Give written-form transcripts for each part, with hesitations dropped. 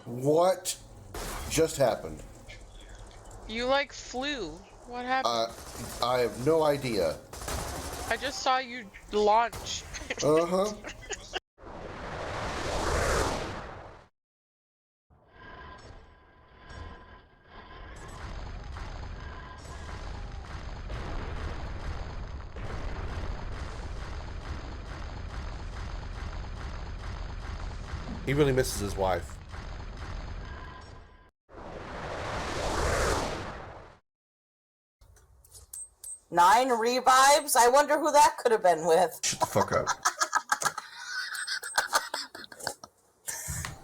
What just happened? You like flew. What happened? I have no idea. I just saw you launch. Uh-huh. He really misses his wife. Nine revives? I wonder who that could have been with. Shut the fuck up.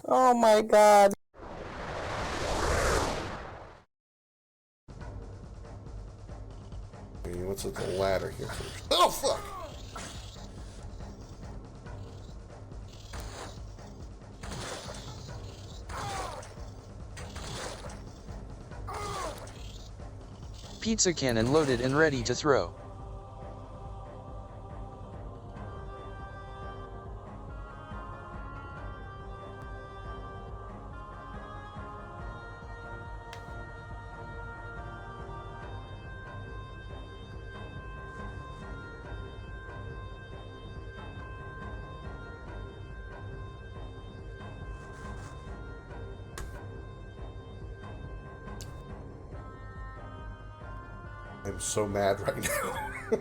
Oh my god. What's with the ladder here first? Oh, fuck! Pizza cannon loaded and ready to throw. I'm so mad right now.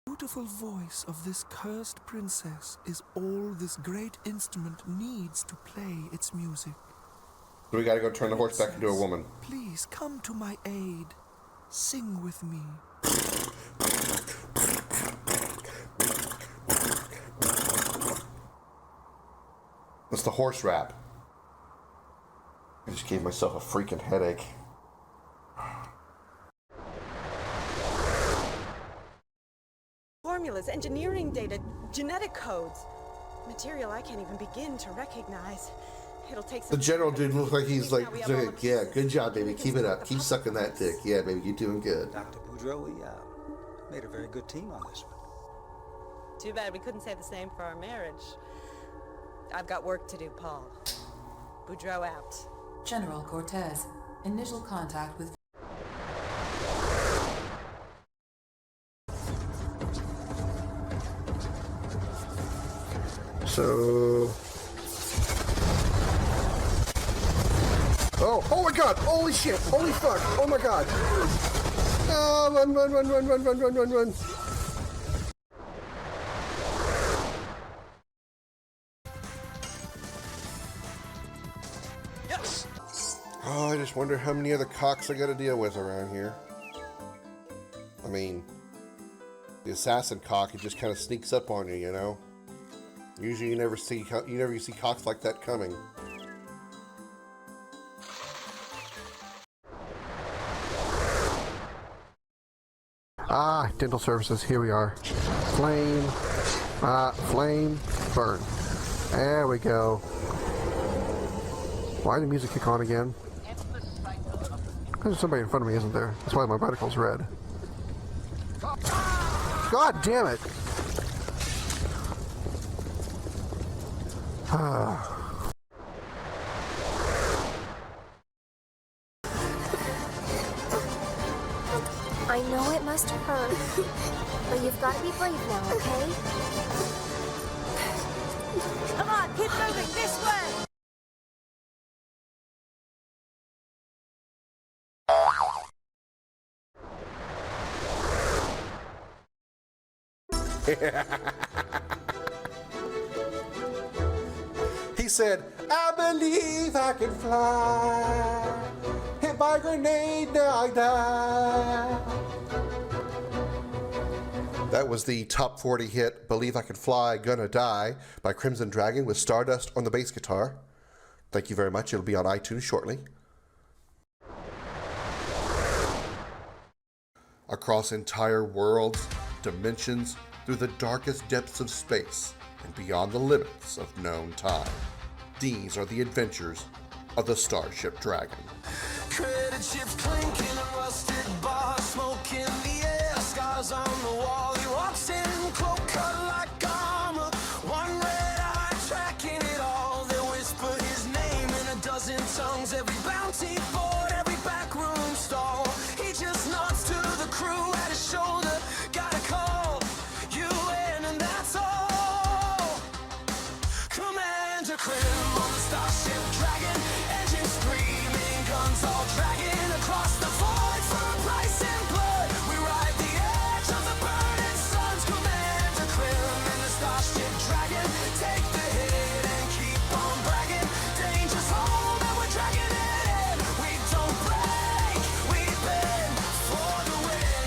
Beautiful voice of this cursed princess is all this great instrument needs to play its music. So we gotta go turn the horse back into a woman. Please come to my aid. Sing with me. That's the horse rap. I just gave myself a freaking headache. Formulas, engineering data, genetic codes. Material I can't even begin to recognize. It'll take some... The general dude looks like he's like, yeah, good job, baby. Keep it up. Keep sucking that dick. Yeah, baby, you're doing good. Dr. Boudreaux, we made a very good team on this one. Too bad we couldn't say the same for our marriage. I've got work to do, Paul. Boudreaux out. General Cortez, initial contact with... So... Oh my god! Holy shit! Holy fuck! Oh my god! Oh, run, run, run, run, run, run, run, run, run! Oh, I just wonder how many other cocks I gotta deal with around here. I mean, the assassin cock, it just kind of sneaks up on you, you know? Usually you never see cocks like that coming. Ah, dental services, here we are. Flame, burn. There we go. Why did the music kick on again? There's somebody in front of me, isn't there? That's why my reticle's red. God damn it! I know it must hurt, but you've got to be brave now, okay? Come on, keep moving this way! He said, I believe I can fly. Hit by a grenade, now I die. That was the top 40 hit, Believe I Can Fly, Gonna Die, by Crimson Dragon with Stardust on the bass guitar. Thank you very much. It'll be on iTunes shortly. Across entire worlds, dimensions, through the darkest depths of space, and beyond the limits of known time. These are the adventures of the Starship Dragon. Credit chips clinking, rusted bar smoke in the air, scars on the wall. He walks in, cloak cut like armor, one red eye tracking it all. They whisper his name in a dozen tongues, every bounty board, every backroom stall. He just nods to the crew at his shoulder, gotta call UN and that's all. Commander Krim on the Starship Dragon, engine screaming, guns all dragging across the void for a price in blood. We ride the edge of the burning suns. Commander Krim and the Starship Dragon, take the hit and keep on bragging. Danger's home and we're dragging it in. We don't break, we bend for the win.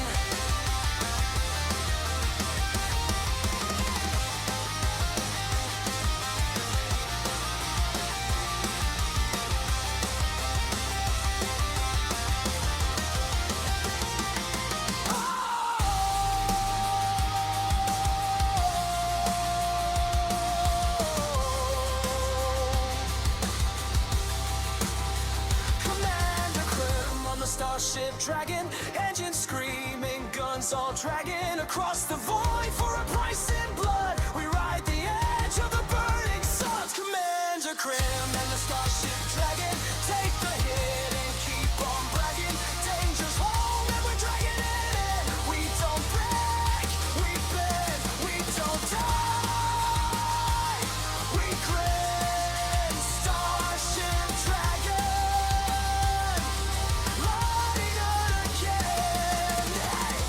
Commander Krim on the Starship Dragon, engine screaming, guns all dragging across the void for a price in blood. We ride the edge of the burning suns. Commander Krim and the Starship Dragon, take the hit and keep on bragging. Danger's home and we're dragging it in. We don't break, we bend, we don't die. We grin, Starship Dragon, lighting it again. Hey.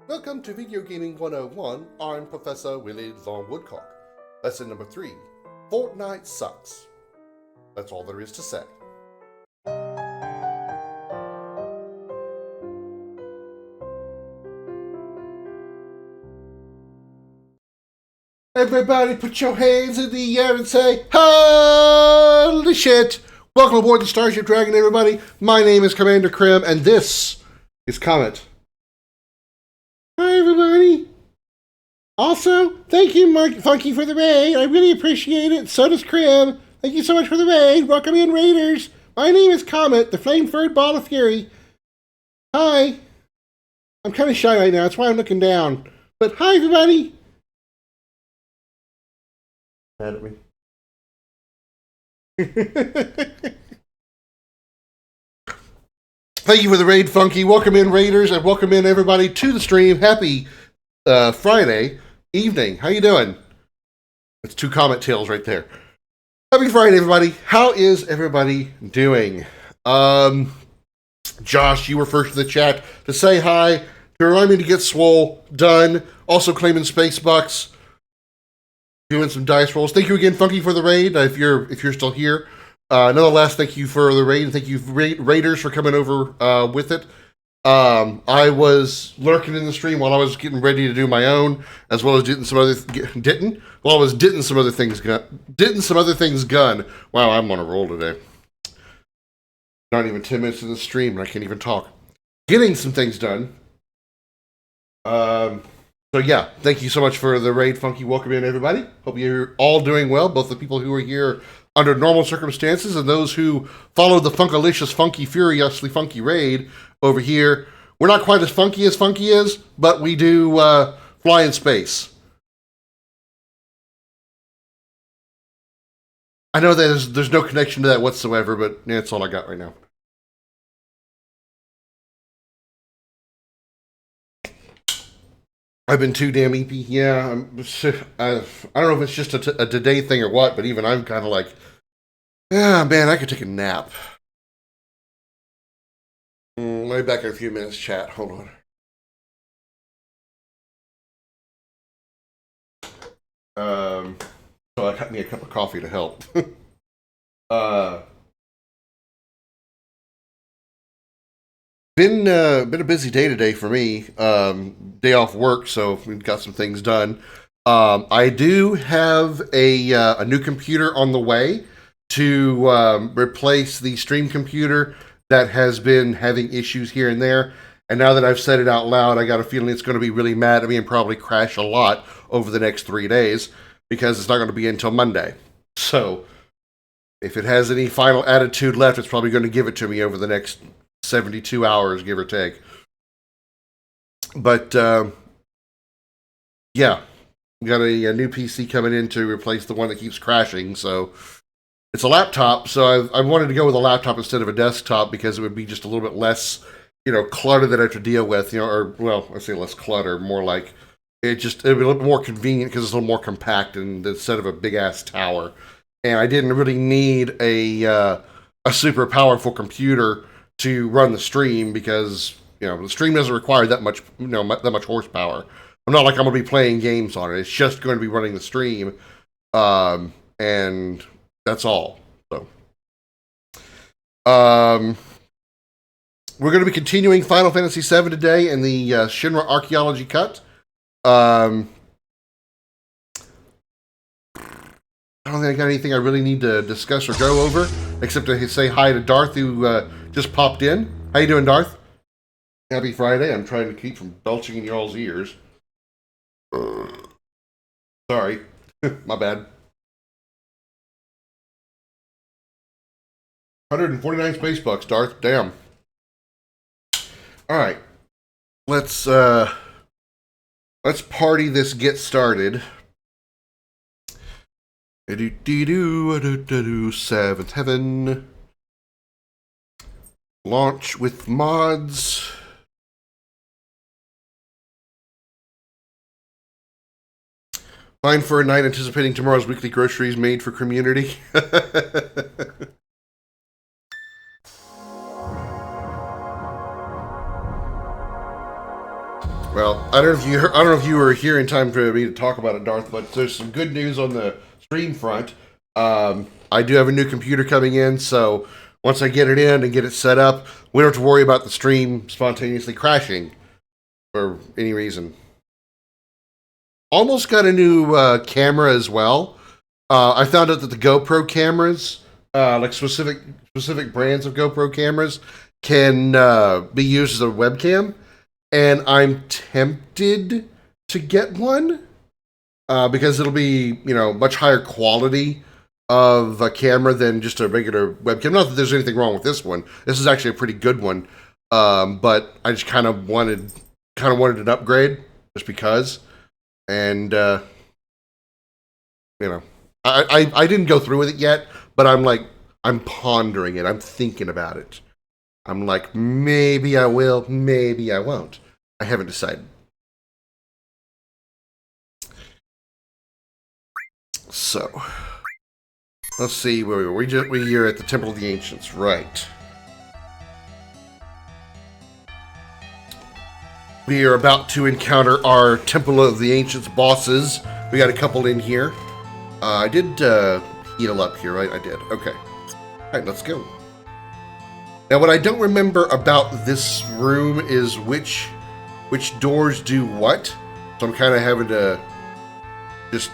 Welcome to Video Gaming 101. I'm Professor Willie Long Woodcock. Lesson number 3. Fortnite sucks. That's all there is to say. Everybody put your hands in the air and say, holy shit! Welcome aboard the Starship Dragon, everybody. My name is Commander Krim, and this is Comet. Hi, everybody. Also, thank you, Mark Funky, for the raid. I really appreciate it. So does Krim. Thank you so much for the raid. Welcome in, Raiders. My name is Comet, the flame-furred ball of fury. Hi. I'm kind of shy right now. That's why I'm looking down. But hi, everybody. Mad at me. Thank you for the raid, Funky. Welcome in, Raiders, and welcome in, everybody, to the stream. Happy Friday evening. How you doing? That's 2 Comet tails right there. Happy Friday, everybody. How is everybody doing? Josh, you were first in the chat to say hi, to remind me to get swole, done. Also claiming space bucks, doing some dice rolls. Thank you again, Funky, for the raid. If you're still here. Nonetheless, thank you for the raid, and thank you, Raiders, for coming over with it. I was lurking in the stream while I was getting ready to do my own, as well as ditting some other things gun. Wow, I'm on a roll today. Not even 10 minutes in the stream, and I can't even talk. Getting some things done. So yeah, thank you so much for the raid, Funky. Welcome in, everybody. Hope you're all doing well, both the people who are here under normal circumstances and those who follow the Funkalicious Funky Furiously Funky raid over here. We're not quite as funky is, but we do fly in space. I know there's no connection to that whatsoever, but yeah, that's all I got right now. I've been too damn eepy. Yeah, I don't know if it's just a today thing or what, but even I'm kind of like, ah, man, I could take a nap. I'll be back in a few minutes, chat. Hold on. So I got me a cup of coffee to help. Been a busy day today for me. day off work, so we've got some things done. I do have a new computer on the way to replace the stream computer that has been having issues here and there. And now that I've said it out loud, I got a feeling it's going to be really mad at me and probably crash a lot over the next 3 days because it's not going to be until Monday. So if it has any final attitude left, it's probably going to give it to me over the next 72 hours, give or take. But yeah, we got a new PC coming in to replace the one that keeps crashing. So it's a laptop. So I wanted to go with a laptop instead of a desktop because it would be just a little bit less, clutter that I have to deal with, or, well, I say less clutter, more like it'd be a little more convenient because it's a little more compact and instead of a big ass tower. And I didn't really need a super powerful computer to run the stream because, the stream doesn't require that much, that much horsepower. I'm not like I'm going to be playing games on it. It's just going to be running the stream. And that's all. So, we're going to be continuing Final Fantasy VII today in the Shinra Archaeology cut. I don't think I got anything I really need to discuss or go over, except to say hi to Darth, who just popped in. How you doing, Darth? Happy Friday. I'm trying to keep from belching in y'all's ears. Sorry. My bad. 149 space bucks, Darth. Damn. All right, let's party this. Get started. Seventh Heaven. Launch with mods. Fine for a night anticipating tomorrow's weekly groceries made for community. Well, I don't know if you were here in time for me to talk about it, Darth, but there's some good news on the stream front. I do have a new computer coming in, so once I get it in and get it set up, we don't have to worry about the stream spontaneously crashing for any reason. Almost got a new camera as well. I found out that the GoPro cameras, like specific brands of GoPro cameras, can be used as a webcam. And I'm tempted to get one because it'll be, much higher quality of a camera than just a regular webcam. Not that there's anything wrong with this one. This is actually a pretty good one. But I just kind of wanted an upgrade just because. And, I didn't go through with it yet, but I'm pondering it. I'm thinking about it. I'm like, maybe I will, maybe I won't. I haven't decided. So, let's see where we were. We're at the Temple of the Ancients, right? We are about to encounter our Temple of the Ancients bosses. We got a couple in here. I did heal up here, right? I did. Okay. All right, let's go. Now, what I don't remember about this room is which doors do what. So I'm kind of having to just...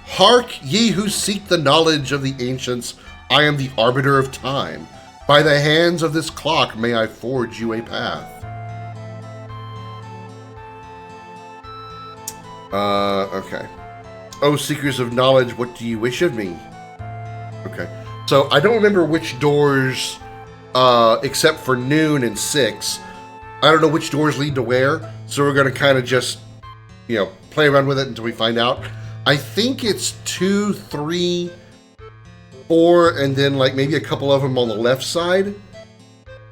Hark, ye who seek the knowledge of the ancients, I am the arbiter of time. By the hands of this clock may I forge you a path. Okay. Oh, seekers of knowledge, what do you wish of me? Okay. So I don't remember which doors, except for noon and 6. I don't know which doors lead to where, so we're going to kind of just, play around with it until we find out. I think it's 2, 3, 4, and then maybe a couple of them on the left side,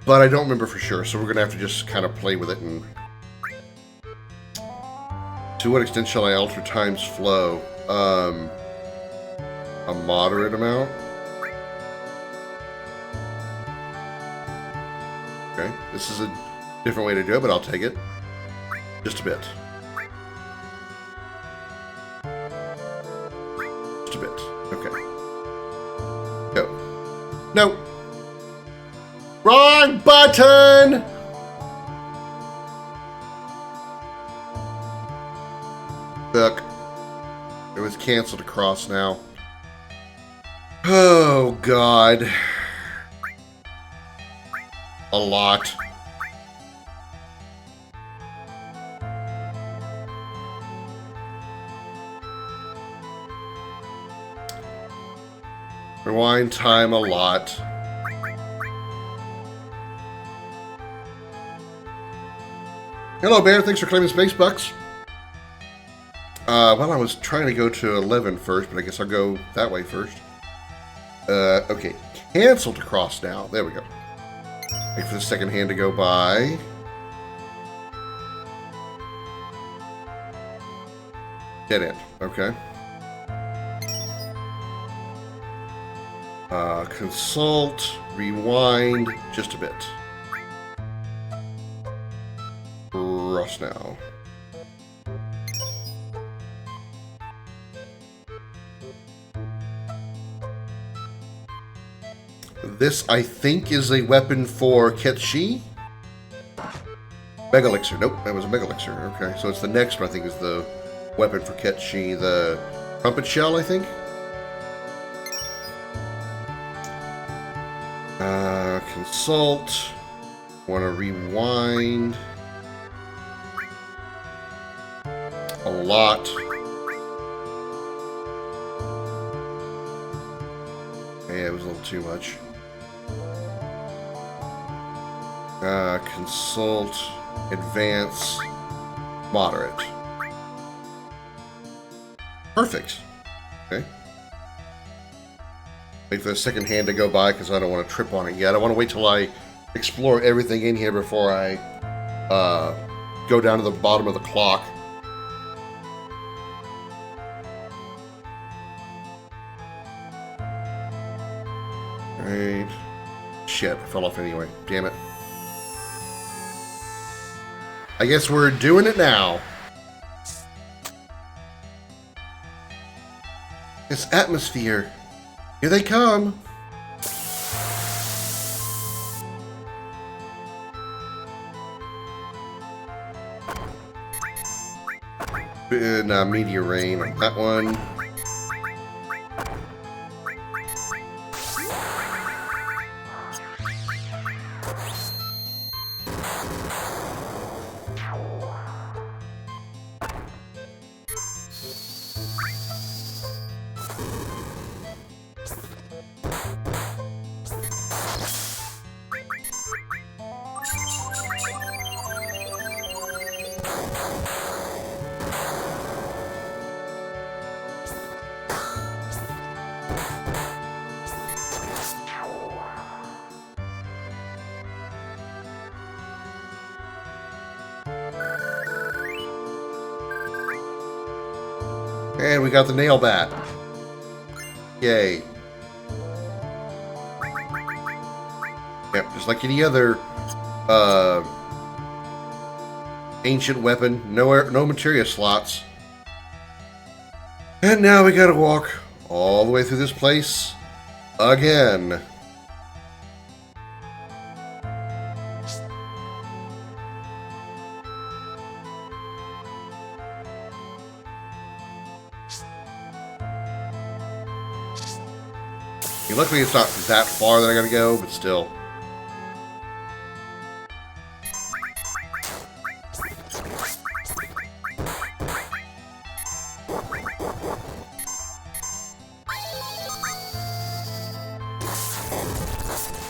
but I don't remember for sure, so we're going to have to just kind of play with it. And to what extent shall I alter time's flow? A moderate amount. Okay, this is a different way to do it, but I'll take it. Just a bit. Just a bit. Okay. Go. No! Wrong button! Look. It was canceled across now. Oh, God. A lot. Rewind time a lot. Hello, Bear. Thanks for claiming space bucks. Well, I was trying to go to 11 first, but I guess I'll go that way first. Okay. Cancel to cross now. There we go. Wait for the second hand to go by. Dead end. Okay. Consult. Rewind. Just a bit. Cross now. This, I think, is a weapon for Ketchi. Mega Elixir. Nope, that was a Mega Elixir. Okay, so it's the next one, I think, is the weapon for Ketchi. The Trumpet Shell, I think. Consult. Want to rewind. A lot. Yeah, it was a little too much. Consult, advance, moderate. Perfect. Okay. Wait for the second hand to go by because I don't want to trip on it yet. I want to wait till I explore everything in here before I go down to the bottom of the clock. Right. Shit, I fell off anyway. Damn it. I guess we're doing it now. It's atmosphere. Here they come. Meteor rain on that one. And we got the nail bat. Yay. Yep, just like any other ancient weapon, no materia slots. And now we gotta walk all the way through this place again. Luckily, it's not that far that I gotta go, but still.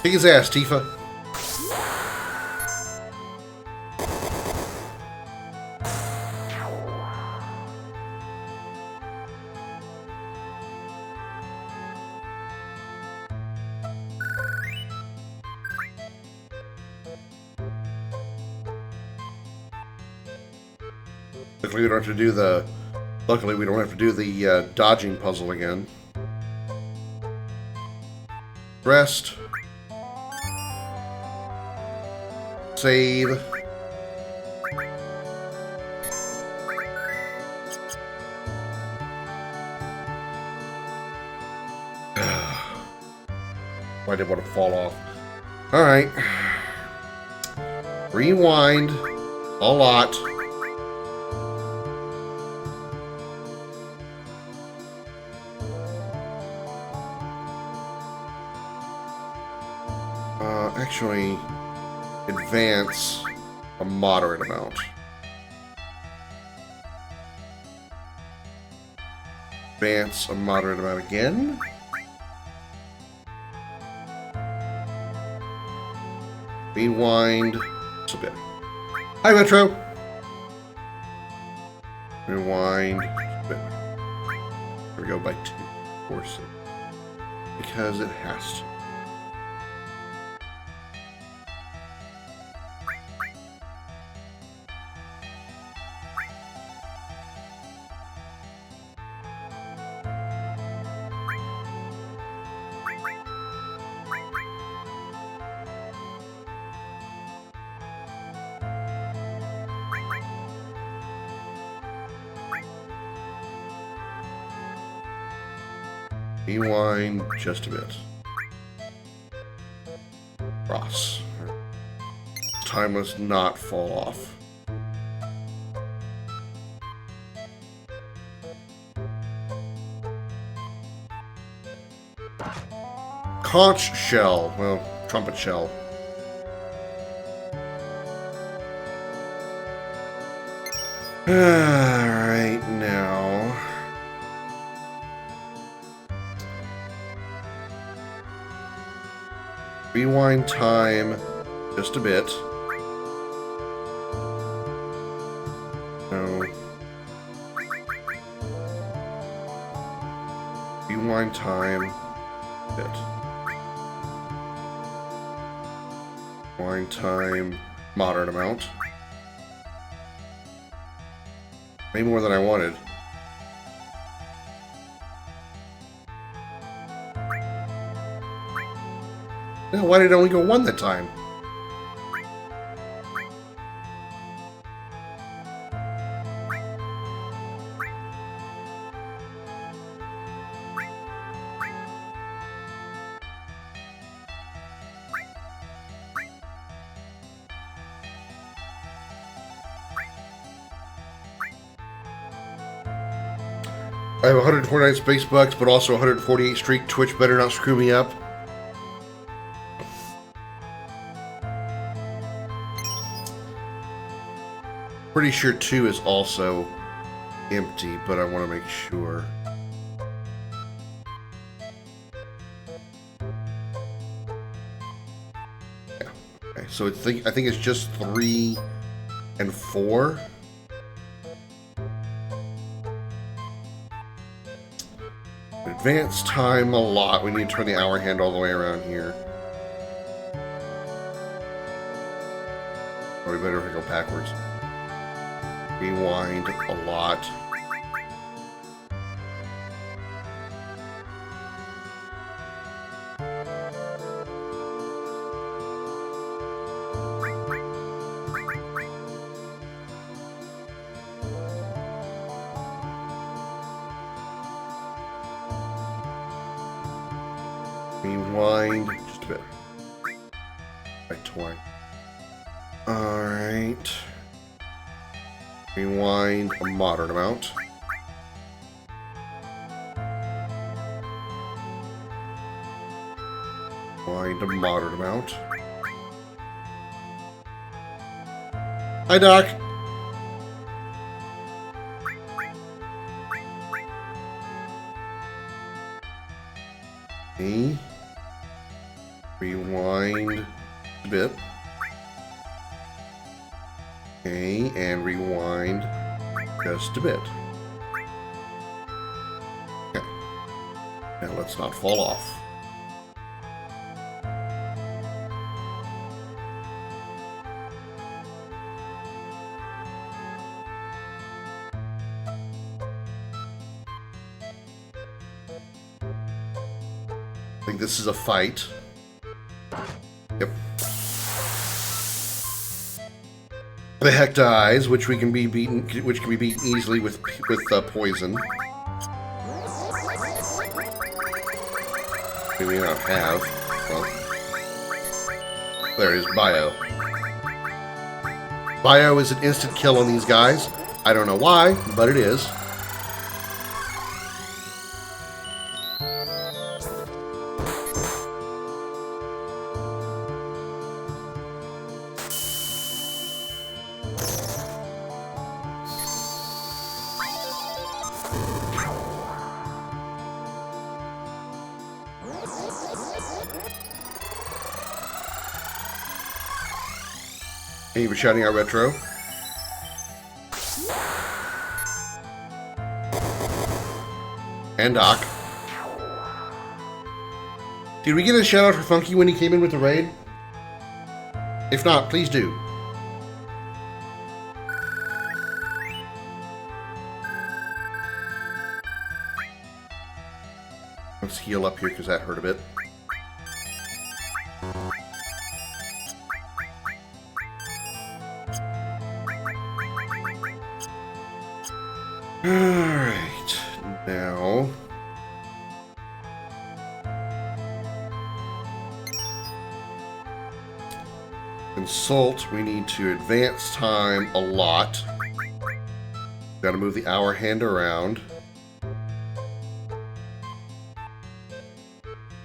Kick his ass, Tifa. Luckily, we don't have to do the. Luckily, we don't have to do the dodging puzzle again. Rest. Save. I didn't want to fall off. Alright. Rewind. A lot. actually advance a moderate amount. Advance a moderate amount again. Rewind just a bit. Hi, Metro! Rewind just a bit. There we go, by 2 forces. Because it has to. Rewind just a bit. Cross. Time must not fall off. Conch shell. Well, trumpet shell. Alright, now. Rewind time just a bit. No. Rewind time a bit. Rewind time moderate amount. Way more than I wanted. Now, why did it only go 1 that time? I have 129 space bucks, but also 148 streak. Twitch better not screw me up. Pretty sure 2 is also empty, but I want to make sure. Yeah. Okay, so I think it's just 3 and 4. Advance time a lot. We need to turn the hour hand all the way around here. Or we better go backwards. Rewind a lot. Rewind just a bit. By 20. Alright. Rewind a moderate amount. Rewind a moderate amount. Hi, Doc. Okay. Rewind a bit. Okay, and rewind just a bit. Okay. Now let's not fall off. I think this is a fight. Yep. The Heck dies, which can be beaten easily with poison. We may not have. Well, there is Bio. Bio is an instant kill on these guys. I don't know why, but it is. And you were shouting out retro. And Doc. Did we get a shout out for Funky when he came in with the raid? If not, please do. Let's heal up here because that hurt a bit. Alright, now... Consult, we need to advance time a lot. Gotta move the hour hand around.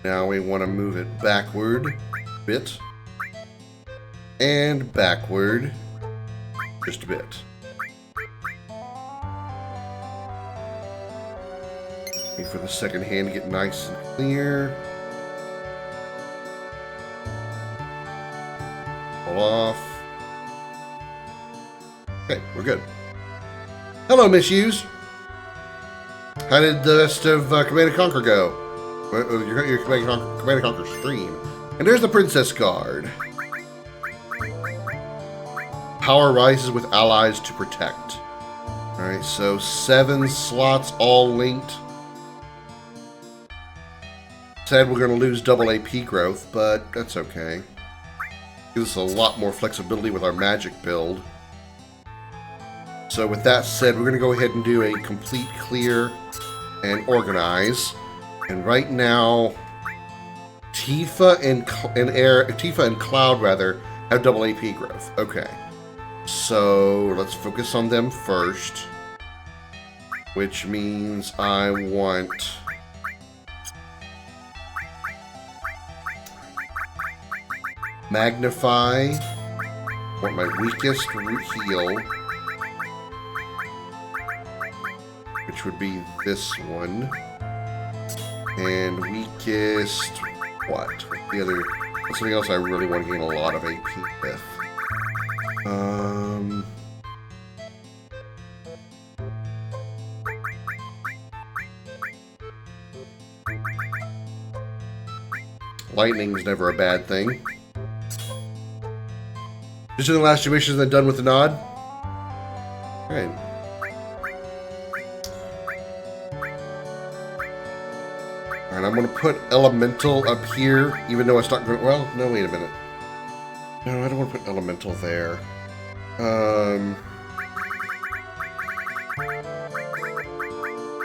Now we want to move it backward a bit. And backward just a bit. Wait for the second hand to get nice and clear. Pull off. Okay, we're good. Hello, Miss Hughes. How did the rest of Command & Conquer go? Your Command & Conquer stream. And there's the Princess Guard. Power rises with allies to protect. Alright, so 7 slots all linked. Said we're going to lose double AP growth, but that's okay. Gives us a lot more flexibility with our magic build. So with that said, we're going to go ahead and do a complete clear and organize. And right now, Tifa and Cloud rather have double AP growth. Okay. So let's focus on them first. Which means I want Magnify. I want my weakest heal. Which would be this one. And weakest, what? The other, something else I really want to gain a lot of AP with. Lightning's never a bad thing. Just doing the last 2 missions and then done with the nod? Alright. And I'm going to put Elemental up here, even though it's not going to... Well, no, wait a minute. No, I don't want to put Elemental there.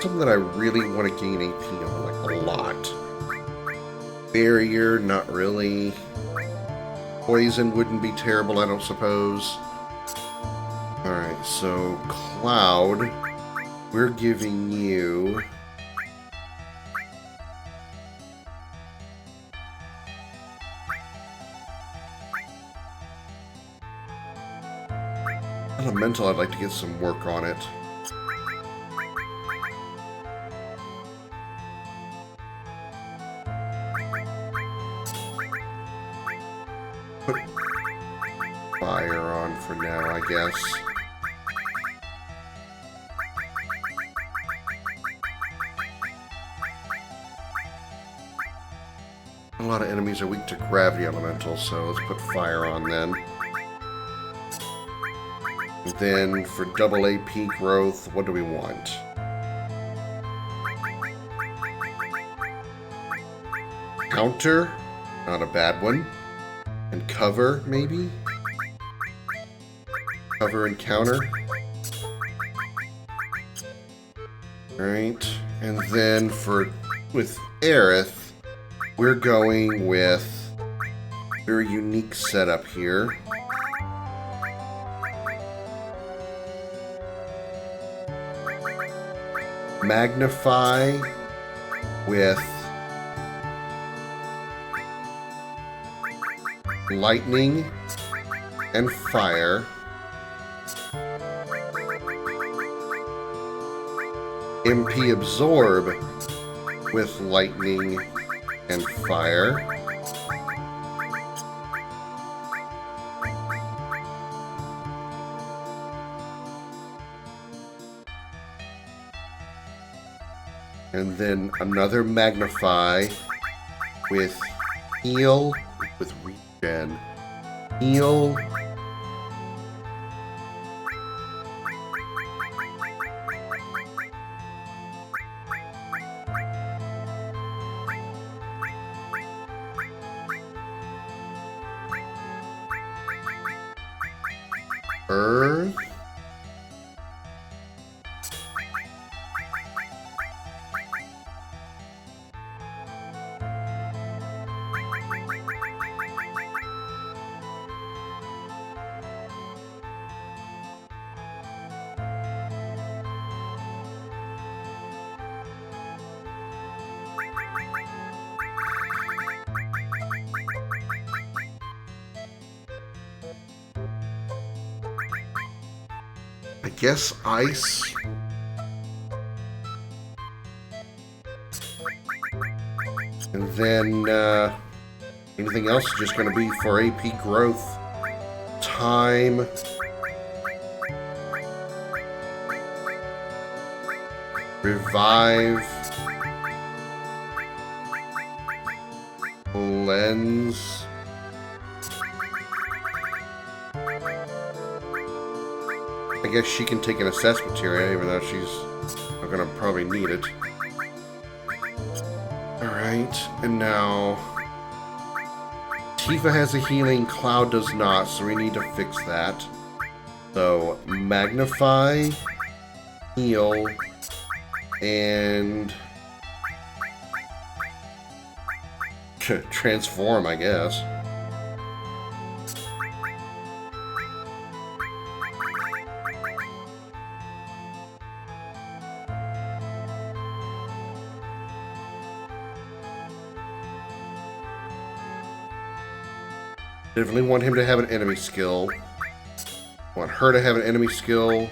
Something that I really want to gain AP on, like, a lot. Barrier, not really. Poison wouldn't be terrible, I don't suppose. Alright, so Cloud, we're giving you... Elemental, I'd like to get some work on it. Put fire on for now, I guess. A lot of enemies are weak to gravity elementals, so let's put fire on then. And then for double AP growth, what do we want? Counter, not a bad one. And cover, maybe? Cover and counter. Alright, and then with Aerith, we're going with a very unique setup here. Magnify with lightning and fire. MP absorb with lightning and fire. And then another magnify with heal, with regen. Heal. Earth. I guess ice. And then anything else is just going to be for AP growth. Time. Revive. Lens. I guess she can take an assess material, even though she's not gonna probably need it. Alright, and now Tifa has a healing, Cloud does not, so we need to fix that. So, magnify, heal, and transform, I guess. Definitely want him to have an enemy skill. Want her to have an enemy skill.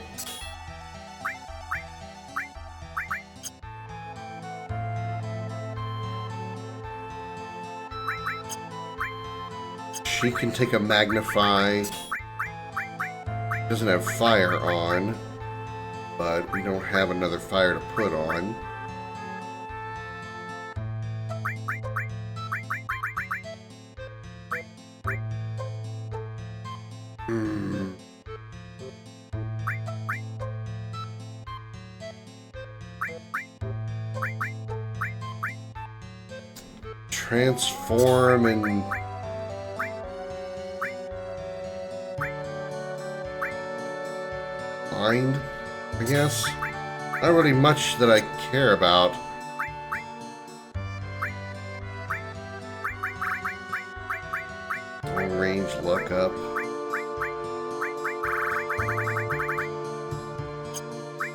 She can take a magnify. Doesn't have fire on, but we don't have another fire to put on. Transform and bind, I guess. Not really much that I care about. Long range lookup.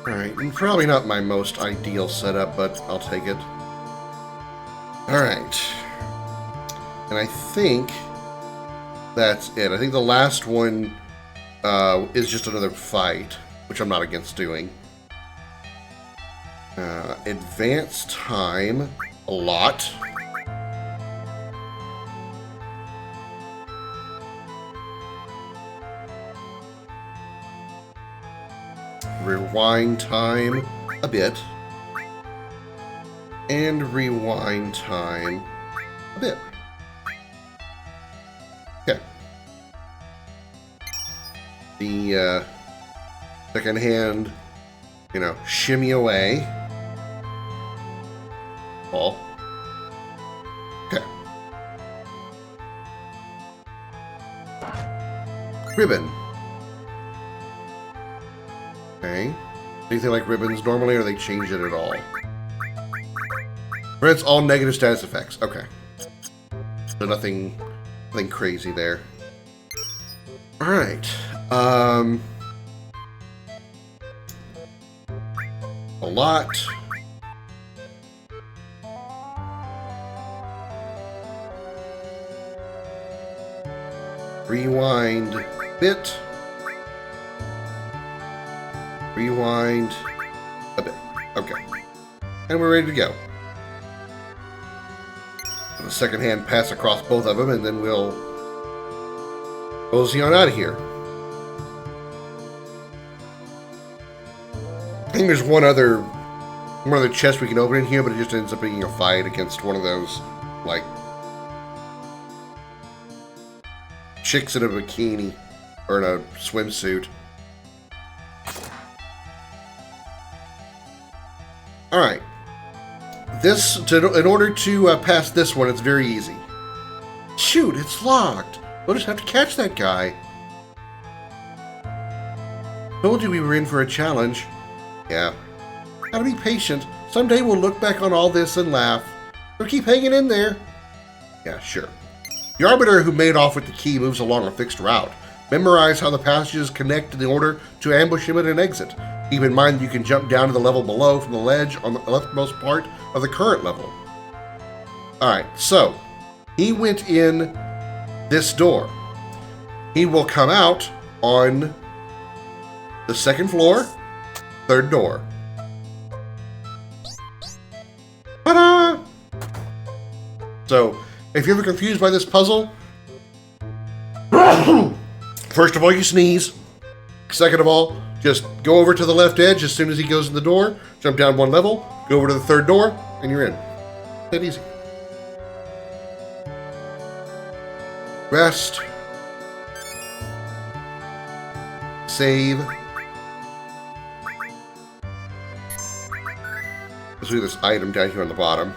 Alright, and probably not my most ideal setup, but I'll take it. Alright. And I think that's it. I think the last one is just another fight, which I'm not against doing. Advance time, a lot. Rewind time, a bit. And rewind time, a bit. Okay. The second hand, you know, shimmy away. Ball. Okay. Ribbon. Okay. Anything like ribbons normally, or they change it at all? Or it's all negative status effects. Okay. So nothing crazy there. Alright. A lot. Rewind bit. Rewind a bit. Okay. And we're ready to go. The second hand pass across both of them, and then we'll mosey on out of here. I think there's one other chest we can open in here, but it just ends up being a fight against one of those, like, chicks in a bikini or in a swimsuit. All right. In order to pass this one, it's very easy. Shoot, it's locked. We'll just have to catch that guy. Told you we were in for a challenge. Yeah. Gotta be patient. Someday we'll look back on all this and laugh. So keep hanging in there. Yeah, sure. The Arbiter who made off with the key moves along a fixed route. Memorize how the passages connect in order to ambush him at an exit. Keep in mind that you can jump down to the level below from the ledge on the leftmost part of the current level. Alright, so he went in this door. He will come out on the second floor, third door. Ta-da! So, if you're ever confused by this puzzle, first of all, you sneeze. Second of all, just go over to the left edge as soon as he goes in the door, jump down one level, go over to the third door, and you're in. That easy. Rest. Save. Let's do this item down here on the bottom.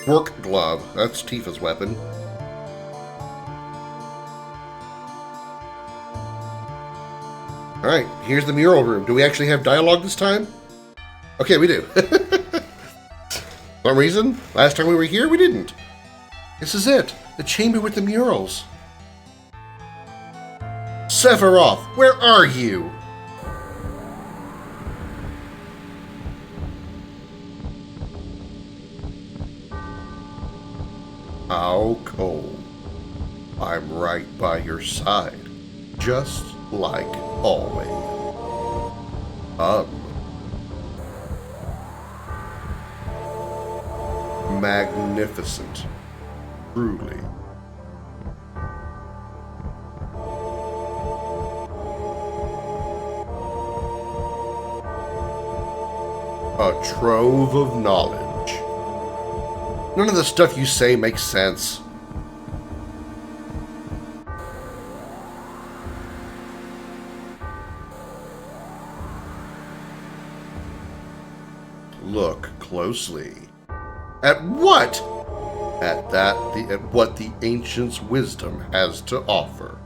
Work glove. That's Tifa's weapon. Alright, here's the mural room. Do we actually have dialogue this time? Okay, we do. For some reason, last time we were here, we didn't. This is it. The chamber with the murals. Sephiroth, where are you? How cold. I'm right by your side, just like always. Magnificent. Truly. A trove of knowledge. None of the stuff you say makes sense. Look closely. At what? At what the ancient's wisdom has to offer.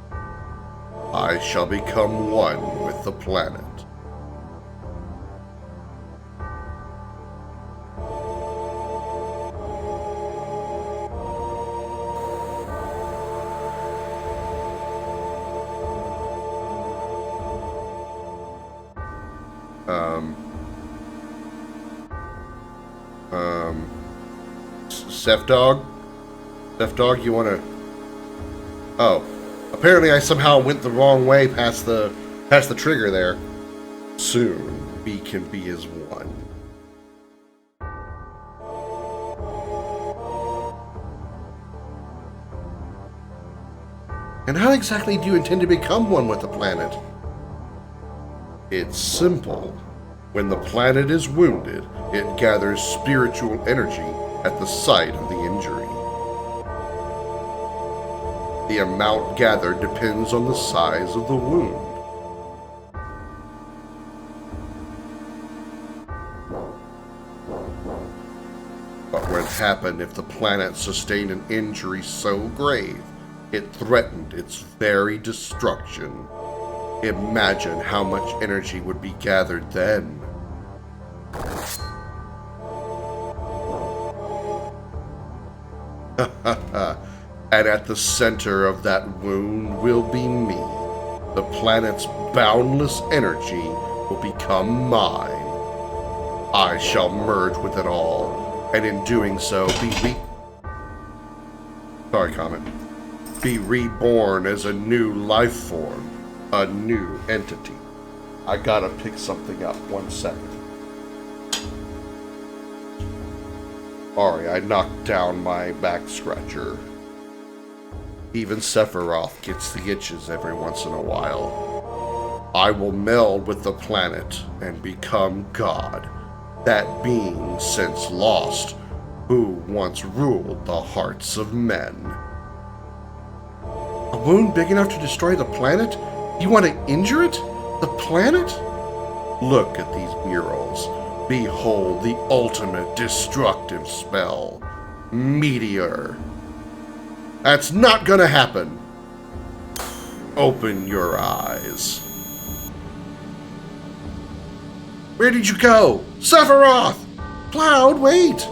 I shall become one with the planet. Sefdog, you want to... Oh. Apparently I somehow went the wrong way past the trigger there. Soon, we can be as one. And how exactly do you intend to become one with the planet? It's simple. When the planet is wounded, it gathers spiritual energy at the site of the injury. The amount gathered depends on the size of the wound. What would happen if the planet sustained an injury so grave it threatened its very destruction? Imagine how much energy would be gathered then. And at the center of that wound will be me. The planet's boundless energy will become mine. I shall merge with it all, and in doing so be weak. Sorry, comment. be reborn as a new life form, a new entity. I gotta pick something up. 1 second. Sorry, I knocked down my back scratcher. Even Sephiroth gets the itches every once in a while. I will meld with the planet and become God, that being since lost, who once ruled the hearts of men. A wound big enough to destroy the planet? You want to injure it? The planet? Look at these murals. Behold the ultimate destructive spell. Meteor. That's not gonna happen. Open your eyes. Where did you go? Sephiroth! Cloud, wait!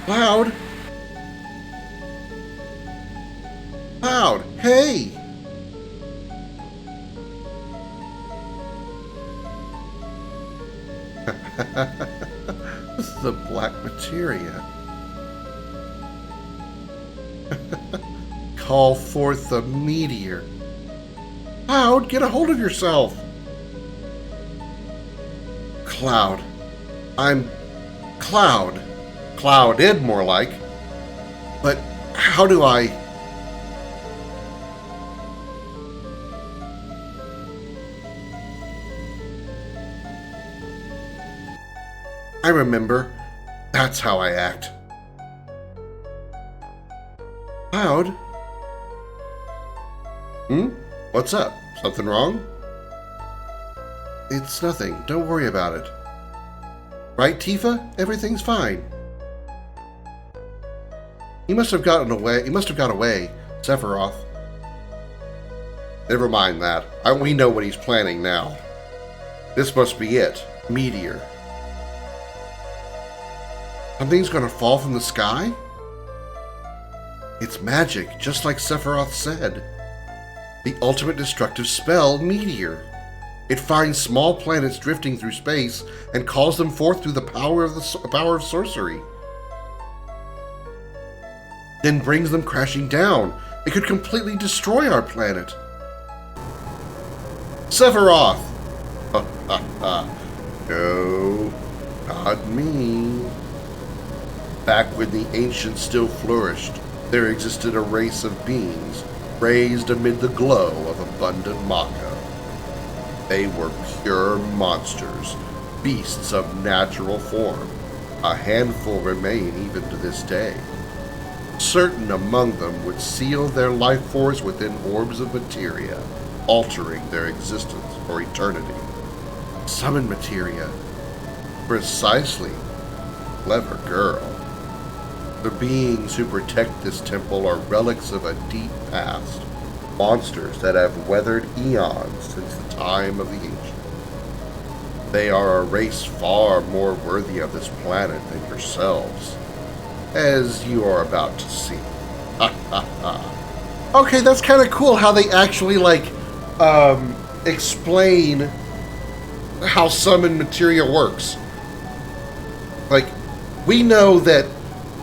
Cloud? Cloud, hey! The black materia. Call forth the meteor. Cloud, get a hold of yourself. Cloud. I'm Cloud. Clouded, more like. But how do I... I remember. That's how I act. Cloud? What's up? Something wrong? It's nothing. Don't worry about it. Right, Tifa? Everything's fine. He must have gotten away. He must have got away. Sephiroth. Never mind that. We know what he's planning now. This must be it. Meteor. Something's gonna fall from the sky? It's magic, just like Sephiroth said. The ultimate destructive spell, Meteor. It finds small planets drifting through space and calls them forth through the power of sorcery. Then brings them crashing down. It could completely destroy our planet. Sephiroth! No, not me. Back when the ancients still flourished, there existed a race of beings raised amid the glow of abundant Maka. They were pure monsters, beasts of natural form. A handful remain even to this day. Certain among them would seal their life force within orbs of materia, altering their existence for eternity. Summon materia. Precisely. Clever girl. The beings who protect this temple are relics of a deep past, monsters that have weathered eons since the time of the ancients. They are a race far more worthy of this planet than yourselves, as you are about to see. Okay, that's kind of cool how they actually, explain how summon materia works. Like, we know that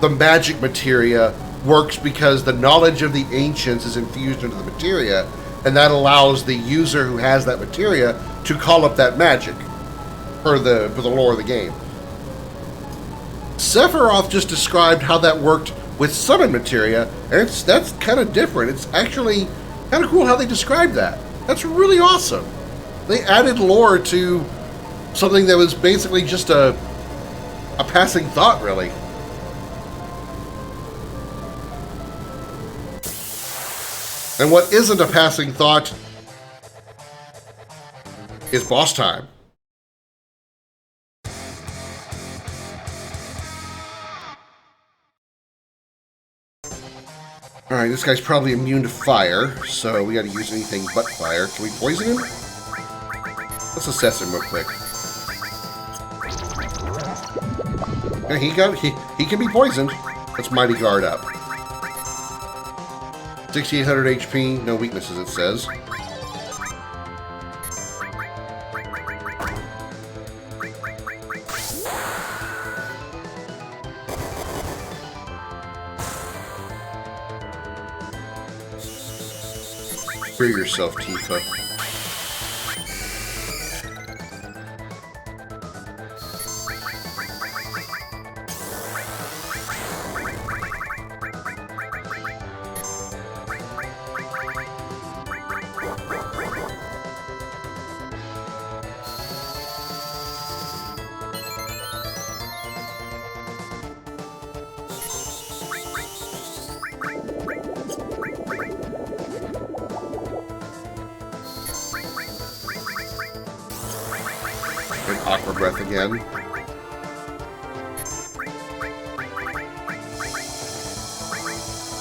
the magic materia works because the knowledge of the ancients is infused into the materia, and that allows the user who has that materia to call up that magic for the lore of the game. Sephiroth just described how that worked with summon materia, and that's kind of different. It's actually kind of cool how they described that. That's really awesome. They added lore to something that was basically just a passing thought, really. And what isn't a passing thought is boss time. Alright, this guy's probably immune to fire, so we gotta use anything but fire. Can we poison him? Let's assess him real quick. Yeah, he can be poisoned. Let's Mighty Guard up. 6,800 HP, no weaknesses, it says. Screw yourself, Tifa. Aqua breath again.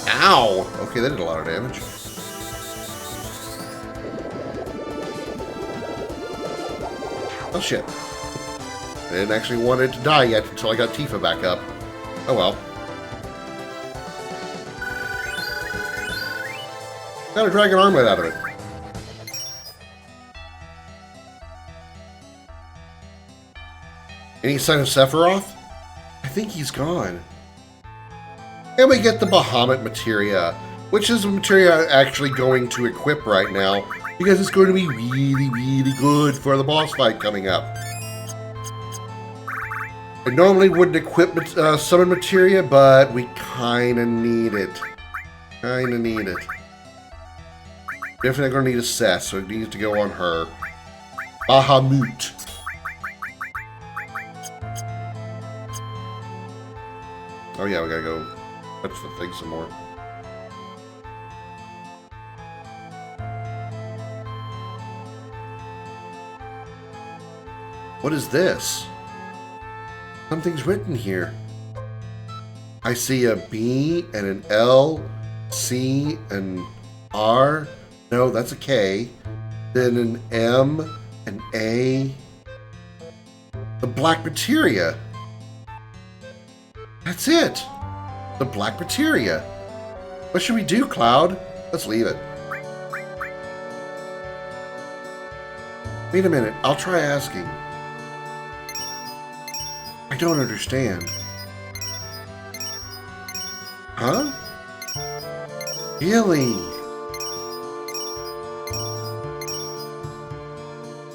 Ow! Okay, that did a lot of damage. Oh shit. I didn't actually want it to die yet until I got Tifa back up. Oh well. Got a dragon armlet out of it. Any sign of Sephiroth? I think he's gone. And we get the Bahamut materia, which is a materia I'm actually going to equip right now because it's going to be really, really good for the boss fight coming up. I normally wouldn't equip summon materia, but we kind of need it. Definitely going to need a Seth, so it needs to go on her. Bahamut. Oh yeah, we gotta go touch the thing some more. What is this? Something's written here. I see a B and an L, C and R. No, that's a K. Then an M, an A. The black materia. That's it! The black materia. What should we do, Cloud? Let's leave it. Wait a minute, I'll try asking. I don't understand. Huh? Really?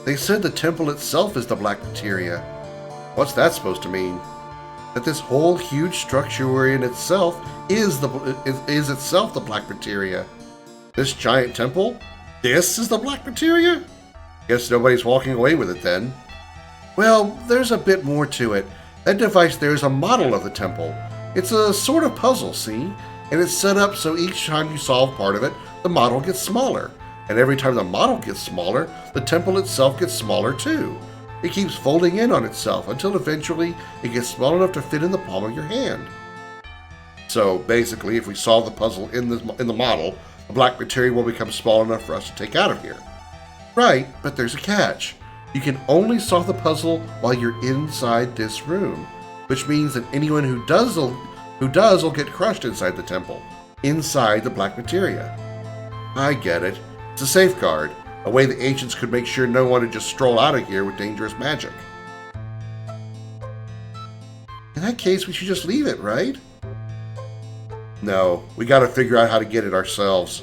They said the temple itself is the black materia. What's that supposed to mean? That this whole huge structure we're in itself is itself the black materia. This giant temple? This is the black materia? Guess nobody's walking away with it then. Well, there's a bit more to it. That device there is a model of the temple. It's a sort of puzzle, see? And it's set up so each time you solve part of it, the model gets smaller. And every time the model gets smaller, the temple itself gets smaller too. It keeps folding in on itself until eventually it gets small enough to fit in the palm of your hand. So basically, if we solve the puzzle in the model, the black materia will become small enough for us to take out of here. Right, but there's a catch. You can only solve the puzzle while you're inside this room, which means that anyone who does will get crushed inside the temple, inside the black materia. I get it. It's a safeguard. A way the ancients could make sure no one would just stroll out of here with dangerous magic. In that case, we should just leave it, right? No, we gotta figure out how to get it ourselves.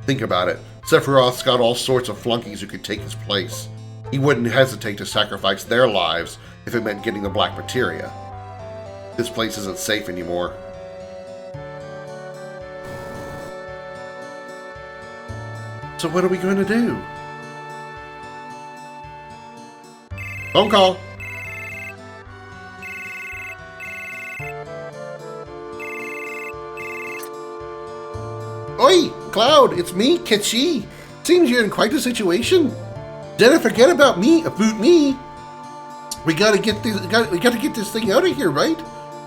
Think about it. Sephiroth's got all sorts of flunkies who could take his place. He wouldn't hesitate to sacrifice their lives if it meant getting the black materia. This place isn't safe anymore. So what are we going to do? Phone call. Oi, Cloud, it's me, Ketchi. Seems you're in quite a situation. Didn't forget about me, We gotta get this thing out of here, right?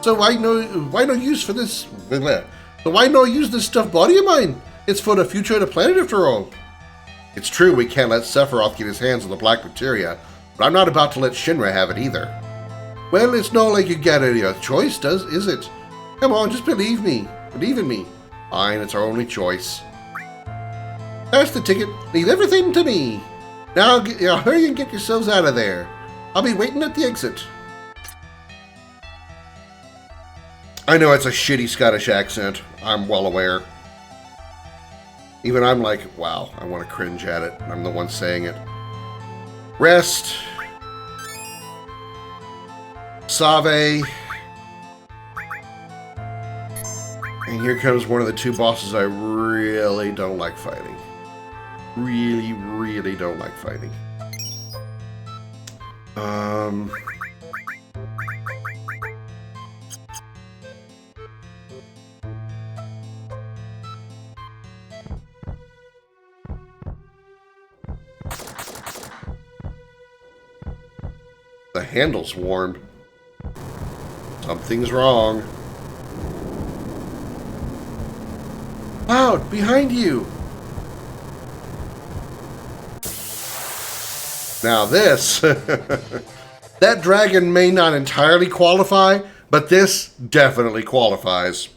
So why no use for this? So why no use this stuffed body of mine? It's for the future of the planet, after all. It's true we can't let Sephiroth get his hands on the black materia, but I'm not about to let Shinra have it either. Well, it's not like you got any other choice, is it? Come on, just believe me. Believe in me. Fine, it's our only choice. That's the ticket. Leave everything to me. Now hurry and get yourselves out of there. I'll be waiting at the exit. I know it's a shitty Scottish accent. I'm well aware. Even I'm like, wow, I want to cringe at it. I'm the one saying it. Rest. Save. And here comes one of the two bosses I really don't like fighting. Really, really don't like fighting. The handle's warm. Something's wrong. Cloud, behind you! Now this, that dragon may not entirely qualify, but this definitely qualifies.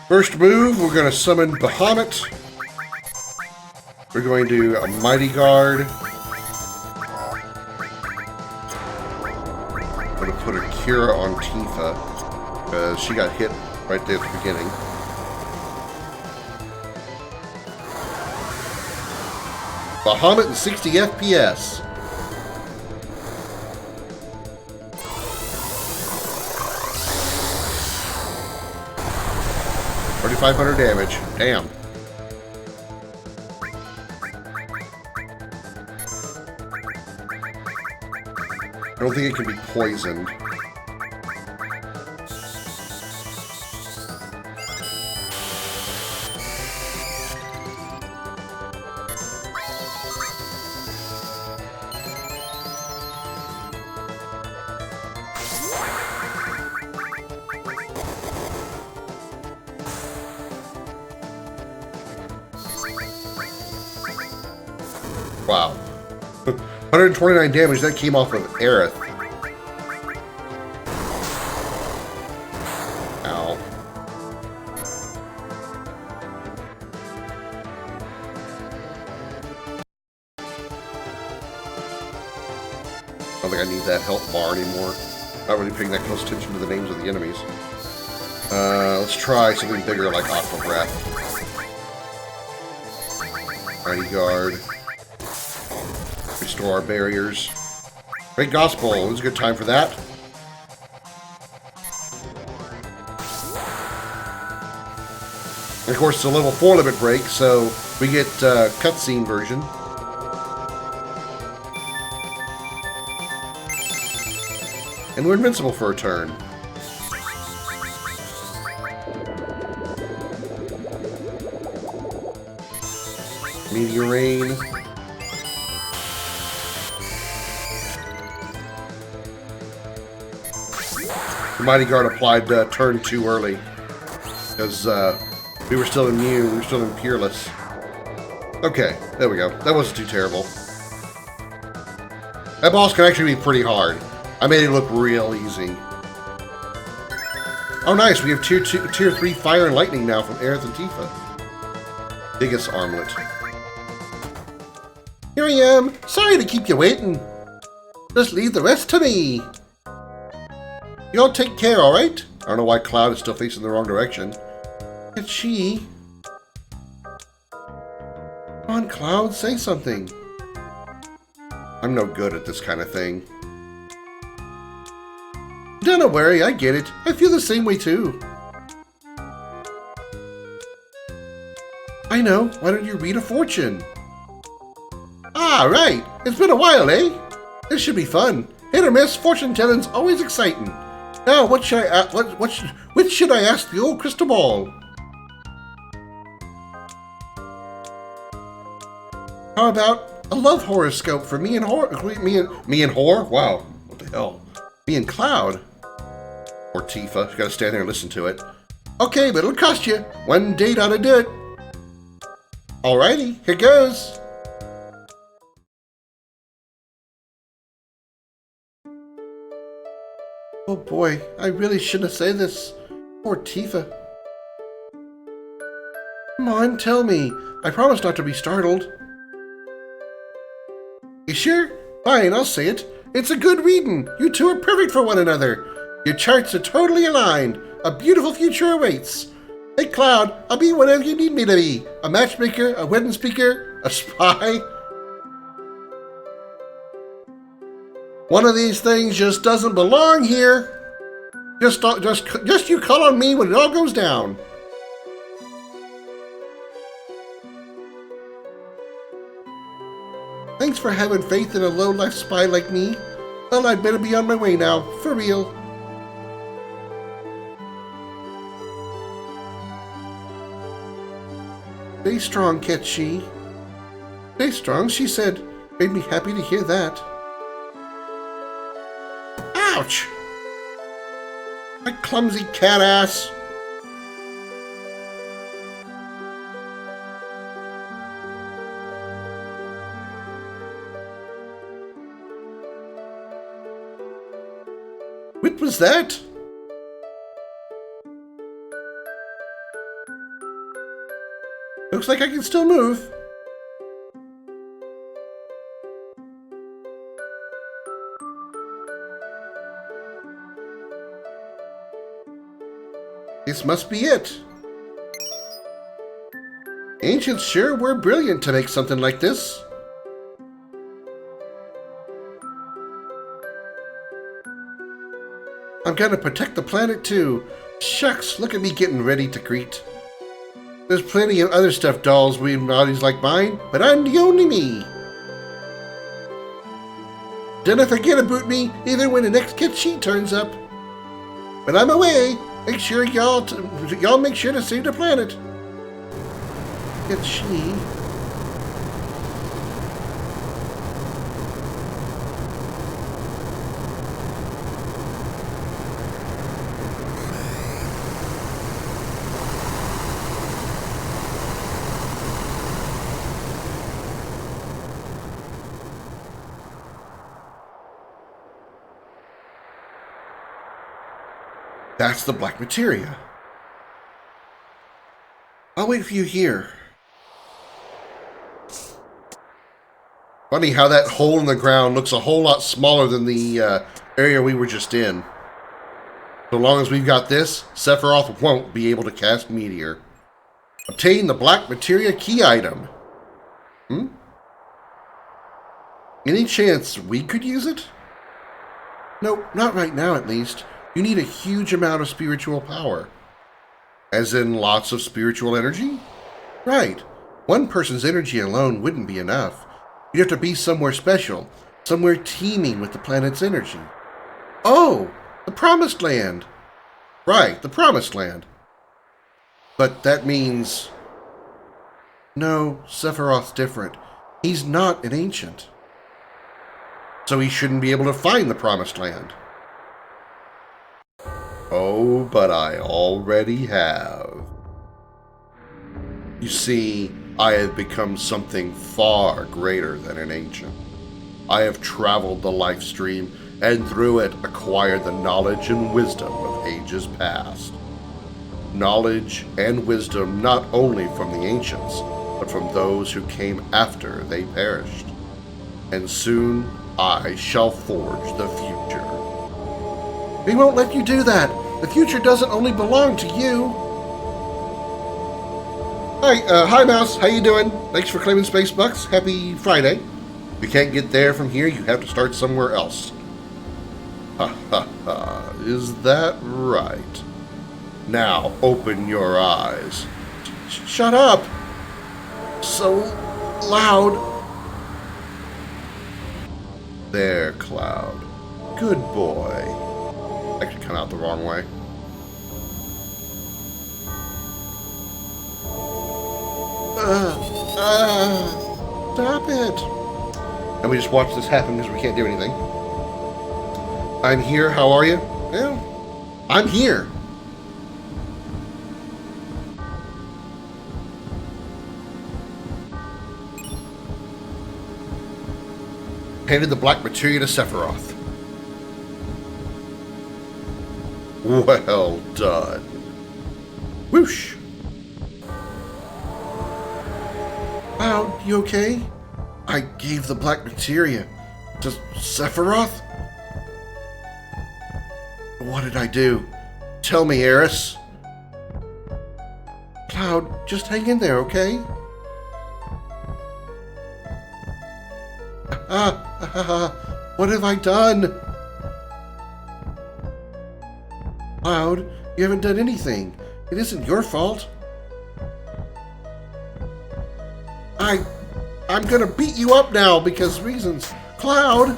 First move, we're going to summon Bahamut. We're going to do a Mighty Guard. I'm going to put a Cura on Tifa, because she got hit right there at the beginning. Bahamut in 60 FPS. $3,500 damage. Damn. I don't think it can be poisoned. Wow. 129 damage, that came off of Aerith. Ow. I don't think I need that health bar anymore. Not really paying that close attention to the names of the enemies. Let's try something bigger like Aqua Breath. Mighty Guard. Restore our barriers. Great Gospel. It was a good time for that. And of course, it's a level 4 limit break, so we get cutscene version. And we're invincible for a turn. Meteor Rain. The Mighty Guard applied turn 2 early. Because we were still immune, we were still Impureless. Okay, there we go. That wasn't too terrible. That boss can actually be pretty hard. I made it look real easy. Oh nice, we have tier 3 Fire and Lightning now from Aerith and Tifa. Biggest armlet. Here I am. Sorry to keep you waiting. Just leave the rest to me. You all take care, alright? I don't know why Cloud is still facing the wrong direction. It's she. Come on, Cloud, say something. I'm no good at this kind of thing. Don't worry, I get it. I feel the same way too. I know. Why don't you read a fortune? Ah, right. It's been a while, eh? This should be fun. Hit or miss, fortune telling's always exciting. Now, which should I ask the old crystal ball? How about a love horoscope for me and Whore? Wow, what the hell? Me and Cloud. Or Tifa. You gotta stand there and listen to it. Okay, but it'll cost you. One date ought to do it. Alrighty, here goes. Oh boy, I really shouldn't have said this. Poor Tifa. Come on, tell me. I promise not to be startled. You sure? Fine, I'll say it. It's a good reading. You two are perfect for one another. Your charts are totally aligned. A beautiful future awaits. Hey, Cloud, I'll be whatever you need me to be. A matchmaker, a wedding speaker, a spy. One of these things just doesn't belong here. Just you call on me when it all goes down. Thanks for having faith in a low-life spy like me. Well, I'd better be on my way now, for real. Stay strong, Ketchi. Stay strong, she said. Made me happy to hear that. Ouch! My clumsy cat ass. What was that? Looks like I can still move. This must be it. Ancients sure were brilliant to make something like this. I'm gonna protect the planet too. Shucks, look at me getting ready to greet. There's plenty of other stuffed dolls with bodies like mine, but I'm the only me. Don't forget about me, either when the next Ketchi turns up. When I'm away, make sure y'all make sure to save the planet. Ketchi. That's the black materia. I'll wait for you here. Funny how that hole in the ground looks a whole lot smaller than the area we were just in. So long as we've got this, Sephiroth won't be able to cast Meteor. Obtain the black materia key item. Any chance we could use it? Nope, not right now at least. You need a huge amount of spiritual power. As in lots of spiritual energy? Right. One person's energy alone wouldn't be enough. You'd have to be somewhere special, somewhere teeming with the planet's energy. Oh, the Promised Land. Right, the Promised Land. But that means... No, Sephiroth's different. He's not an ancient. So he shouldn't be able to find the Promised Land. Oh, but I already have. You see, I have become something far greater than an ancient. I have traveled the life stream, and through it acquired the knowledge and wisdom of ages past. Knowledge and wisdom not only from the ancients, but from those who came after they perished. And soon I shall forge the future. We won't let you do that. The future doesn't only belong to you. Hi Mouse, how you doing? Thanks for claiming Space Bucks. Happy Friday. If you can't get there from here, you have to start somewhere else. Ha ha ha, is that right? Now open your eyes. Shut up! So loud. There, Cloud. Good boy. Actually come out the wrong way. Stop it. And we just watch this happen because we can't do anything. I'm here, how are you? Well, I'm here. Handed the black materia to Sephiroth. Well done. Whoosh. Cloud, you okay? I gave the black materia. Just Sephiroth? What did I do? Tell me, Eris. Cloud, just hang in there, okay? What have I done? Cloud, you haven't done anything. It isn't your fault. I'm gonna beat you up now because reasons. Cloud!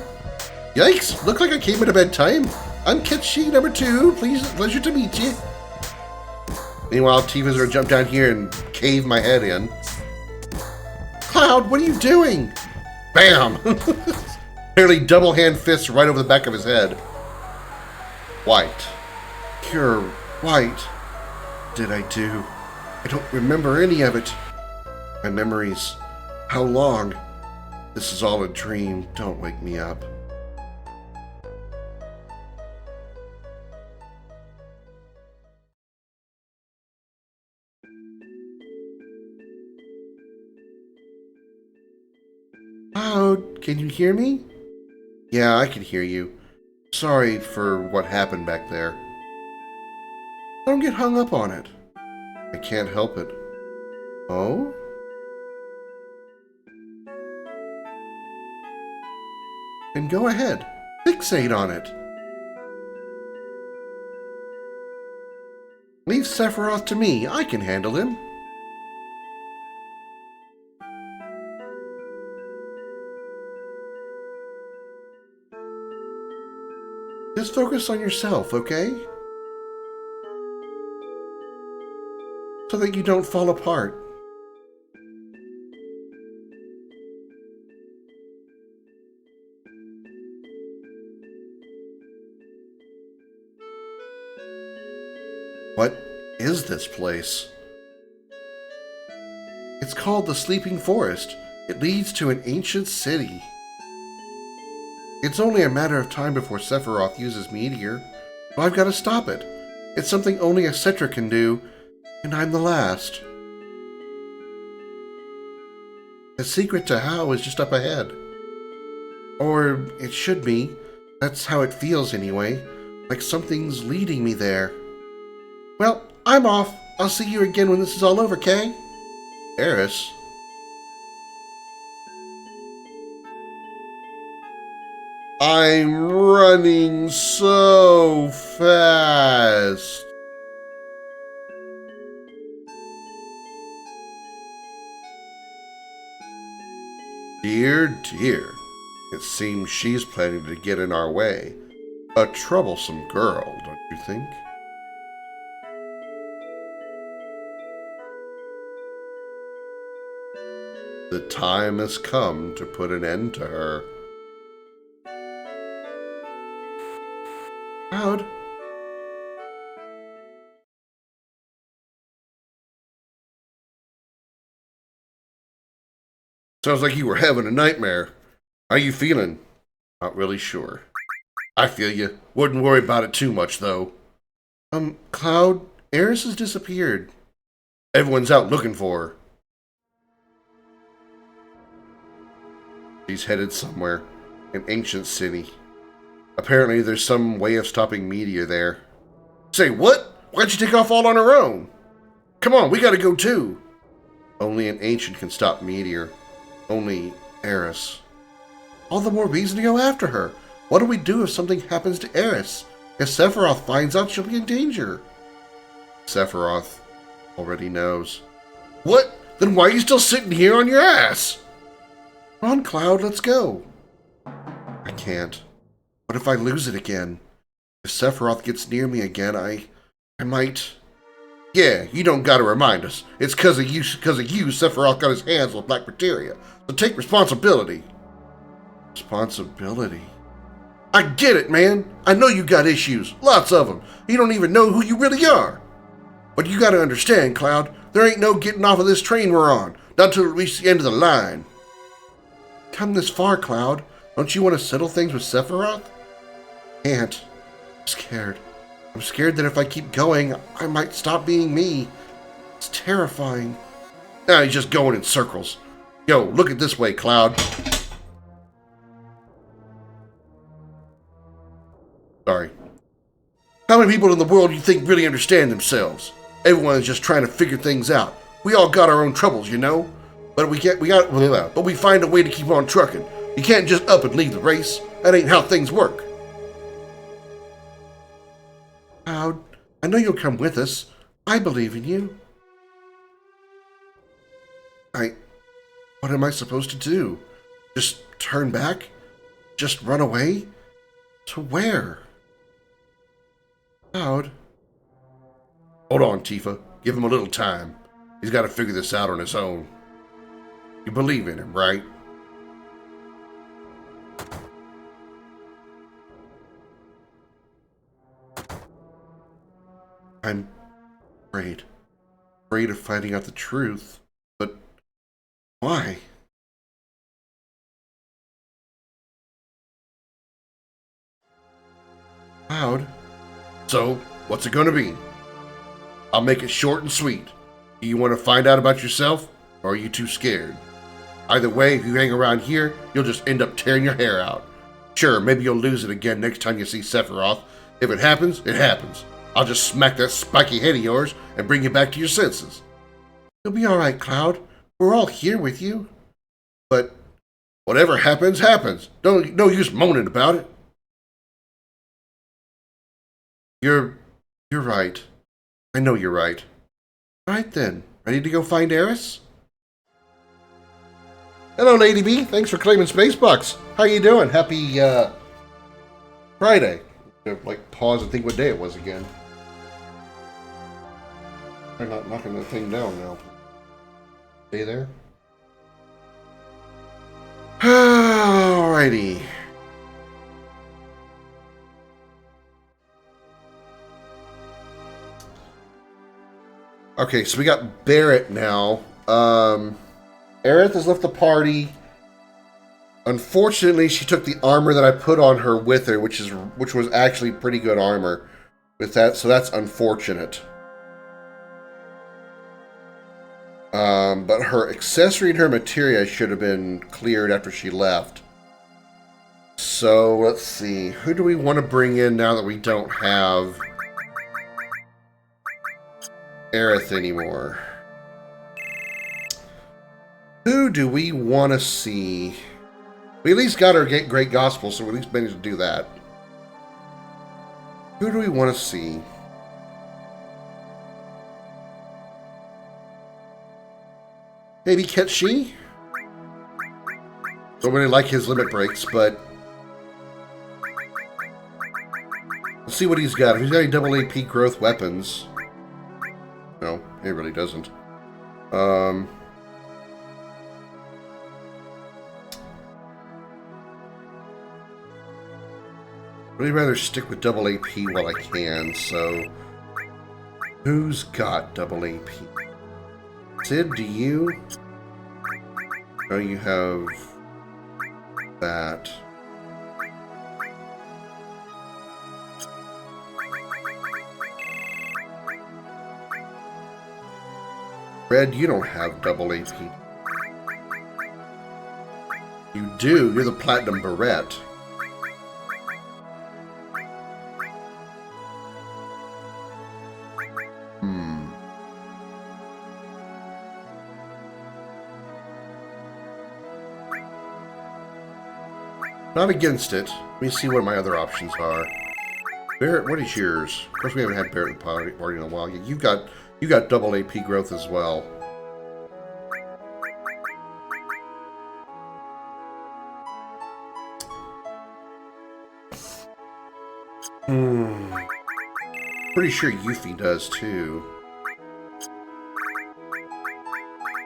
Yikes! Look like I came at a bad time. I'm Kitschy number 2. Pleasure to meet you. Meanwhile, Tifa's gonna jump down here and cave my head in. Cloud, what are you doing? Bam! Nearly double hand fists right over the back of his head. White. Pure white. What did I do? I don't remember any of it. My memories. How long? This is all a dream. Don't wake me up. Cloud, can you hear me? Yeah, I can hear you. Sorry for what happened back there. Don't get hung up on it. I can't help it. Oh? Then go ahead. Fixate on it. Leave Sephiroth to me. I can handle him. Just focus on yourself, okay? So that you don't fall apart. What is this place? It's called the Sleeping Forest. It leads to an ancient city. It's only a matter of time before Sephiroth uses Meteor, so I've got to stop it. It's something only a Cetra can do, and I'm the last. The secret to how is just up ahead. Or it should be. That's how it feels anyway, like something's leading me there. Well, I'm off. I'll see you again when this is all over, Kay? Eris. I'm running so fast. Dear, dear. It seems she's planning to get in our way. A troublesome girl, don't you think? The time has come to put an end to her. Cloud. Sounds like you were having a nightmare. How you feeling? Not really sure. I feel you. Wouldn't worry about it too much, though. Cloud, Eris has disappeared. Everyone's out looking for her. She's headed somewhere. An ancient city. Apparently there's some way of stopping Meteor there. Say, what? Why'd you take off all on her own? Come on, we gotta go too. Only an ancient can stop Meteor. Only Eris. All the more reason to go after her. What do we do if something happens to Eris? If Sephiroth finds out, she'll be in danger. Sephiroth already knows. What? Then why are you still sitting here on your ass? Come on, Cloud, let's go. I can't. What if I lose it again? If Sephiroth gets near me again, I might... Yeah, you don't gotta remind us. It's cause of you, Sephiroth got his hands on Black Materia. So take responsibility. Responsibility? I get it, man. I know you got issues. Lots of them. You don't even know who you really are. But you gotta understand, Cloud, there ain't no getting off of this train we're on. Not till we reach the end of the line. Come this far, Cloud. Don't you want to settle things with Sephiroth? Can't. I'm scared. I'm scared that if I keep going, I might stop being me. It's terrifying. Now he's just going in circles. Yo, look at this way, Cloud. only people in the world you think really understand themselves. Everyone's just trying to figure things out. We all got our own troubles, you know? But we find a way to keep on trucking. You can't just up and leave the race. That ain't how things work. Cloud, I know you'll come with us. I believe in you. What am I supposed to do? Just turn back? Just run away? To where? Cloud. Hold on, Tifa. Give him a little time. He's got to figure this out on his own. You believe in him, right? I'm afraid. Afraid of finding out the truth. But why? Cloud. So, what's it gonna be? I'll make it short and sweet. Do you want to find out about yourself, or are you too scared? Either way, if you hang around here, you'll just end up tearing your hair out. Sure, maybe you'll lose it again next time you see Sephiroth. If it happens, it happens. I'll just smack that spiky head of yours and bring you back to your senses. You'll be alright, Cloud. We're all here with you. But whatever happens, happens. No use moaning about it. You're right. I know you're right. Alright then. Ready to go find Eris? Hello, Lady B. Thanks for claiming space bucks. How you doing? Happy, Friday. Pause and think what day it was again. I'm not knocking the thing down now. Stay there. Alrighty. Okay, so we got Barrett now. Aerith has left the party. Unfortunately, she took the armor that I put on her with her, which was actually pretty good armor with that, so that's unfortunate. But her accessory and her materia should have been cleared after she left. So, let's see. Who do we want to bring in now that we don't have Aerith anymore? Who do we want to see? We at least got our Great Gospel, so we at least managed to do that. Who do we want to see? Maybe Ketchi? Don't really like his limit breaks, but let's see what he's got. If he's got any double AP growth weapons. No, he really doesn't. Really rather stick with double AP while I can, so who's got double AP? Sid, do you? Oh, you have that. Red, you don't have double AP. You do. You're the Platinum Barrette. Not against it. Let me see what my other options are. Barrett, what is yours? Of course, we haven't had Barrett in the party in a while. You got double AP growth as well. Pretty sure Yuffie does too.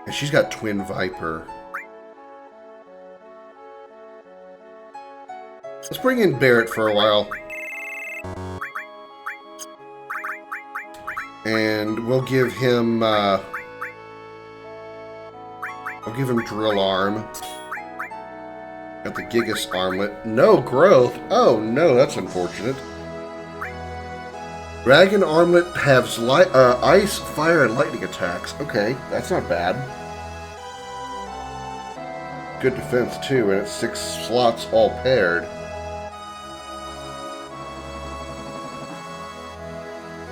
And she's got Twin Viper. Let's bring in Barrett for a while. And we'll give him Drill Arm. Got the Gigas Armlet. No growth. Oh no, that's unfortunate. Dragon Armlet has ice, fire, and lightning attacks. Okay, that's not bad. Good defense too, and it's 6 slots all paired.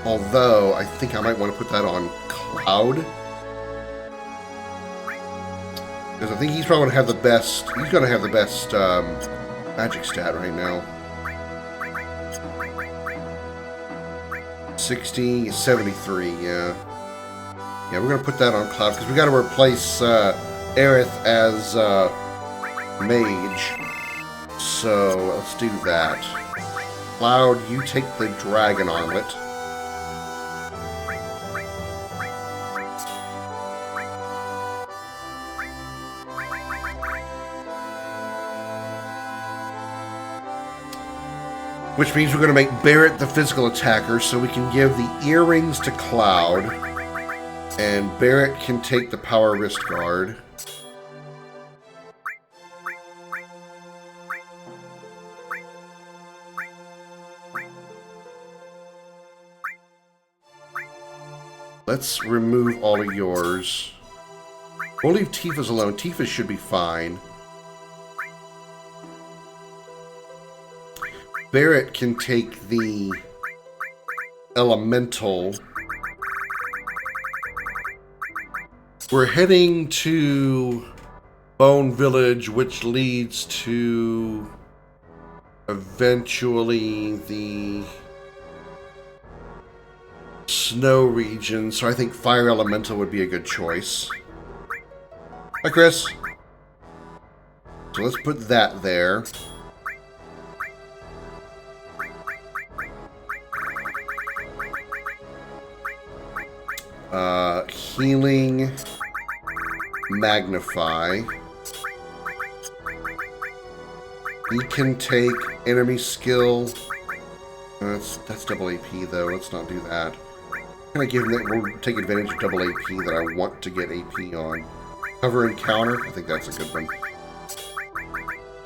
Although, I think I might want to put that on Cloud. Because I think he's probably going to have the best... He's going to have the best magic stat right now. 60, 73, yeah. Yeah, we're going to put that on Cloud, because we got to replace Aerith as Mage. So, let's do that. Cloud, you take the Dragon Armlet. Which means we're going to make Barret the physical attacker, so we can give the earrings to Cloud. And Barret can take the power wrist guard. Let's remove all of yours. We'll leave Tifa's alone. Tifa should be fine. Barret can take the elemental. We're heading to Bone Village, which leads to eventually the snow region, so I think Fire Elemental would be a good choice. Hi, Chris. So let's put that there. Healing, Magnify. He can take enemy skill. That's double AP though. Let's not do that. I'm gonna give him that. We'll take advantage of double AP that I want to get AP on. Cover and counter. I think that's a good one.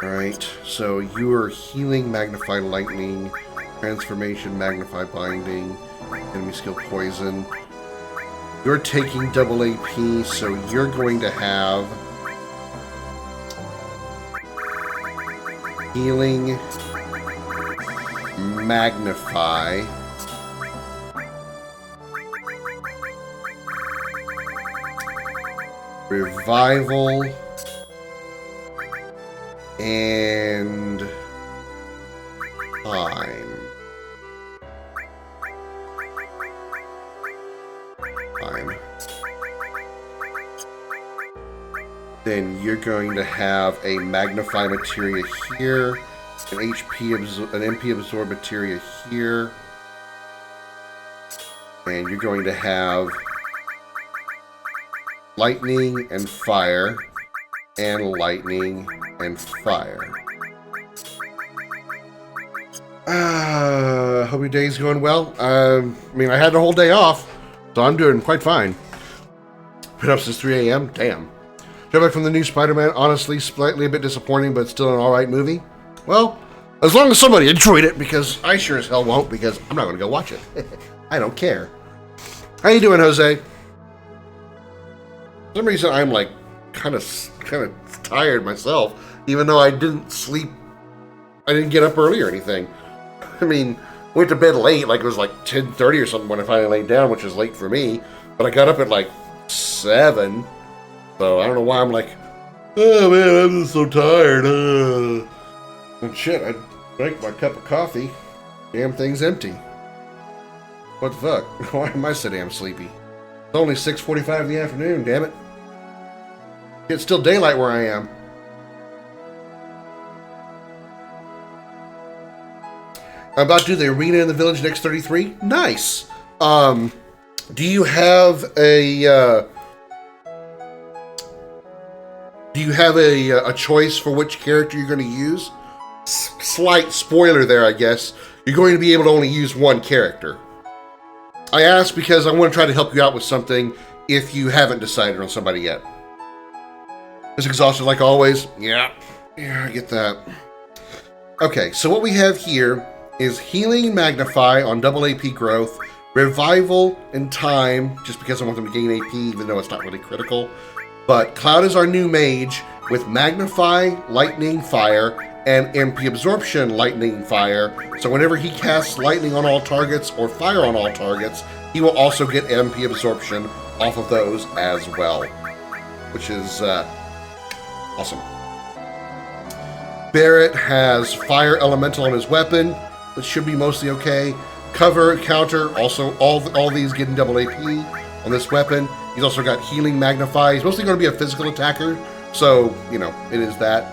Alright, so you are healing, Magnify Lightning, Transformation, Magnify Binding, enemy skill Poison. You're taking double AP, so you're going to have healing, Magnify, Revival, and Time. Then you're going to have a Magnify Materia here, an MP Absorb Materia here, and you're going to have Lightning and Fire, and Lightning and Fire. Hope your day's going well. I mean, I had the whole day off, so I'm doing quite fine. Been up since 3 a.m. Damn. Back from the new Spider-Man, honestly, slightly a bit disappointing, but still an alright movie. Well, as long as somebody enjoyed it, because I sure as hell won't, because I'm not going to go watch it. I don't care. How you doing, Jose? For some reason, I'm like kind of tired myself, even though I didn't sleep. I didn't get up early or anything. I mean, went to bed late, like it was like 10:30 or something when I finally laid down, which was late for me. But I got up at like 7. So I don't know why I'm like, oh man, I'm just so tired. And shit, I drank my cup of coffee. Damn thing's empty. What the fuck? Why am I so damn sleepy? It's only 6:45 in the afternoon, damn it. It's still daylight where I am. I'm about to do the arena in the village next 33. Nice. Do you have a choice for which character you're going to use? Slight spoiler there, I guess. You're going to be able to only use one character. I ask because I want to try to help you out with something if you haven't decided on somebody yet. Is exhausted like always? Yeah, I get that. Okay, so what we have here is Healing Magnify on double AP growth, Revival and Time, just because I want them to gain AP, even though it's not really critical. But Cloud is our new mage with Magnify, Lightning, Fire, and MP absorption lightning fire. So whenever he casts lightning on all targets or fire on all targets, he will also get MP absorption off of those as well, which is awesome. Barrett has fire elemental on his weapon, which should be mostly okay. Cover, counter, also all these getting double AP on this weapon. He's also got healing magnify. He's mostly going to be a physical attacker, so, you know, it is that.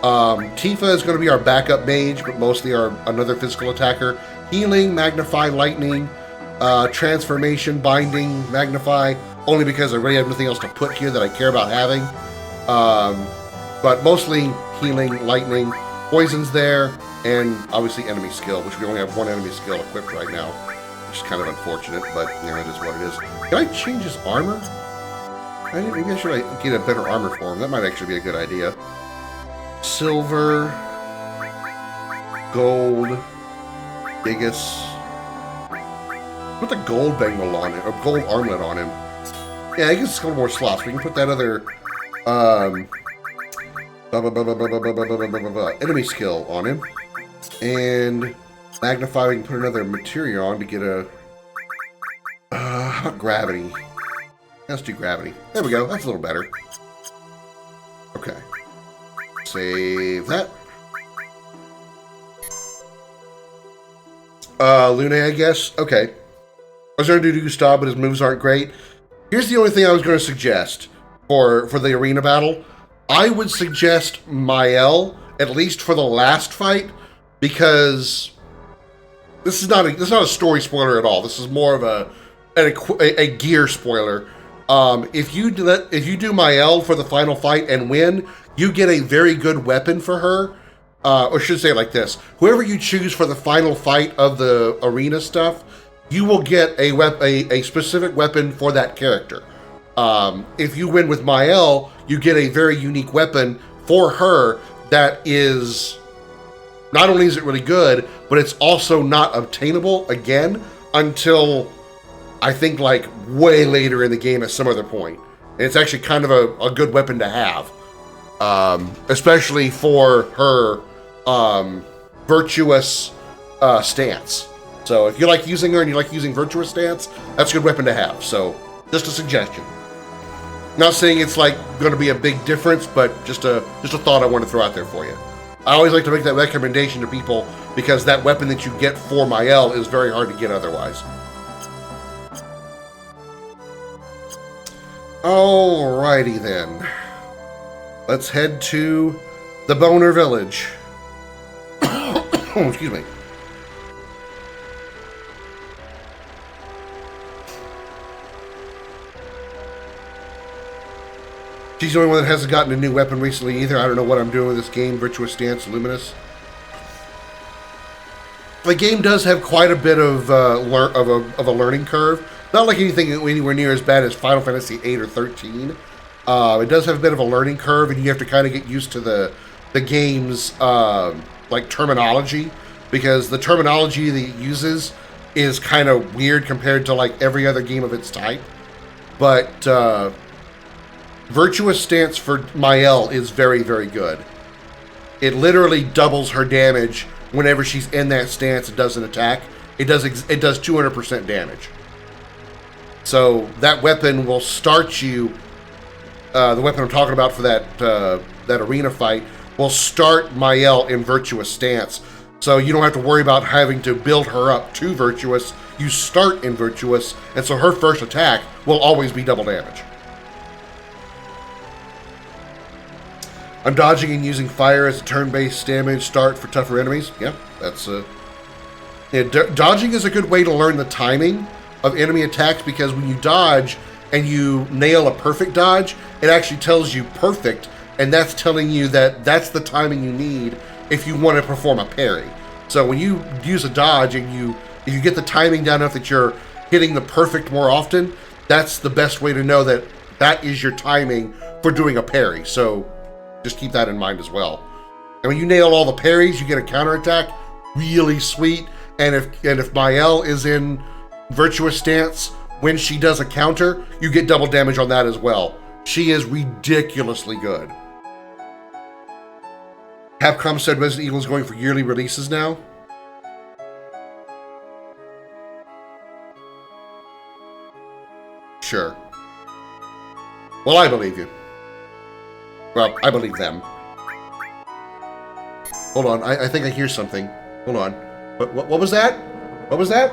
Tifa is going to be our backup mage, but mostly another physical attacker. Healing, magnify, lightning, transformation, binding, magnify, only because I really have nothing else to put here that I care about having. But mostly healing, lightning, poison's there, and obviously enemy skill, which we only have one enemy skill equipped right now, which is kind of unfortunate, but you know, it is what it is. Can I change his armor? Maybe I should get a better armor for him. That might actually be a good idea. Silver, gold, biggest. Put the gold bangle on it, or gold armlet on him. Yeah, I guess it's a couple more slots. We can put that other enemy skill on him, and magnify. We can put another material on to get a gravity. Let's do gravity. There we go. That's a little better. Okay. Save that. Lune, I guess. Okay. I was going to do Gustav, but his moves aren't great. Here's the only thing I was going to suggest for the arena battle. I would suggest Mael, at least for the last fight, because this is not a story spoiler at all. This is more of a gear spoiler. If you do Mael for the final fight and win, you get a very good weapon for her. Or should say it like this: whoever you choose for the final fight of the arena stuff, you will get a specific weapon for that character. If you win with Mael, you get a very unique weapon for her that is, not only is it really good, but it's also not obtainable again until I think like way later in the game at some other point. And it's actually kind of a good weapon to have, especially for her virtuous stance. So if you like using her and you like using virtuous stance, that's a good weapon to have. So just a suggestion. Not saying it's like going to be a big difference, but just a thought I want to throw out there for you. I always like to make that recommendation to people because that weapon that you get for Mael is very hard to get otherwise. Alrighty then. Let's head to the Boner Village. Oh, excuse me. She's the only one that hasn't gotten a new weapon recently either. I don't know what I'm doing with this game, Virtuous Stance, Luminous. The game does have quite a bit of a learning curve. Not like anything anywhere near as bad as Final Fantasy 8 or 13. It does have a bit of a learning curve, and you have to kind of get used to the game's like terminology, because the terminology that it uses is kind of weird compared to like every other game of its type. But Virtuous Stance for Mael is very, very good. It literally doubles her damage whenever she's in that stance and does an attack. It does 200% damage. So that weapon will start you. The weapon I'm talking about for that arena fight will start Mael in Virtuous Stance. So you don't have to worry about having to build her up to Virtuous. You start in Virtuous, and so her first attack will always be double damage. I'm dodging and using fire as a turn-based damage start for tougher enemies. Yeah, that's dodging is a good way to learn the timing of enemy attacks, because when you dodge and you nail a perfect dodge, it actually tells you perfect, and that's telling you that that's the timing you need if you want to perform a parry. So when you use a dodge and if you get the timing down enough that you're hitting the perfect more often, that's the best way to know that that is your timing for doing a parry. So just keep that in mind as well. And when you nail all the parries, you get a counterattack. Really sweet. And if Mael is in Virtuous Stance, when she does a counter, you get double damage on that as well. She is ridiculously good. Capcom said Resident Evil is going for yearly releases now. Sure. Well, I believe you. Well, I believe them. Hold on, I think I hear something. Hold on. What was that? What was that?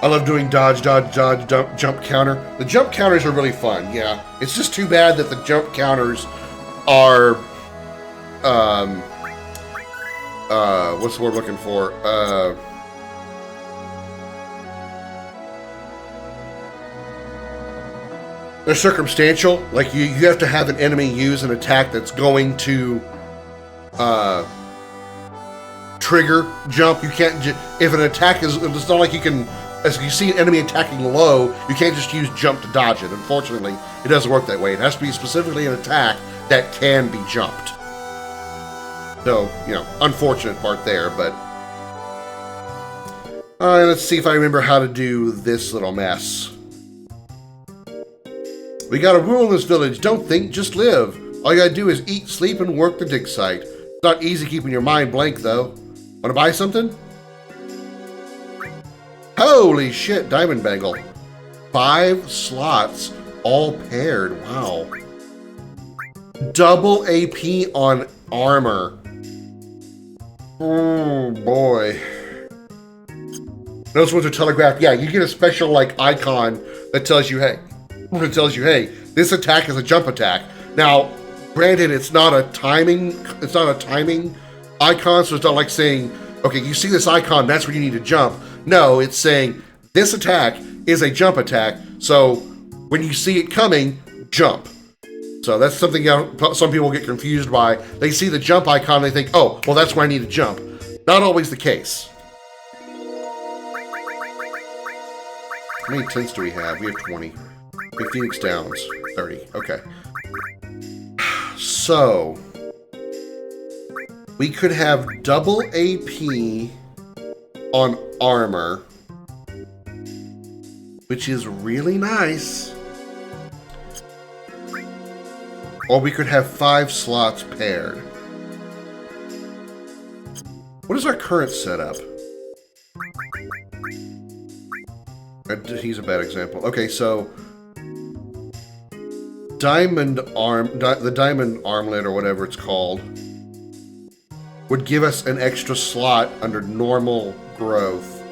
I love doing dodge, jump counter. The jump counters are really fun, yeah. It's just too bad that the jump counters are, what's the word I'm looking for? They're circumstantial. Like, you have to have an enemy use an attack that's going to, trigger jump. You can't, if an attack is, it's not like you can, as you see an enemy attacking low, you can't just use jump to dodge it. Unfortunately, it doesn't work that way. It has to be specifically an attack that can be jumped. So, you know, unfortunate part there, but... Alright, let's see if I remember how to do this little mess. We got a rule in this village. Don't think, just live. All you gotta do is eat, sleep, and work the dig site. It's not easy keeping your mind blank, though. Wanna buy something? Holy shit, Diamond Bangle. 5 slots, all paired. Wow. Double AP on armor. Oh, boy. Those ones are telegraphed. Yeah, you get a special, like, icon that tells you, hey, this attack is a jump attack. Now, granted, it's not a timing icon, so it's not like saying, okay, you see this icon, that's where you need to jump. No, it's saying this attack is a jump attack, so when you see it coming, jump. So that's something some people get confused by. They see the jump icon, they think, oh, well, that's where I need to jump. Not always the case. How many tents do we have? We have 20. 15 downs. 30. Okay. So, we could have double AP on armor, which is really nice. Or we could have 5 slots paired. What is our current setup? He's a bad example. Okay, so the diamond armlet or whatever it's called would give us an extra slot under normal growth.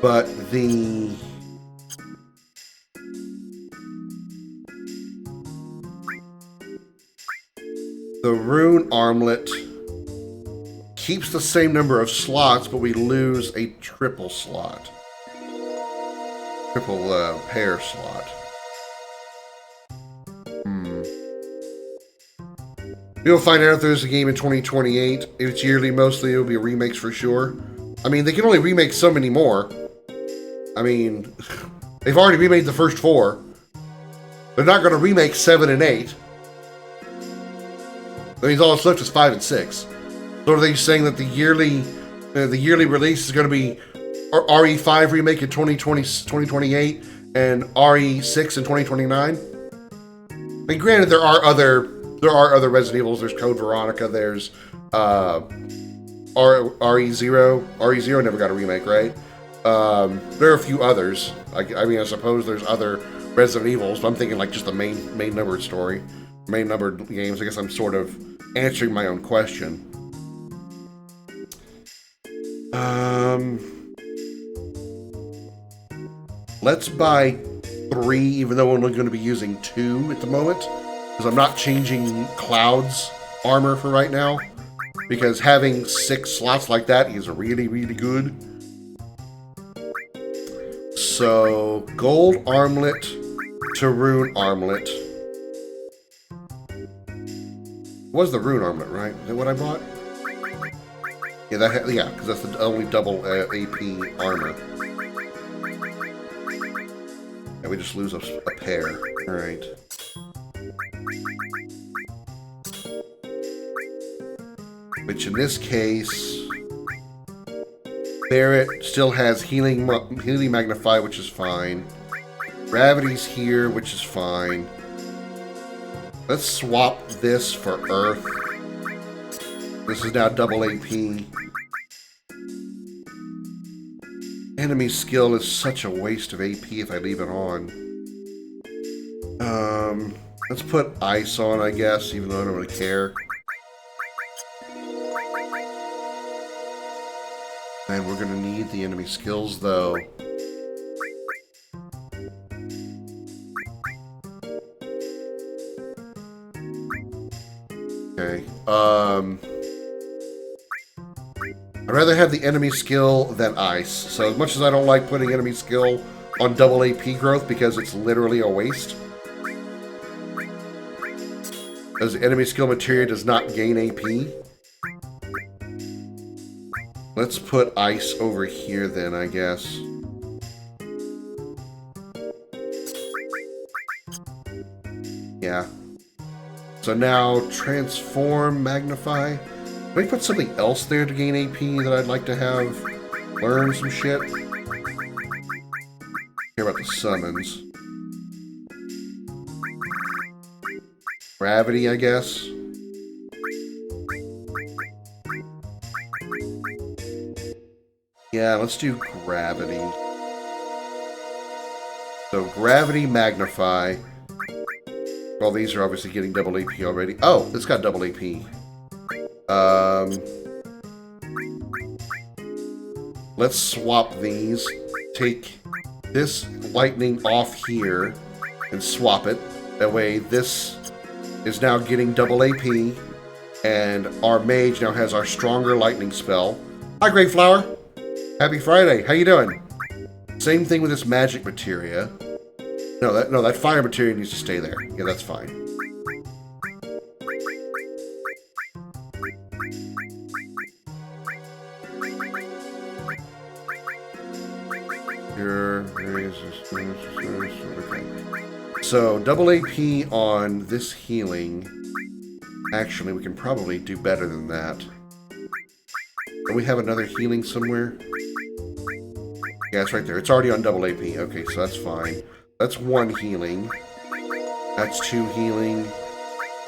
But the rune armlet keeps the same number of slots, but we lose a triple slot. Triple pair slot. We'll find out if there's a game in 2028. If it's yearly, mostly it'll be remakes for sure. I mean, they can only remake so many more. I mean, they've already remade the first 4. They're not going to remake 7 and 8. That means all that's left is 5 and 6. So are they saying that the yearly release is going to be RE5 remake in 2028 and RE6 in 2029? I mean, granted, there are other Resident Evils. There's Code Veronica. There's RE0. RE0 never got a remake, right? There are a few others. I mean, I suppose there's other Resident Evils, but I'm thinking like just the main numbered story, main numbered games. I guess I'm sort of answering my own question. Let's buy 3, even though we're only going to be using 2 at the moment, because I'm not changing Cloud's armor for right now, because having 6 slots like that is really, really good. So, gold armlet to rune armlet. Was the rune armlet, right? Is that what I bought? Yeah, because that's the only double AP armor. And we just lose a pair. Alright. Which in this case... Merit still has healing magnify, which is fine. Gravity's here, which is fine. Let's swap this for Earth. This is now double AP. Enemy skill is such a waste of AP if I leave it on. Let's put ice on, I guess, even though I don't really care. And we're gonna need the enemy skills, though. Okay. I'd rather have the enemy skill than ice. So as much as I don't like putting enemy skill on double AP growth because it's literally a waste. As the enemy skill materia does not gain AP. Let's put ice over here then, I guess. Yeah. So now transform, magnify. Let me put something else there to gain AP that I'd like to have learn some shit. Care about the summons. Gravity, I guess. Yeah, let's do gravity. So gravity, magnify. Well, these are obviously getting double AP already. Oh, it's got double AP. Let's swap these. Take this lightning off here and swap it. That way this is now getting double AP, and our mage now has our stronger lightning spell. Hi, Great Flower. Happy Friday. How you doing? Same thing with this magic materia. No, that fire materia needs to stay there. Yeah, that's fine. Okay. So, double AP on this healing. Actually, we can probably do better than that. Do we have another healing somewhere? Yeah, it's right there. It's already on double AP. Okay, so that's fine. That's 1 healing. That's 2 healing.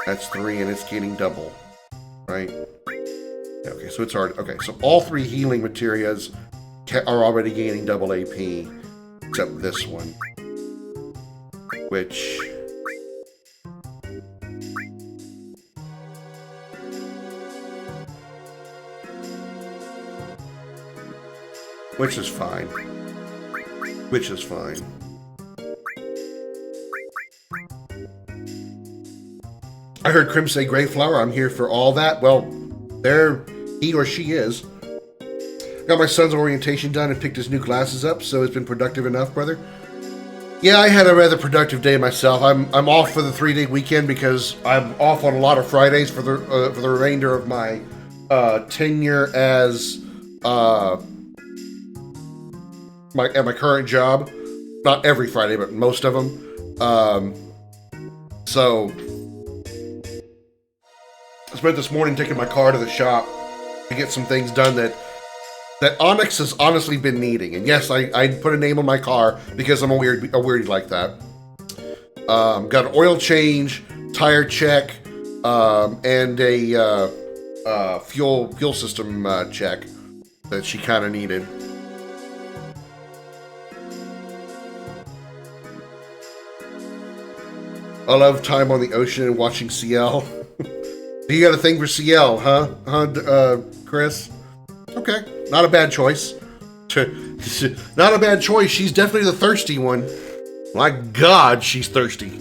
That's 3, and it's getting double. Right? Okay, so it's already... Okay, so all 3 healing materias are already gaining double AP. Except this one. Which... Which is fine. Which is fine. I heard Krim say, Grey Flower, I'm here for all that. Well, there he or she is. Got my son's orientation done and picked his new classes up, so it's been productive enough, brother. Yeah, I had a rather productive day myself. I'm off for the 3-day weekend because I'm off on a lot of Fridays for the remainder of my tenure as at my current job. Not every Friday, but most of them. So I spent this morning taking my car to the shop to get some things done that Onyx has honestly been needing. And yes, I put a name on my car because I'm a weirdy like that. Got an oil change, tire check, and a fuel system check that she kind of needed. I love time on the ocean and watching CL. You got a thing for CL, huh, Chris? Okay, not a bad choice. Not a bad choice. She's definitely the thirsty one. My God, she's thirsty.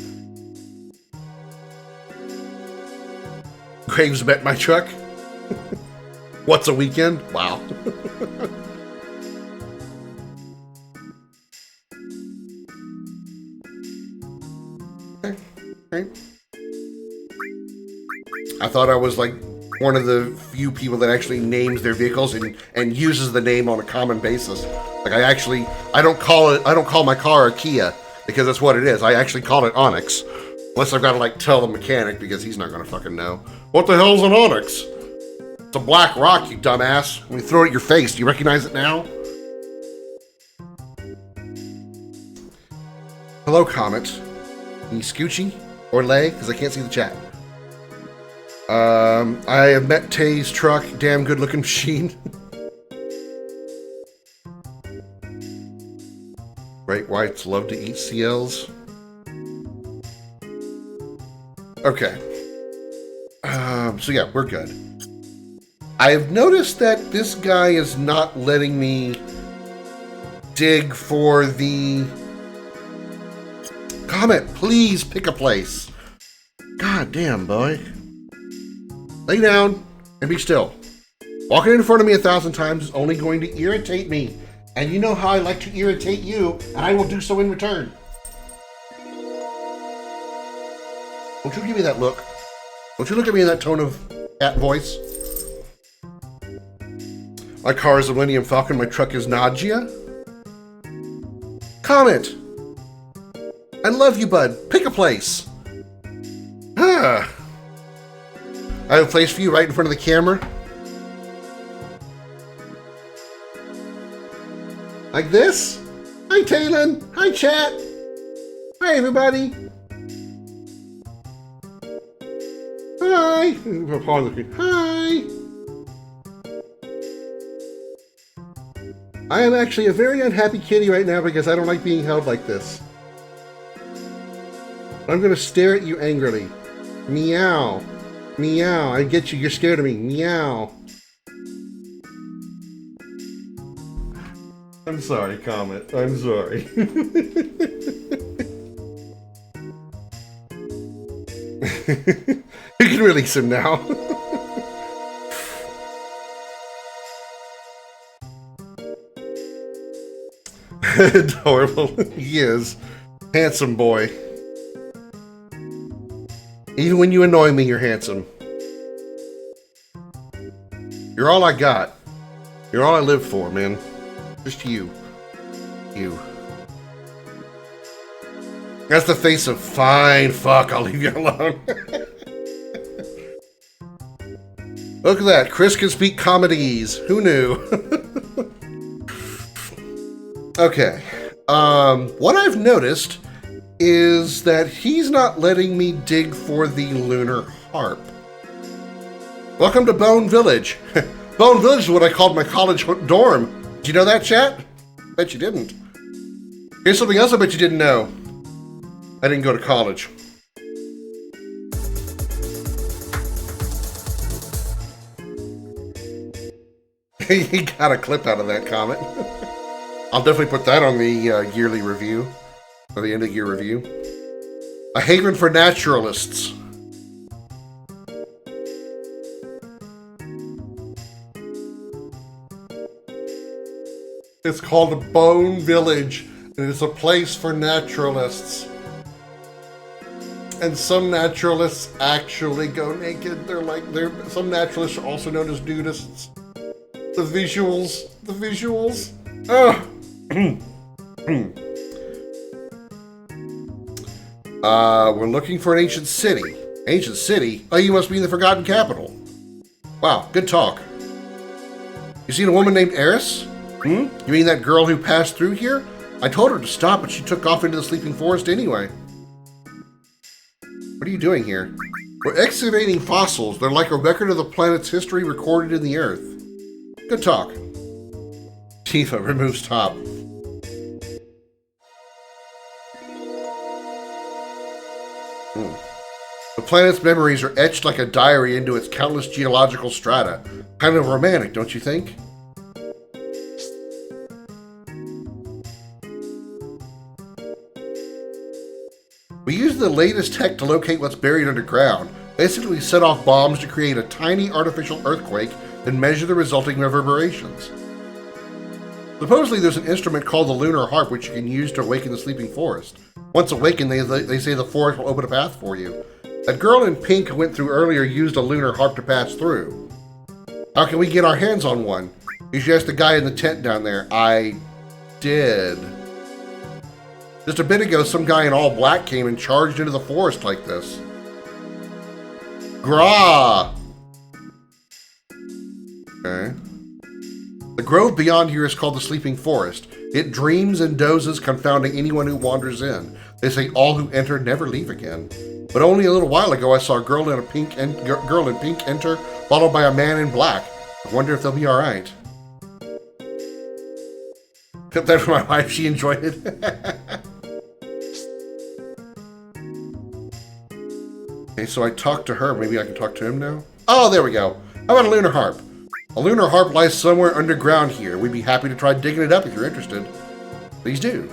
Graves met my truck. What's a weekend? Wow. Okay. I thought I was like one of the few people that actually names their vehicles and uses the name on a common basis. Like I don't call my car a Kia because that's what it is. I actually call it Onyx. Unless I've got to like tell the mechanic because he's not going to fucking know. What the hell's an Onyx? It's a black rock, you dumbass. Let me throw it at your face. Do you recognize it now? Hello, Comet. Any Scoochie or Lay? Because I can't see the chat. I have met Tay's truck. Damn good looking machine. Great whites love to eat CLs. Okay. So yeah, we're good. I've noticed that this guy is not letting me dig for the... Comet, please pick a place. God damn, boy. Lay down and be still. Walking in front of me 1,000 times is only going to irritate me. And you know how I like to irritate you, and I will do so in return. Don't you give me that look. Don't you look at me in that tone of cat voice. My car is a Millennium Falcon, my truck is Nagia. Comet! I love you, bud. Pick a place. Ah. I have a place for you right in front of the camera. Like this? Hi, Talon. Hi, chat. Hi, everybody. Hi. Hi. I am actually a very unhappy kitty right now because I don't like being held like this. I'm going to stare at you angrily. Meow. Meow. I get you. You're scared of me. Meow. I'm sorry, Comet. I'm sorry. You can release him now. Adorable. He is. Handsome boy. Even when you annoy me, you're handsome. You're all I got. You're all I live for, man. Just you. You. That's the face of fine fuck, I'll leave you alone. Look at that. Chris can speak comedies. Who knew? Okay. What I've noticed is that he's not letting me dig for the lunar harp. Welcome to Bone Village. Bone Village is what I called my college dorm. Did you know that, chat? Bet you didn't. Here's something else I bet you didn't know. I didn't go to college. He got a clip out of that comment. I'll definitely put that on the yearly review, or the end of year review. A haven for naturalists. It's called a Bone Village, and it's a place for naturalists. And some naturalists actually go naked. Some naturalists are also known as nudists. The visuals. Ugh. We're looking for an ancient city. Ancient city? Oh, you must be in the Forgotten Capital. Wow, good talk. You seen a woman named Eris? You mean that girl who passed through here? I told her to stop, but she took off into the sleeping forest anyway. What are you doing here? We're excavating fossils. They're like a record of the planet's history recorded in the Earth. Good talk. Tifa removes top. The planet's memories are etched like a diary into its countless geological strata. Kind of romantic, don't you think? We use the latest tech to locate what's buried underground. Basically, we set off bombs to create a tiny artificial earthquake and measure the resulting reverberations. Supposedly, there's an instrument called the lunar harp which you can use to awaken the sleeping forest. Once awakened, they say the forest will open a path for you. That girl in pink who went through earlier used a lunar harp to pass through. How can we get our hands on one? You should ask the guy in the tent down there. I did. Just a bit ago, some guy in all black came and charged into the forest like this. Grah! Okay. The grove beyond here is called the Sleeping Forest. It dreams and dozes, confounding anyone who wanders in. They say all who enter never leave again. But only a little while ago, I saw a girl in pink enter, followed by a man in black. I wonder if they'll be all right. Kept that for my wife. She enjoyed it. Okay, so I talked to her. Maybe I can talk to him now. Oh, there we go. How about a lunar harp? A lunar harp lies somewhere underground here. We'd be happy to try digging it up if you're interested. Please do.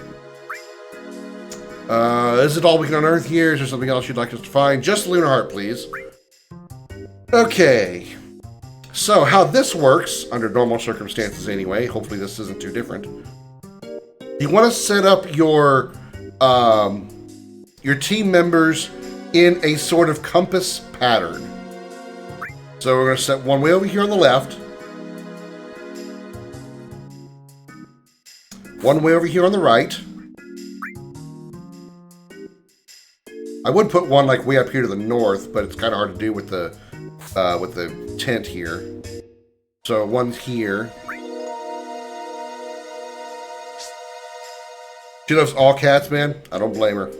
Is it all we can unearth here? Is there something else you'd like us to find? Just the lunar harp, please. Okay. So how this works, under normal circumstances anyway, hopefully this isn't too different. You want to set up your team members in a sort of compass pattern. So we're going to set one way over here on the left, one way over here on the right. I would put one like way up here to the north, but it's kind of hard to do with the tent here. So one's here. She loves all cats, man. I don't blame her.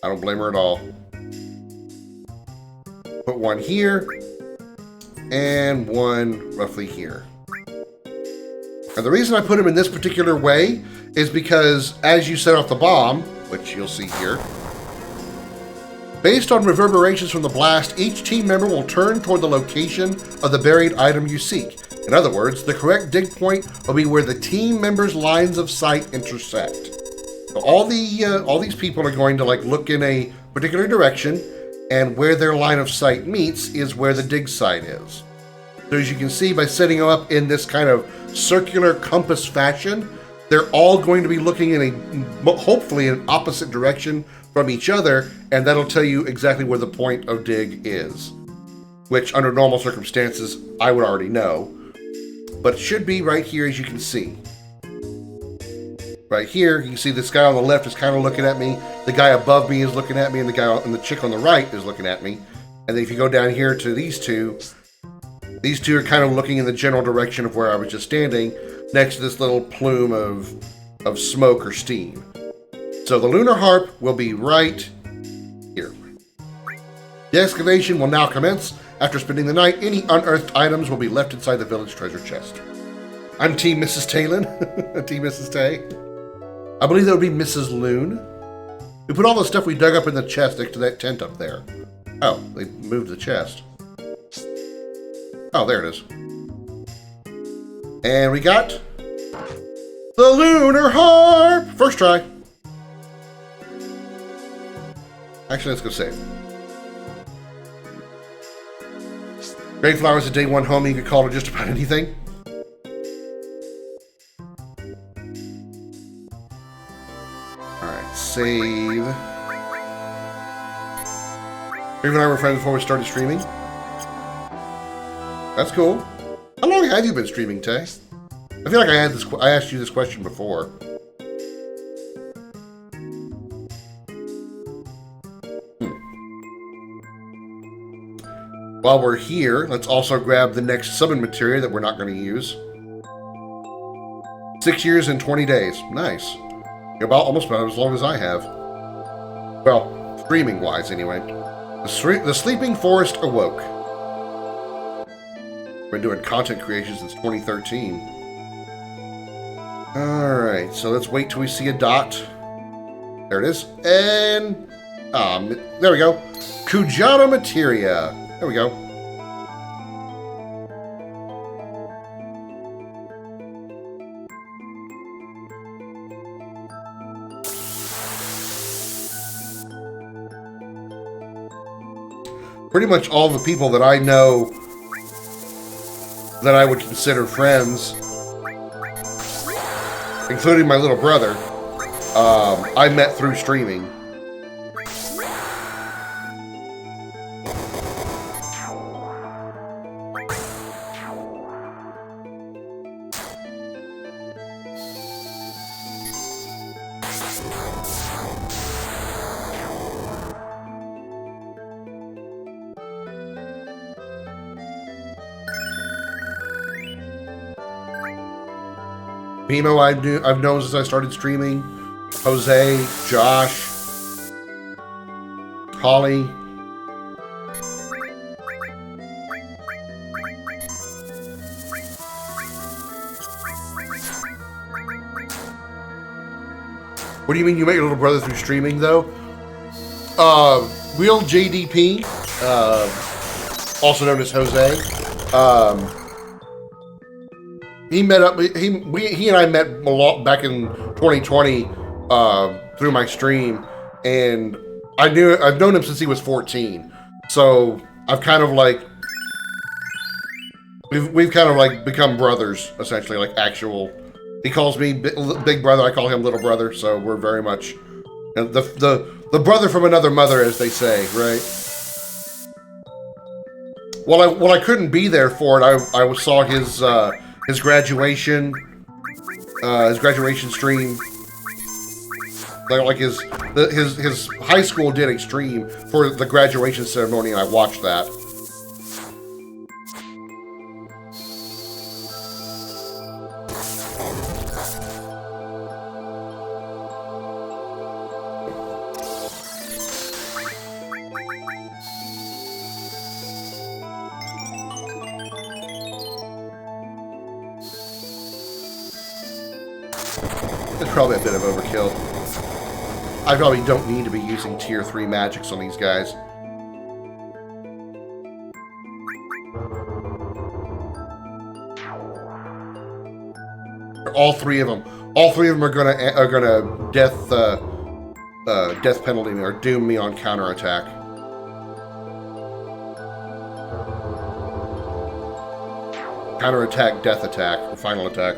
I don't blame her at all. Put one here and one roughly here. And the reason I put them in this particular way is because as you set off the bomb, which you'll see here, based on reverberations from the blast, each team member will turn toward the location of the buried item you seek. In other words, the correct dig point will be where the team members' lines of sight intersect. So all these people are going to like look in a particular direction, and where their line of sight meets is where the dig site is. So as you can see, by setting them up in this kind of circular compass fashion, they're all going to be looking in a hopefully an opposite direction from each other, and that'll tell you exactly where the point of dig is, which under normal circumstances I would already know, but it should be right here, as you can see. Right here, you can see this guy on the left is kind of looking at me, the guy above me is looking at me, and the chick on the right is looking at me. And then if you go down here to these two are kind of looking in the general direction of where I was just standing, next to this little plume of smoke or steam. So the lunar harp will be right here. The excavation will now commence. After spending the night, any unearthed items will be left inside the village treasure chest. I'm Team Mrs. Talon. Team Mrs. Tay. I believe that would be Mrs. Loon. We put all the stuff we dug up in the chest next to that tent up there. Oh, they moved the chest. Oh, there it is. And we got the lunar harp! First try. Actually, let's go save. Great Flower's a day one homie. You could call her just about anything. Alright, save. Grave and I were friends before we started streaming. That's cool. How long have you been streaming, Tay? I feel like I asked you this question before. While we're here, let's also grab the next summon material that we're not going to use. 6 years and 20 days. Nice. Almost about as long as I have. Well, streaming-wise, anyway. The Sleeping Forest awoke. Been doing content creation since 2013. Alright, so let's wait till we see a dot. There it is. And... there we go. Kujata Materia. There we go. Pretty much all the people that I know that I would consider friends, including my little brother, I met through streaming. Bimo, I've known since I started streaming. Jose, Josh, Holly. What do you mean you met your little brother through streaming, though? Real JDP, also known as Jose. He met up. He and I met a lot back in 2020 through my stream, and I've known him since he was 14. So I've kind of like we've kind of like become brothers essentially, like actual. He calls me big brother. I call him little brother. So we're very much the brother from another mother, as they say, right? Well, I couldn't be there for it. I saw his graduation stream. Like his high school did a stream for the graduation ceremony, and I watched that. It's probably a bit of overkill. I probably don't need to be using tier 3 magics on these guys. All three of them are gonna death penalty me or doom me on counterattack. Counterattack, death attack, or final attack.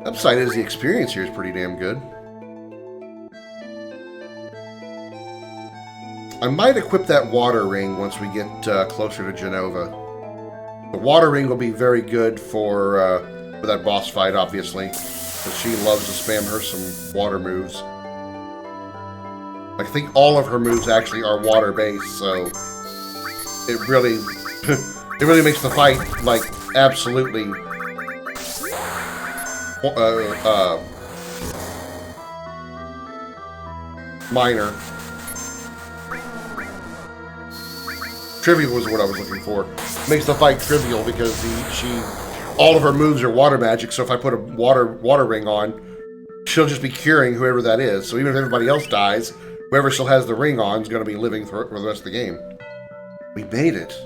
Upside is the experience here is pretty damn good. I might equip that water ring once we get closer to Genova. The water ring will be very good for that boss fight, obviously, because she loves to spam her some water moves. I think all of her moves actually are water based, so it really it really makes the fight like absolutely minor. Trivial was what I was looking for. Makes the fight trivial because all of her moves are water magic, so if I put a water ring on, she'll just be curing whoever that is. So even if everybody else dies, whoever still has the ring on is going to be living for the rest of the game. We made it.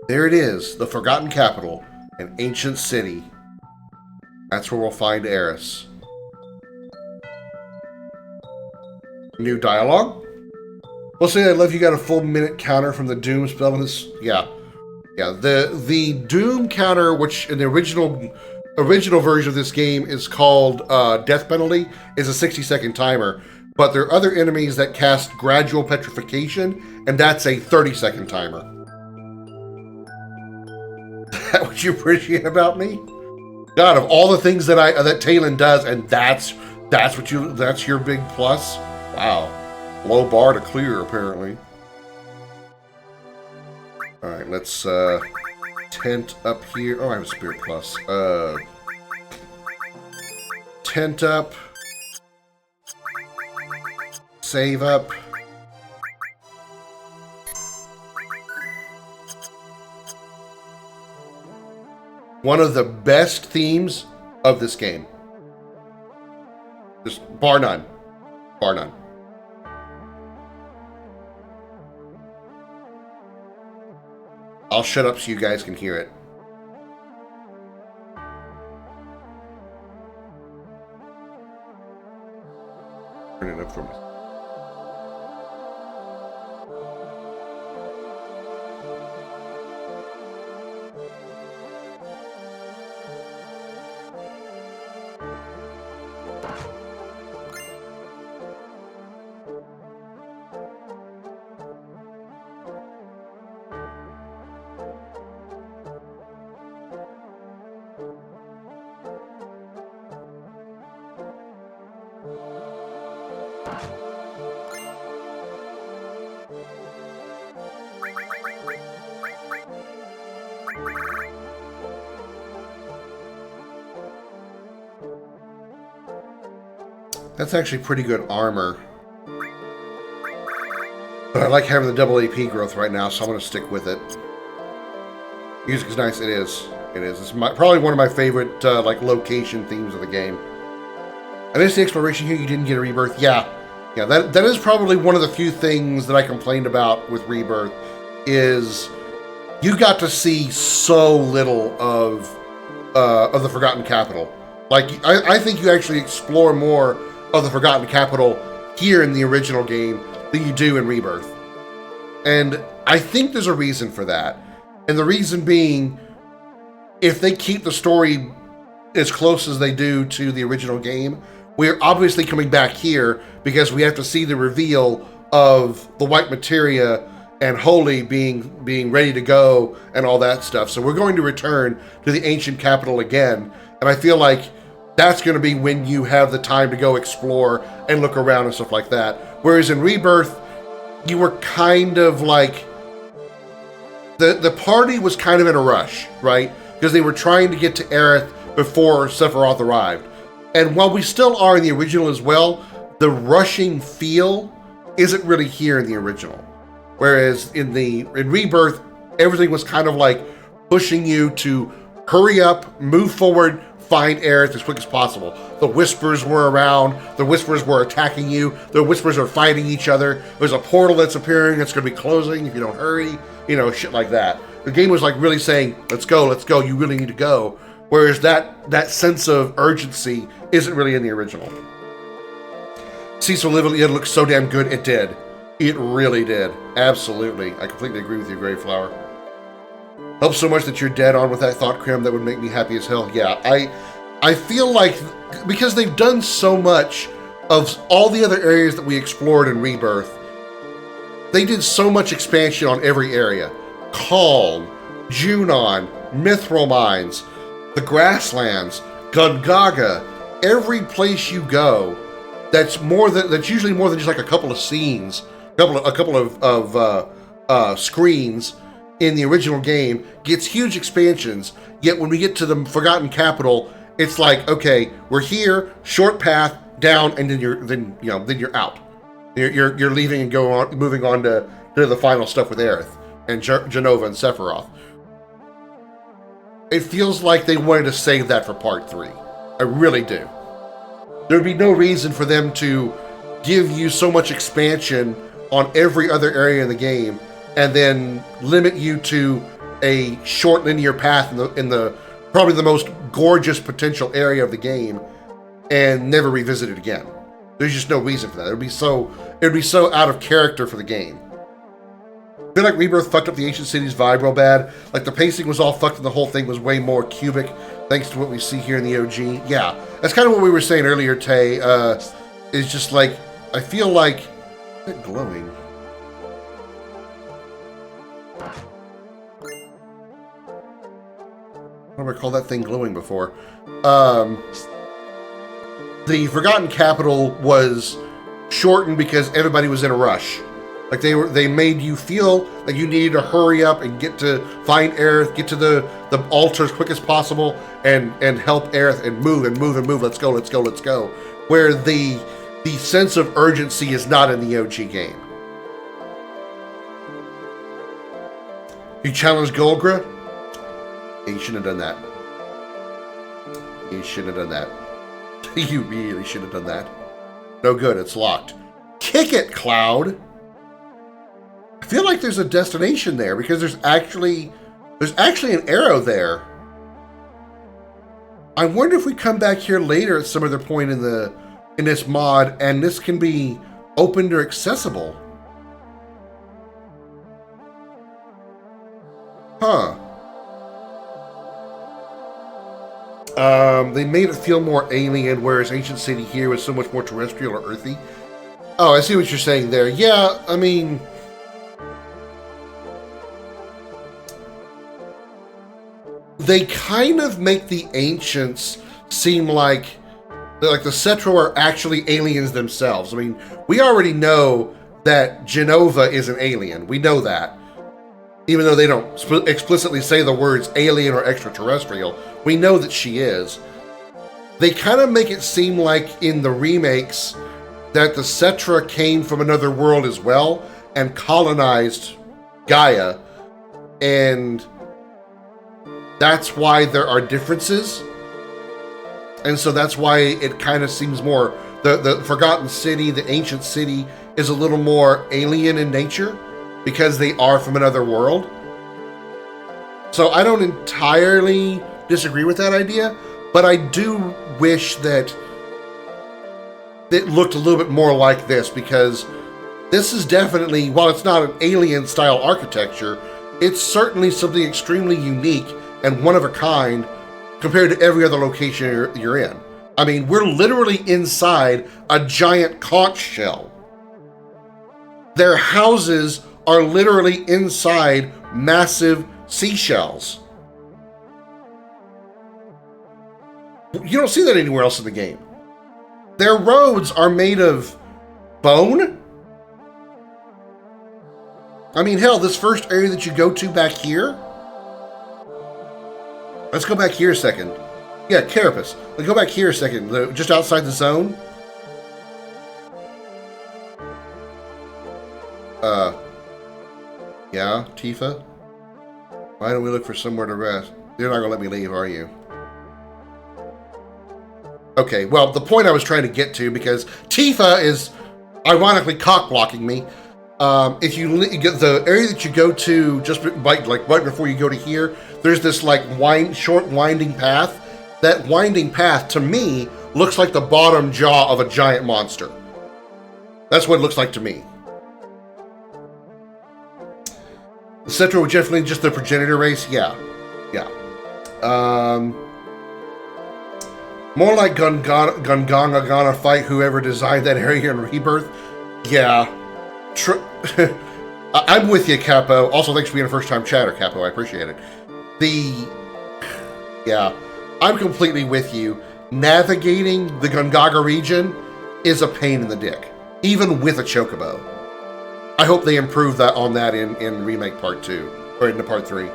There it is, the Forgotten Capital, an ancient city. That's where we'll find Eris. New dialogue? Well, say I love you got a full minute counter from the Doom spell in this. Yeah. The Doom counter, which in the original version of this game is called Death Penalty, is a 60-second timer. But there are other enemies that cast Gradual Petrification, and that's a 30-second timer. Is that what you appreciate about me? God, of all the things that Talon does, and that's your big plus. Wow, low bar to clear apparently. All right, let's tent up here. Oh, I have a spirit plus. Tent up. Save up. One of the best themes of this game. Just bar none. Bar none. I'll shut up so you guys can hear it. Turn it up for me. That's actually pretty good armor. But I like having the double AP growth right now, so I'm going to stick with it. Music is nice. It is. It is. It's probably one of my favorite like location themes of the game. I missed the exploration here. You didn't get a rebirth. Yeah. Yeah, that is probably one of the few things that I complained about with Rebirth is you got to see so little of the Forgotten Capital. Like, I think you actually explore more of the Forgotten Capital here in the original game than you do in Rebirth. And I think there's a reason for that. And the reason being, if they keep the story as close as they do to the original game, we're obviously coming back here because we have to see the reveal of the white materia and Holy being ready to go and all that stuff. So we're going to return to the ancient capital again. And I feel like that's going to be when you have the time to go explore and look around and stuff like that. Whereas in Rebirth, you were kind of like, the party was kind of in a rush, right? Because they were trying to get to Aerith before Sephiroth arrived. And while we still are in the original as well, the rushing feel isn't really here in the original. Whereas in Rebirth, everything was kind of like pushing you to hurry up, move forward, find Aerith as quick as possible. The Whispers were around, the Whispers were attacking you, the Whispers are fighting each other, there's a portal that's appearing, it's going to be closing if you don't hurry, shit like that. The game was like really saying, let's go, you really need to go. Whereas that sense of urgency isn't really in the original. Cecil Lively looked so damn good, it did. It really did. Absolutely. I completely agree with you, Greyflower. Helps so much that you're dead on with that thought, Krim. That would make me happy as hell. Yeah, I feel like, because they've done so much of all the other areas that we explored in Rebirth, they did so much expansion on every area. Calm, Junon, Mithril Mines, the Grasslands, Gungaga, every place you go, that's usually more than just like a couple of scenes, a couple of screens in the original game, gets huge expansions. Yet when we get to the Forgotten Capital, it's like, okay, we're here, short path down, and then you're out. You're leaving and moving on to the final stuff with Aerith and Jenova and Sephiroth. It feels like they wanted to save that for part 3. I really do. There'd be no reason for them to give you so much expansion on every other area in the game and then limit you to a short linear path in the probably the most gorgeous potential area of the game and never revisit it again. There's just no reason for that. It'd be so out of character for the game. I feel like Rebirth fucked up the Ancient Cities vibe real bad. Like the pacing was all fucked and the whole thing was way more cubic thanks to what we see here in the OG. Yeah, that's kind of what we were saying earlier, Tay. Is just like, I feel like, is it glowing? I don't recall that thing glowing before. The Forgotten Capital was shortened because everybody was in a rush. Like they made you feel like you needed to hurry up and get to find Aerith, get to the altar as quick as possible, and help Aerith and move. Let's go. Where the sense of urgency is not in the OG game. You challenged Golgra? You shouldn't have done that. You shouldn't have done that. You really should have done that. No good, it's locked. Kick it, Cloud! I feel like there's a destination there because there's actually an arrow there. I wonder if we come back here later at some other point in this mod and this can be opened or accessible. Huh. They made it feel more alien, whereas Ancient City here was so much more terrestrial or earthy. Oh, I see what you're saying there. Yeah, I mean, they kind of make the ancients seem like the Cetro are actually aliens themselves. I mean, we already know that Jenova is an alien. We know that. Even though they don't explicitly say the words alien or extraterrestrial, we know that she is. they kind of make it seem like in the remakes that the Cetra came from another world as well and colonized Gaia, and that's why there are differences. And so that's why it kind of seems more, the Forgotten City, the ancient city, is a little more alien in nature because they are from another world. So I don't entirely disagree with that idea, but I do wish that it looked a little bit more like this, because this is definitely, while it's not an alien style architecture, it's certainly something extremely unique and one of a kind compared to every other location you're in. I mean, we're literally inside a giant conch shell. Their houses are literally inside massive seashells. You don't see that anywhere else in the game. Their roads are made of bone. I mean, hell, this first area that you go to back here. Let's go back here a second. Yeah, Carapace. Let's go back here a second, just outside the zone. Yeah, Tifa? Why don't we look for somewhere to rest? You're not gonna let me leave, are you? Okay, well, the point I was trying to get to, because Tifa is ironically cock-blocking me. If you get the area that you go to, just like right before you go to here, there's this like short winding path. That winding path, to me, looks like the bottom jaw of a giant monster. That's what it looks like to me. The Cetra were definitely just the progenitor race, yeah. More like Gungaga gonna fight whoever designed that area in Rebirth. Yeah. I'm with you, Capo. Also, thanks for being a first-time chatter, Capo. I appreciate it. Yeah, I'm completely with you. Navigating the Gungaga region is a pain in the dick, even with a chocobo. I hope they improve on that in Remake Part 2, or in Part 3.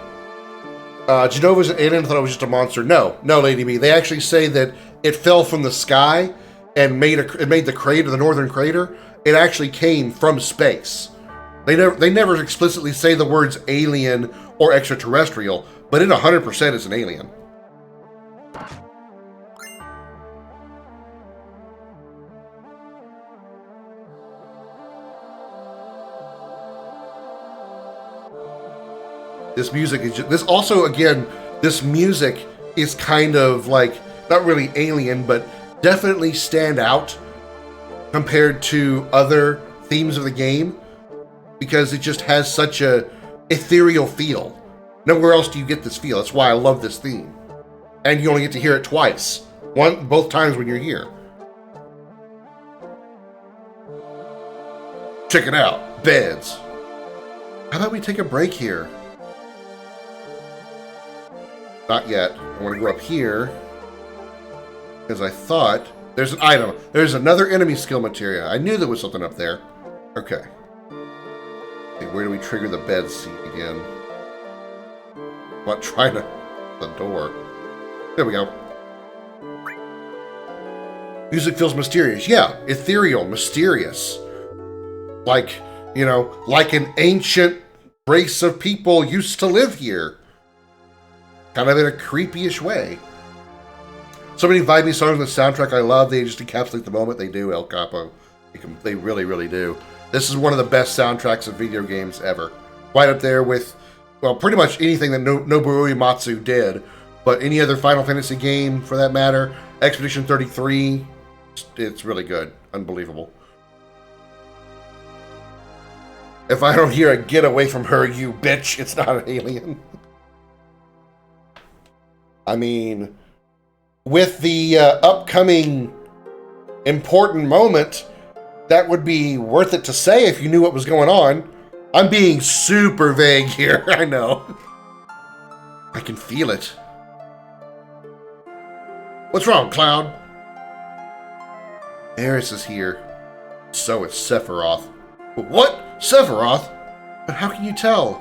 Genova's an alien. I thought it was just a monster. No, Lady B. They actually say that it fell from the sky and made the crater, the northern crater. It actually came from space. They never explicitly say the words alien or extraterrestrial, but it 100% is an alien. This music is just, this music is kind of like, not really alien, but definitely stand out compared to other themes of the game, because it just has such a ethereal feel. Nowhere else do you get this feel. That's why I love this theme. And you only get to hear it twice. Both times when you're here. Check it out. Beds. How about we take a break here? Not yet. I want to go up here, because I thought there's an item. There's another enemy skill materia. I knew there was something up there. Okay. Where do we trigger the bed seat again? I'm not trying to the door. There we go. Music feels mysterious. Yeah, ethereal, mysterious. Like, like an ancient race of people used to live here. Kind of in a creepy-ish way. So many vibey songs in the soundtrack I love. They just encapsulate the moment. They do, El Capo. They really, really do. This is one of the best soundtracks of video games ever. Right up there with, well, pretty much anything that Nobuo Uematsu did. But any other Final Fantasy game, for that matter. Expedition 33. It's really good. Unbelievable. If I don't hear a "get away from her, you bitch," it's not an alien. I mean, with the upcoming important moment, that would be worth it to say if you knew what was going on. I'm being super vague here, I know. I can feel it. What's wrong, Cloud? Eris is here. So it's Sephiroth. What? Sephiroth? But how can you tell?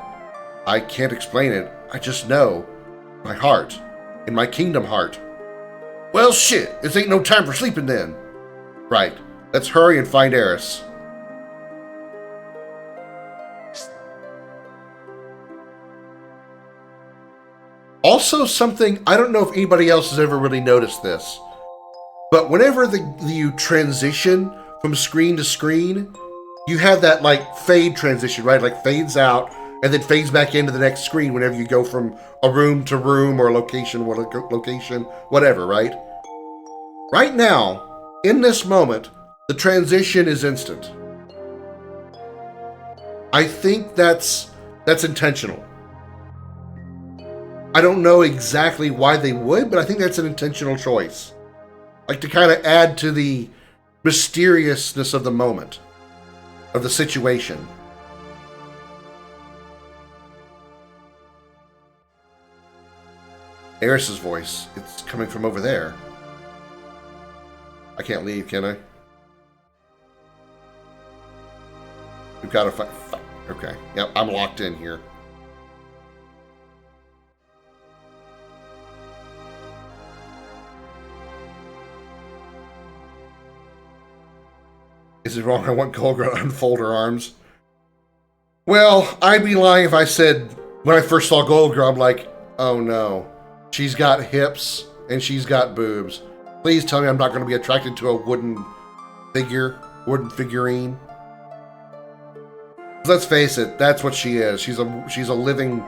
I can't explain it. I just know. My heart. In my kingdom heart. Well, shit, this ain't no time for sleeping then. Right, let's hurry and find Eris. Also something, I don't know if anybody else has ever really noticed this, but whenever you transition from screen to screen, you have that like fade transition, right? Like fades out and then fades back into the next screen whenever you go from a room to room or a location, whatever, right? Right now, in this moment, the transition is instant. I think that's intentional. I don't know exactly why they would, but I think that's an intentional choice. Like to kind of add to the mysteriousness of the moment, of the situation. Eris's voice, it's coming from over there. I can't leave, can I? We've got to fight. Okay, yep, I'm locked in here. Is it wrong? I want Golgra to unfold her arms. Well, I'd be lying if I said when I first saw Golgra, I'm like, oh no. She's got hips and she's got boobs. Please tell me I'm not going to be attracted to a wooden figurine. Let's face it, that's what she is. She's a living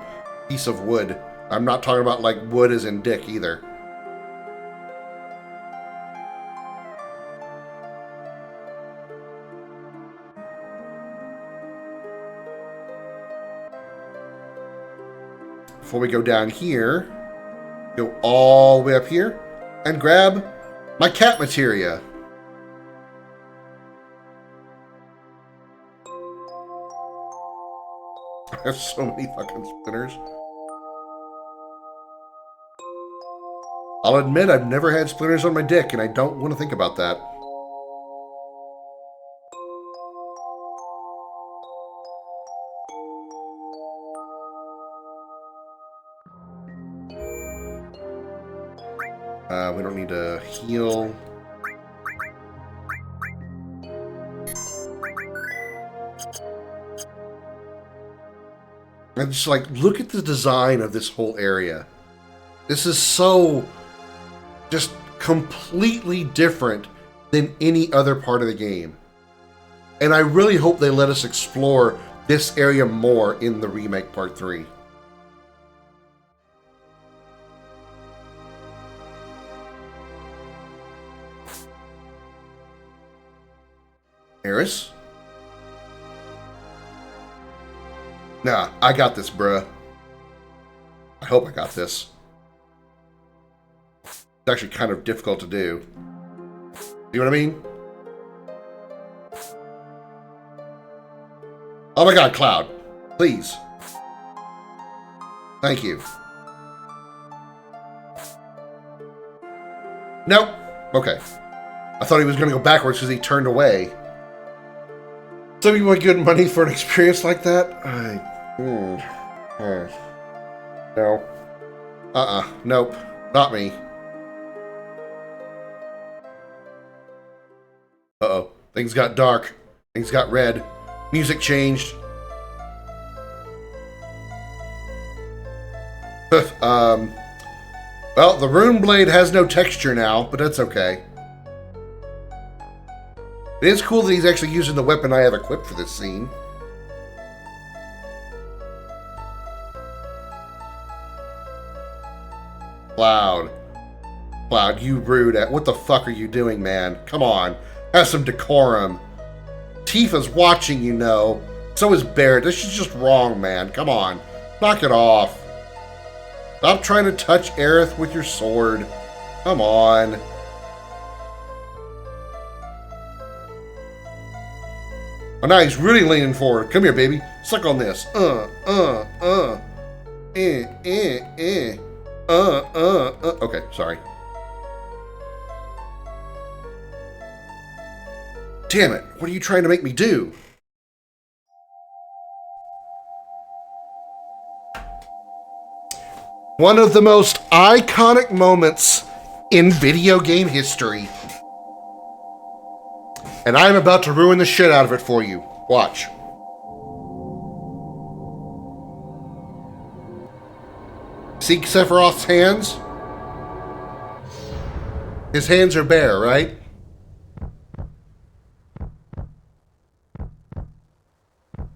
piece of wood. I'm not talking about like wood as in dick either. Before we go down here, go all the way up here and grab my cat materia. I have so many fucking splinters. I'll admit I've never had splinters on my dick and I don't want to think about that. We don't need to heal. And just like, look at the design of this whole area. This is so just completely different than any other part of the game. And I really hope they let us explore this area more in the remake part 3. Eris? Nah, I got this, bruh. I hope I got this. It's actually kind of difficult to do. You know what I mean? Oh my god, Cloud. Please. Thank you. Nope. Okay. I thought he was going to go backwards because he turned away. So you want good money for an experience like that? No. Nope. Not me. Uh-oh. Things got dark. Things got red. Music changed. Well, the rune blade has no texture now, but that's okay. It is cool that he's actually using the weapon I have equipped for this scene. Cloud. Cloud, you rude at. What the fuck are you doing, man? Come on. Have some decorum. Tifa's watching, you know. So is Barrett. This is just wrong, man. Come on. Knock it off. Stop trying to touch Aerith with your sword. Come on. Oh, now he's really leaning forward. Come here, baby. Suck on this. Okay, sorry. Damn it. What are you trying to make me do? One of the most iconic moments in video game history. And I'm about to ruin the shit out of it for you. Watch. See Sephiroth's hands? His hands are bare, right?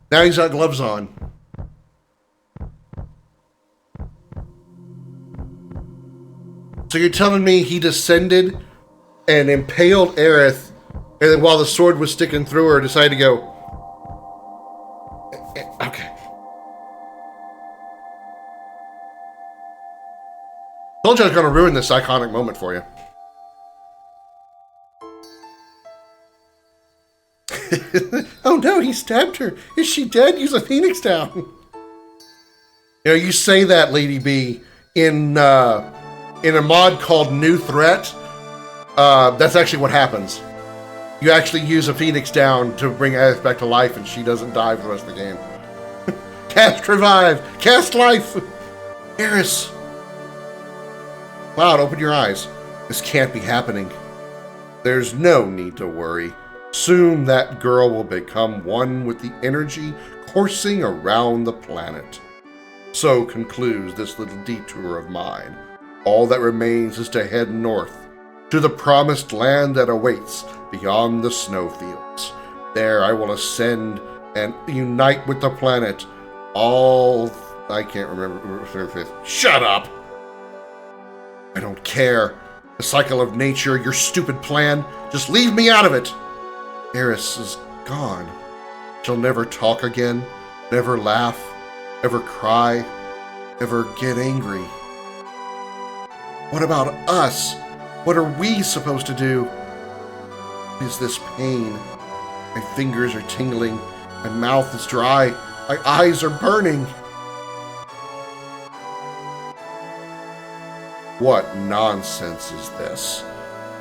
Now he's got gloves on. So you're telling me he descended and impaled Aerith, and then while the sword was sticking through her, decided to go... Okay. Told you I was going to ruin this iconic moment for you. Oh no, he stabbed her. Is she dead? Use a phoenix down. You know, you say that, Lady B, in a mod called New Threat. That's actually what happens. You actually use a phoenix down to bring Aerith back to life, and she doesn't die for the rest of the game. Cast revive! Cast life! Aerith! Cloud, open your eyes. This can't be happening. There's no need to worry. Soon that girl will become one with the energy coursing around the planet. So concludes this little detour of mine. All that remains is to head north, to the promised land that awaits beyond the snowfields. There I will ascend and unite with the planet. All... I can't remember... Shut up! I don't care. The cycle of nature, your stupid plan, just leave me out of it! Aerith is gone. She'll never talk again, never laugh, ever cry, ever get angry. What about us? What are we supposed to do? What is this pain? My fingers are tingling, my mouth is dry, my eyes are burning. What nonsense is this?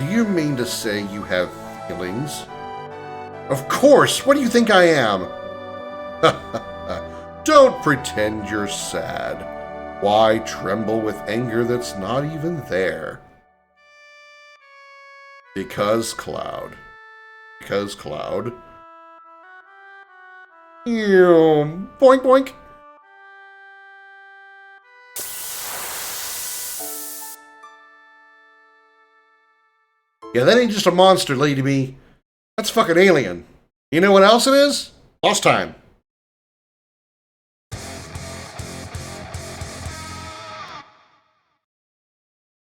Do you mean to say you have feelings? Of course! What do you think I am? Don't pretend you're sad. Why tremble with anger that's not even there? Because Cloud. Because Cloud. Boink boink. Yeah, that ain't just a monster, Lady B. That's fucking alien. You know what else it is? Lost time.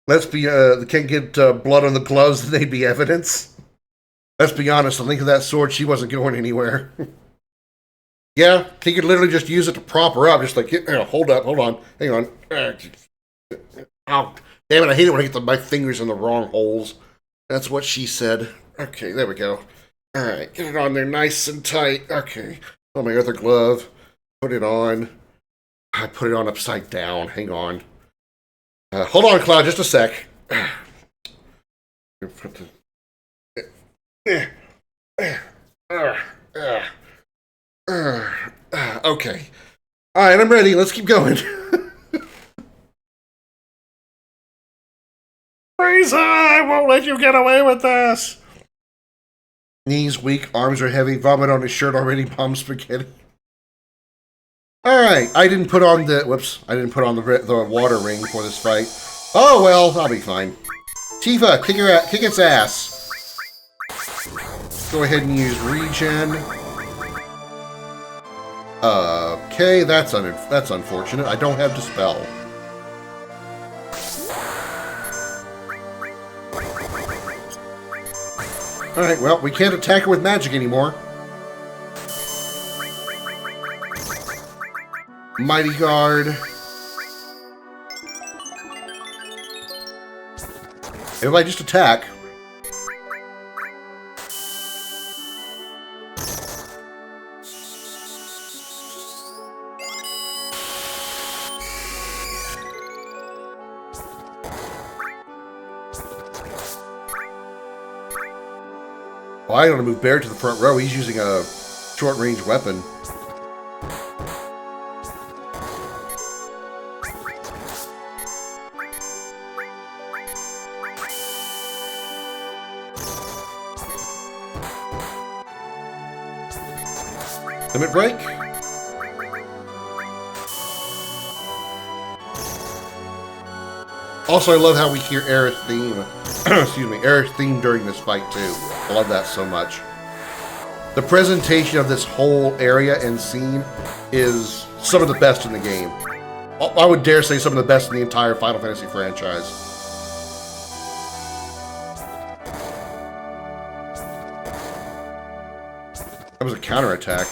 Let's be, they can't get blood on the gloves, they'd be evidence. Let's be honest, the length of that sword, she wasn't going anywhere. Yeah, he could literally just use it to prop her up, just like, hold up, hold on, hang on. Oh, damn it, I hate it when I get my fingers in the wrong holes. That's what she said. Okay, there we go. Alright, get it on there nice and tight. Okay, on my other glove. Put it on. I put it on upside down. Hang on. Hold on, Cloud, just a sec. Okay. Alright, I'm ready. Let's keep going. Frieza, I won't let you get away with this. Knees weak, arms are heavy, vomit on his shirt already, bomb spaghetti. Alright, I didn't put on the... Whoops, I didn't put on the water ring for this fight. Oh well, I'll be fine. Tifa, kick its ass. Go ahead and use regen. Okay, that's unfortunate. I don't have Dispel. Alright, well, we can't attack her with magic anymore. Mighty Guard. Everybody just attack. Well, I want to move Bear to the front row. He's using a short-range weapon. Limit break. Also, I love how we hear Aerith's theme. Excuse me, Aerith's theme during this fight too. I love that so much. The presentation of this whole area and scene is some of the best in the game. I would dare say some of the best in the entire Final Fantasy franchise. That was a counterattack.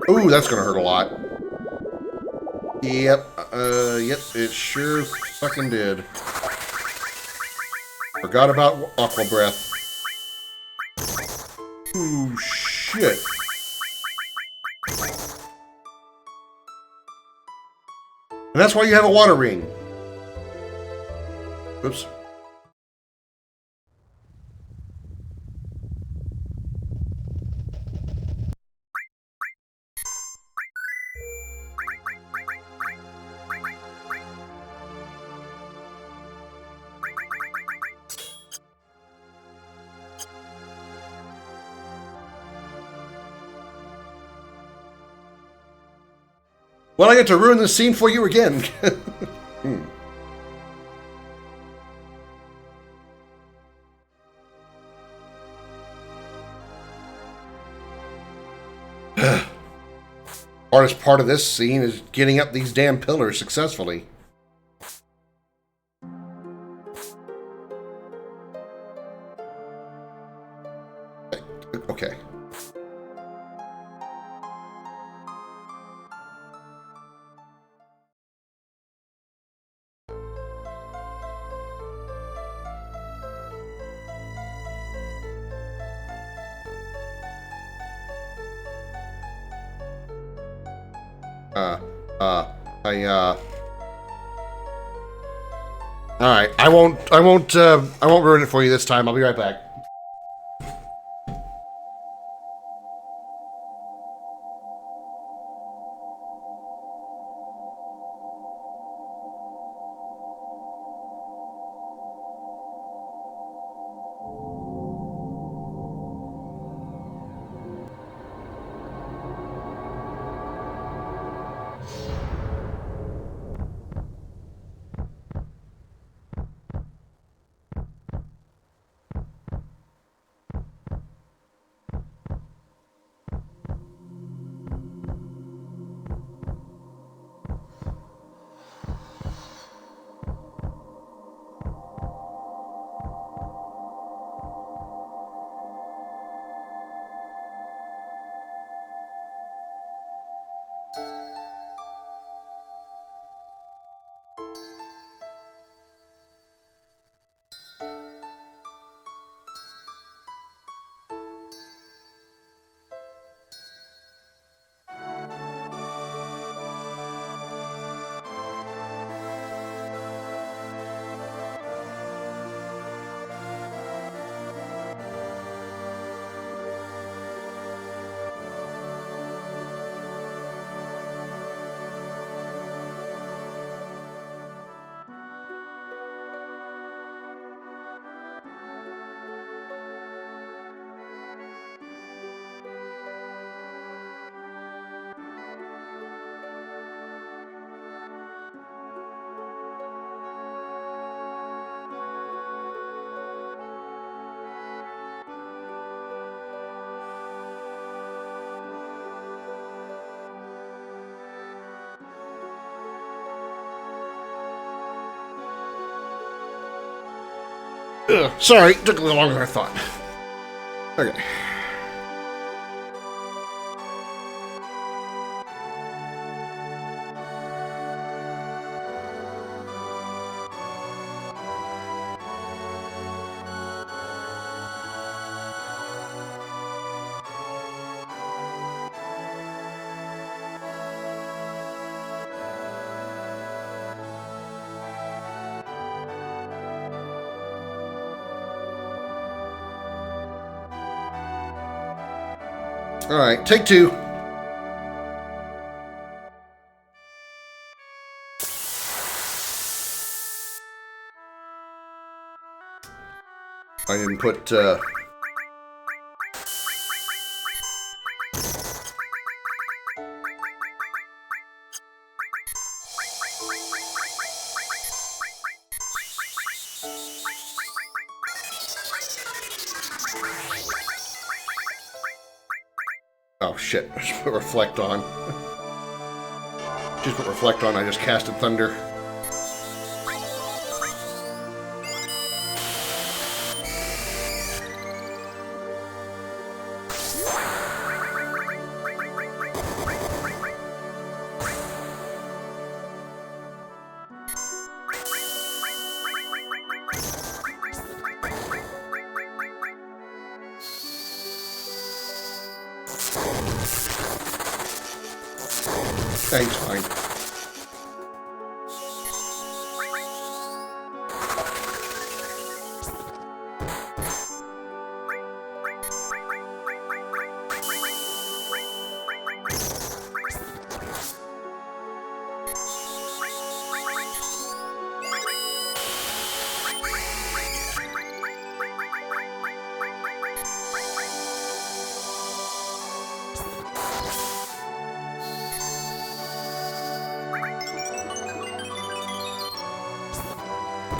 Ooh, that's gonna hurt a lot. Yep, yep, it sure fucking did. Forgot about Aqua Breath. Ooh, shit. And that's why you have a water ring. Oops. Well, I get to ruin this scene for you again. Hardest part of this scene is getting up these damn pillars successfully. Okay. Alright, I won't ruin it for you this time. I'll be right back. Ugh, sorry, took a little longer than I thought. Okay. Alright, take two. I didn't put Oh shit, I just put reflect on. Just put reflect on, I just casted thunder. Thanks, fine.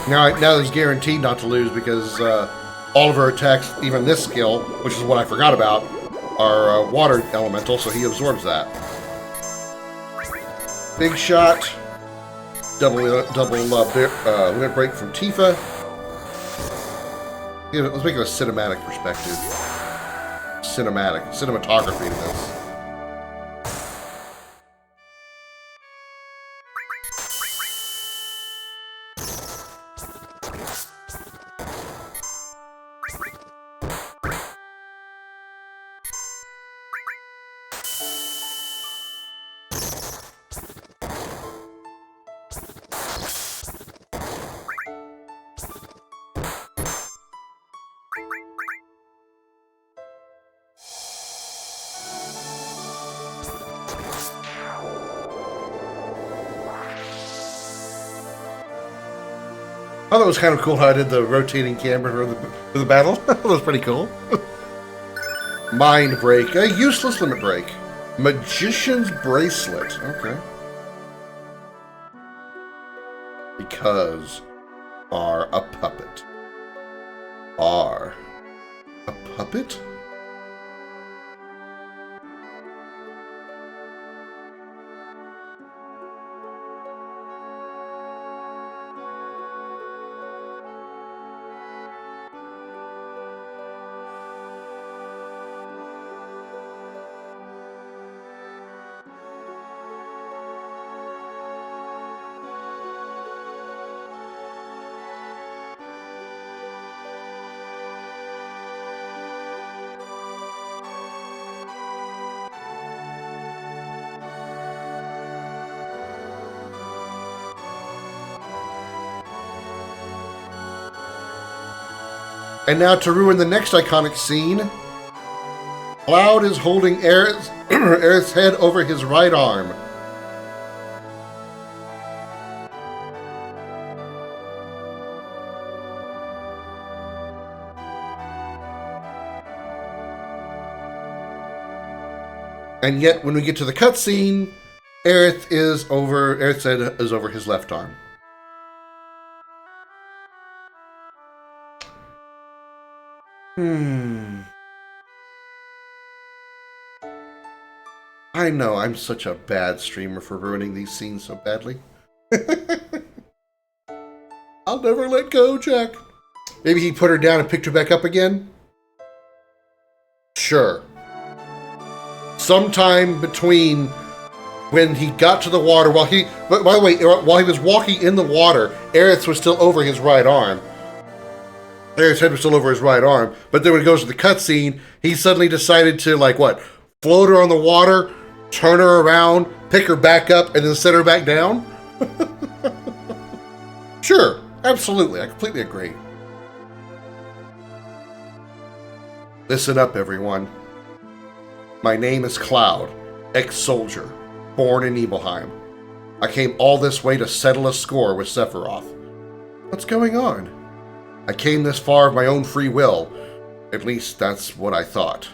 Now he's guaranteed not to lose because all of her attacks, even this skill, which is what I forgot about, are water elemental, so he absorbs that. Big shot. Double limit break from Tifa. Yeah, let's make it a cinematic perspective. Cinematography to this. I thought it was kind of cool how I did the rotating camera for the battle. That was pretty cool. Mind break. A useless limit break. Magician's bracelet. Okay. Because are a puppet. Are a puppet? And now to ruin the next iconic scene, Cloud is holding Aerith's head over his right arm. And yet, when we get to the cutscene, Aerith's head is over his left arm. I know, I'm such a bad streamer for ruining these scenes so badly. I'll never let go, Jack. Maybe he put her down and picked her back up again? Sure. Sometime between when he got to the water, while he was walking in the water, Aerith was still over his right arm. Aerith's head was still over his right arm, but then when it goes to the cutscene, he suddenly decided to, float her on the water, turn her around, pick her back up, and then set her back down? Sure, absolutely, I completely agree. Listen up, everyone. My name is Cloud, ex-soldier, born in Nibelheim. I came all this way to settle a score with Sephiroth. What's going on? I came this far of my own free will. At least that's what I thought.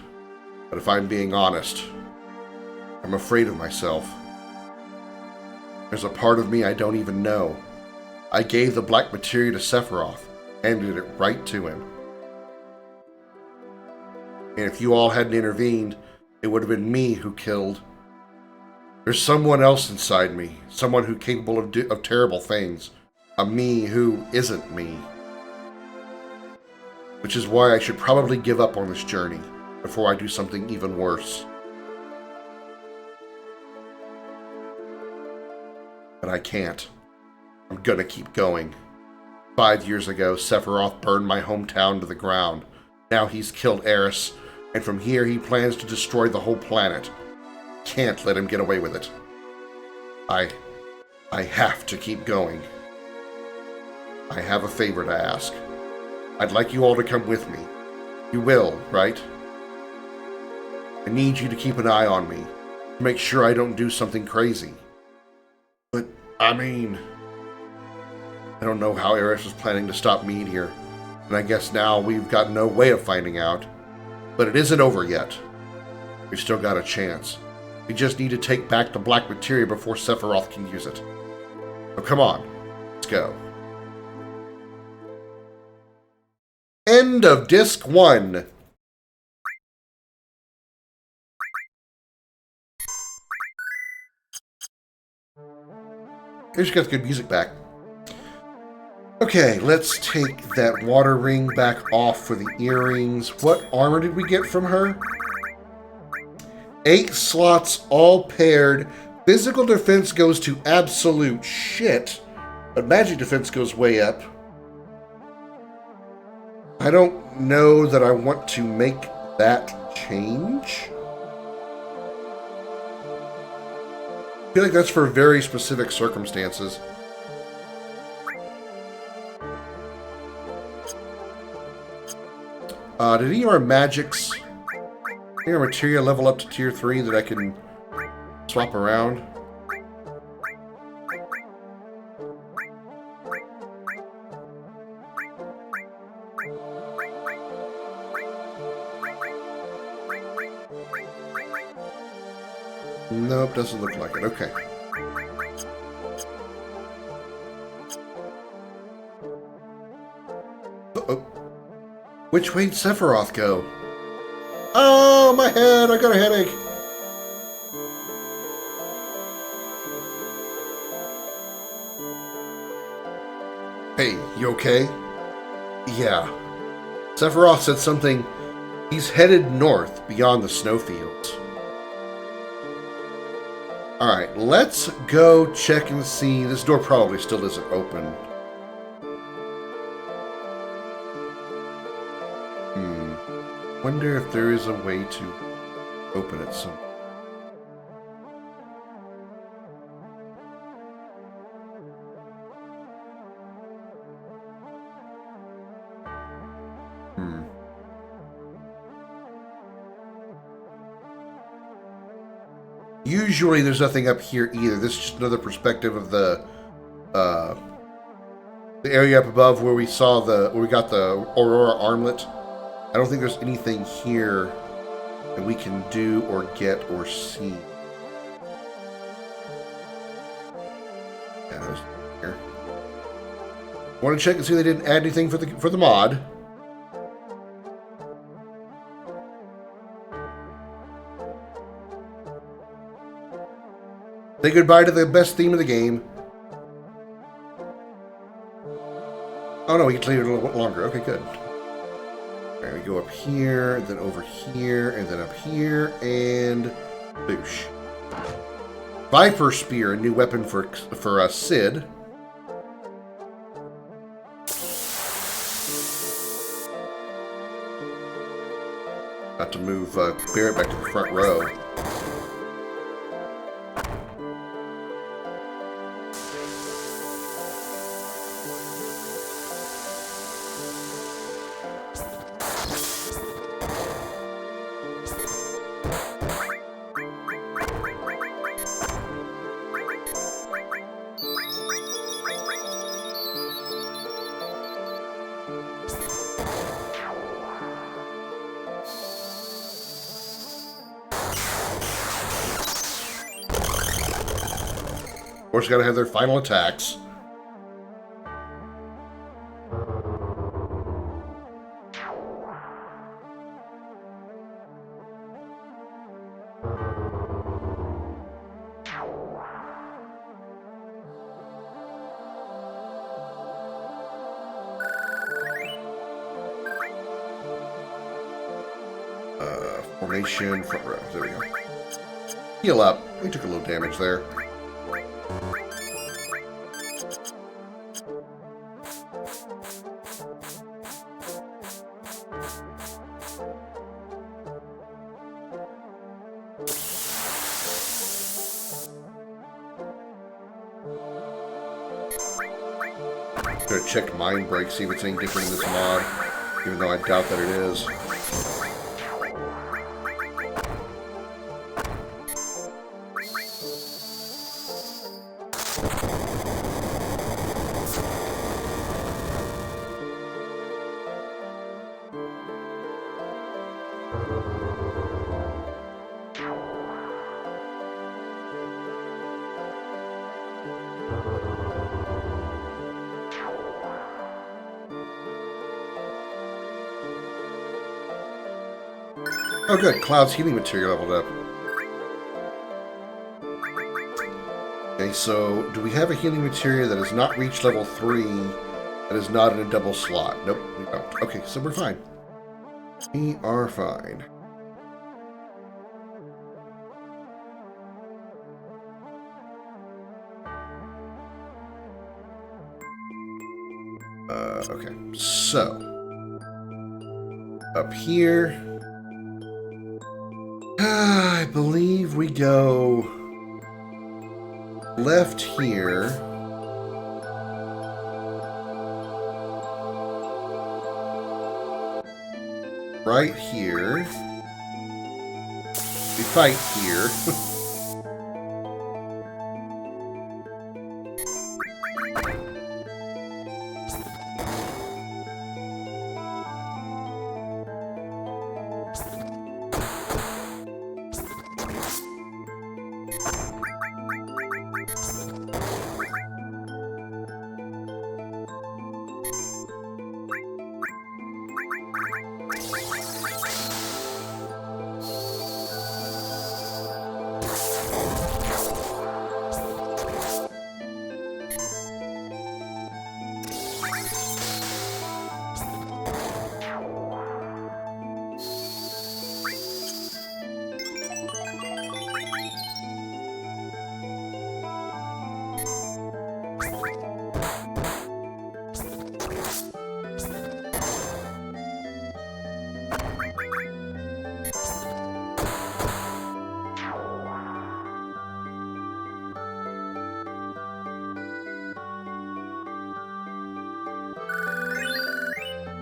But if I'm being honest, I'm afraid of myself. There's a part of me I don't even know. I gave the black materia to Sephiroth, handed it right to him. And if you all hadn't intervened, it would have been me who killed. There's someone else inside me, someone who's capable of terrible things. A me who isn't me. Which is why I should probably give up on this journey before I do something even worse. But I can't. I'm gonna keep going. 5 years ago, Sephiroth burned my hometown to the ground. Now he's killed Eris, and from here he plans to destroy the whole planet. Can't let him get away with it. I have to keep going. I have a favor to ask. I'd like you all to come with me. You will, right? I need you to keep an eye on me, to make sure I don't do something crazy. But, I mean, I don't know how Eris was planning to stop Meteor, and I guess now we've got no way of finding out. But it isn't over yet. We've still got a chance. We just need to take back the black materia before Sephiroth can use it. So come on, let's go. End of Disc 1. Here's got the good music back. Okay, let's take that water ring back off for the earrings. What armor did we get from her? 8 slots, all paired. Physical defense goes to absolute shit, but magic defense goes way up. I don't know that I want to make that change. I feel like that's for very specific circumstances. Did any of our magics, any of our materia level up to tier 3 that I can swap around? Nope, doesn't look like it. Okay. Uh-oh. Which way did Sephiroth go? Oh, my head! I got a headache! Hey, you okay? Yeah. Sephiroth said something. He's headed north beyond the snowfields. Alright, let's go check and see. This door probably still isn't open. Wonder if there is a way to open it some. Usually there's nothing up here either. This is just another perspective of the area up above where we saw where we got the Aurora armlet. I don't think there's anything here that we can do or get or see. Yeah, there's here. Want to check and see if they didn't add anything for the mod. Say goodbye to the best theme of the game. Oh no, we can leave it a little bit longer. Okay, good. Alright, we go up here, then over here, and then up here, and boosh. Viper Spear, a new weapon for Sid. Got to move Barrett back to the front row. Of course, gotta have their final attacks. Formation, front row. There we go. Heal up. We took a little damage there. Gonna check Mind Break, see if it's any different in this mod, even though I doubt that it is. Oh good, Cloud's healing material leveled up. Okay, so do we have a healing material that has not reached level 3 that is not in a double slot? Nope, we don't. Okay, so we're fine. We are fine. Okay, so up here, I believe we go left here. Right here. We fight here.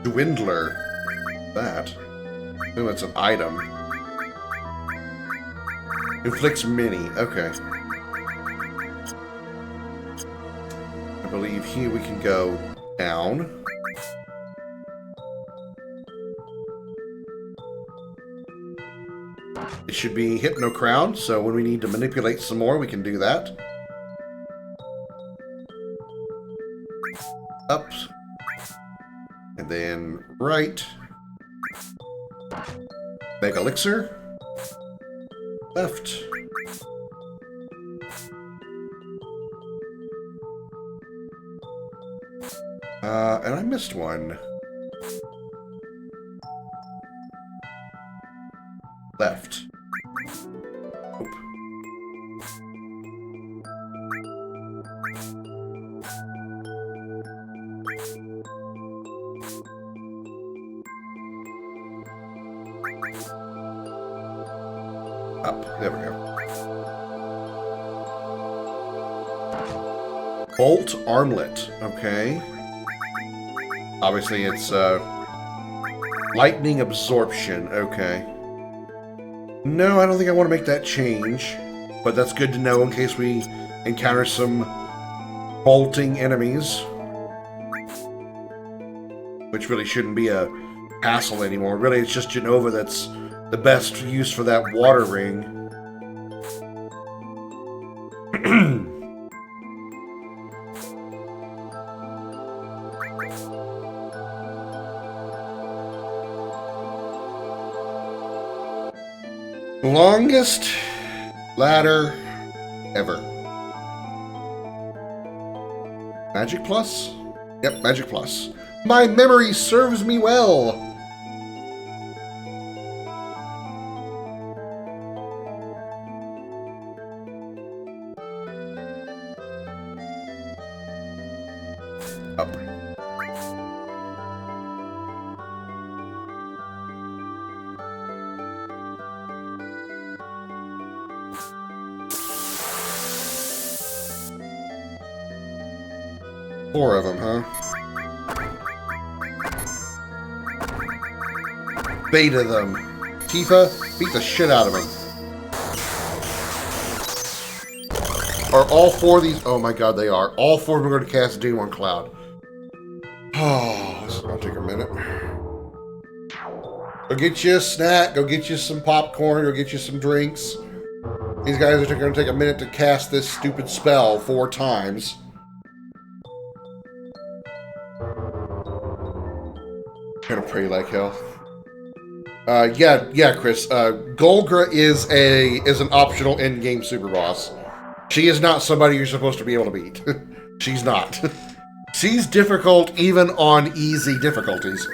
Dwindler. That. Oh, that's an item. Inflicts mini. Okay. I believe here we can go down. It should be Hypno Crown, so when we need to manipulate some more, we can do that. Up. And then right. Mega Elixir. Left. And I missed one. Left. Oop. Up. There we go. Bolt Armlet. Okay. Obviously, it's lightning absorption. Okay. No, I don't think I want to make that change, but that's good to know in case we encounter some bolting enemies, which really shouldn't be a hassle anymore. Really, it's just Genova that's the best use for that water ring. Longest ladder ever. Magic Plus? Yep, Magic Plus. My memory serves me well! Up. Four of them, huh? Beta them. Tifa, beat the shit out of them. Are all four of these... Oh my god, they are. All four of them are going to cast Doom on Cloud. Oh, this is going to take a minute. Go get you a snack. Go get you some popcorn. Go get you some drinks. These guys are going to take a minute to cast this stupid spell 4 times. Gonna pray like hell. Yeah, Chris. Golgra is an optional in-game super boss. She is not somebody you're supposed to be able to beat. She's not. She's difficult even on easy difficulties.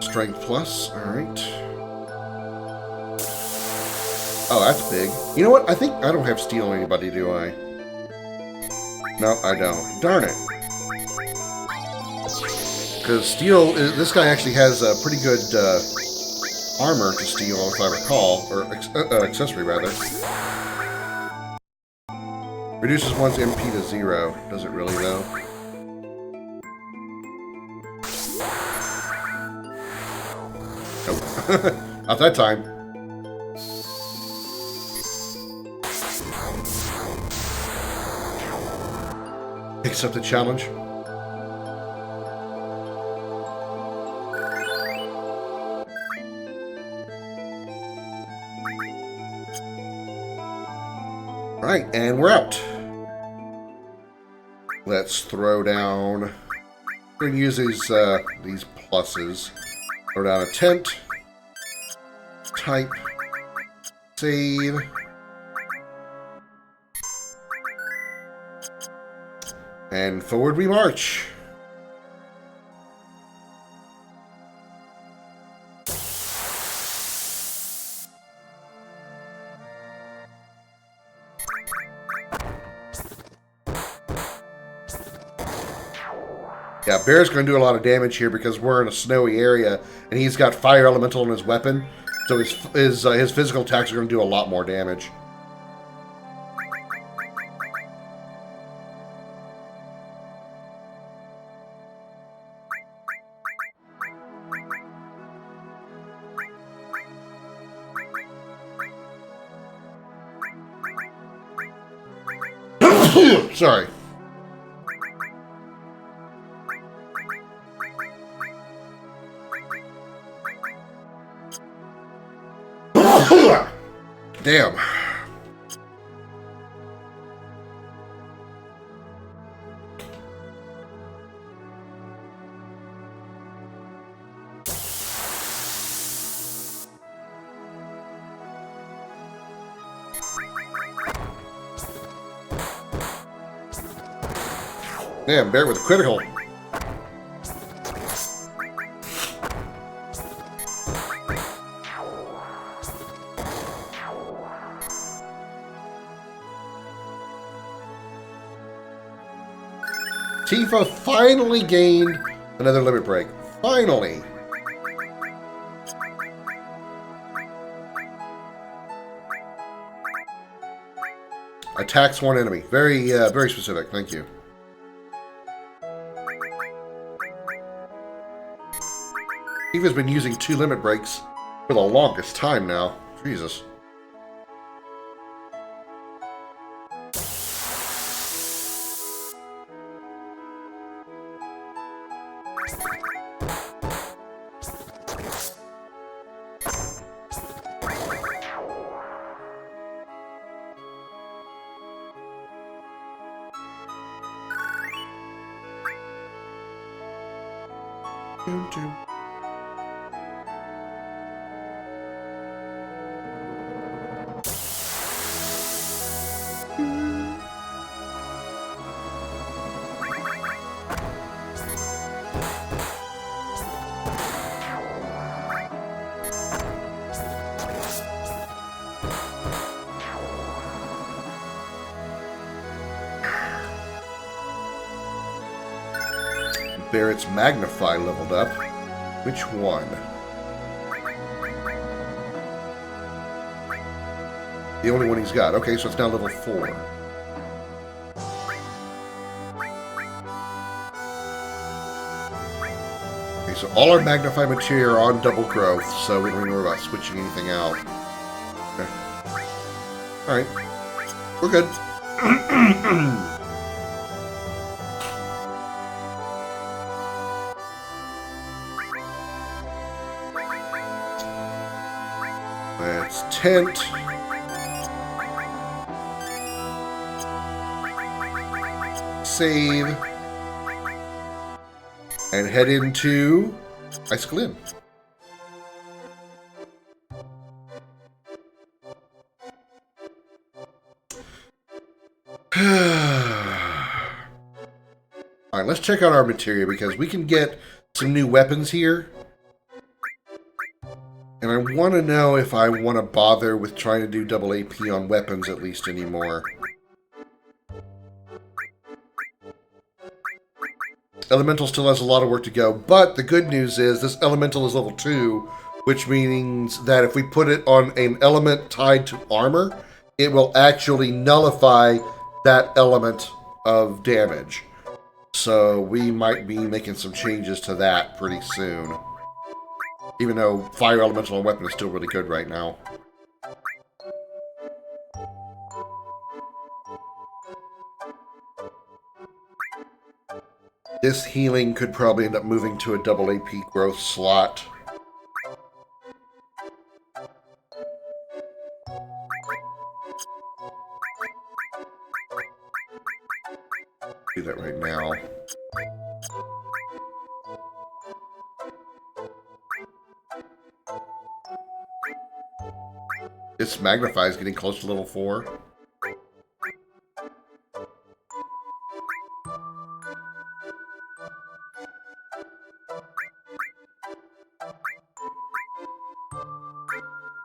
Strength plus, alright. Oh, that's big. You know what? I think I don't have steel on anybody, do I? No, I don't. Darn it. Because steel, this guy actually has a pretty good armor to steel, if I recall. Or accessory, rather. Reduces one's MP to 0. Does it really, though? Nope. Not that time. Accept the challenge. Right, and we're out. Let's throw down. We're gonna use these pluses. Throw down a tent. Type. Save. And forward we march. Yeah, Bear's going to do a lot of damage here because we're in a snowy area, and he's got fire elemental in his weapon, so his physical attacks are going to do a lot more damage. Sorry. Damn. Damn, Bear with a critical. Tifa finally gained another limit break. Finally. Attacks one enemy. Very specific. Thank you. Tifa's been using 2 limit breaks for the longest time now. Jesus. Barrett's Magnify leveled up. Which one? The only one he's got. Okay, so it's now level 4. Okay, so all our Magnify material are on double growth, so we don't even worry about switching anything out. Okay. Alright. We're good. That's tent. Save. And head into Icicle Inn. Alright, let's check out our materia because we can get some new weapons here. And I want to know if I want to bother with trying to do double AP on weapons at least anymore. Elemental still has a lot of work to go, but the good news is this Elemental is level 2, which means that if we put it on an element tied to armor, it will actually nullify that element of damage. So we might be making some changes to that pretty soon. Even though Fire Elemental on weapon is still really good right now. This healing could probably end up moving to a double AP growth slot. Do that right now. This Magnify is getting close to level 4.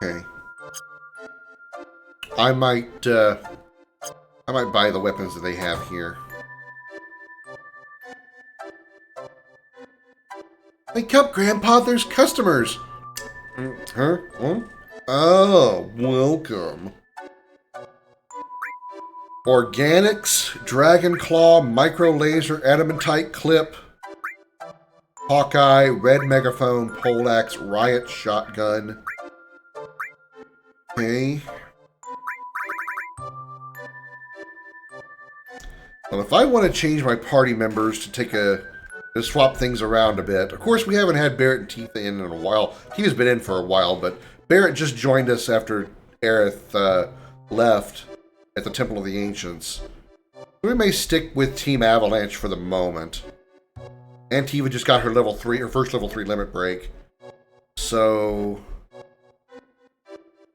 Okay. I might buy the weapons that they have here. Wake up, Grandpa, there's customers! Huh? Huh? Oh, welcome. Organics, Dragon Claw, Micro Laser, Adamantite Clip, Hawkeye, Red Megaphone, Poleaxe, Riot Shotgun. Okay. Well, if I want to change my party members to swap things around a bit. Of course, we haven't had Barrett and Tifa in a while. Tifa's been in for a while, but Barrett just joined us after Aerith left at the Temple of the Ancients. We may stick with Team Avalanche for the moment. And Tifa just got her first level 3 limit break. So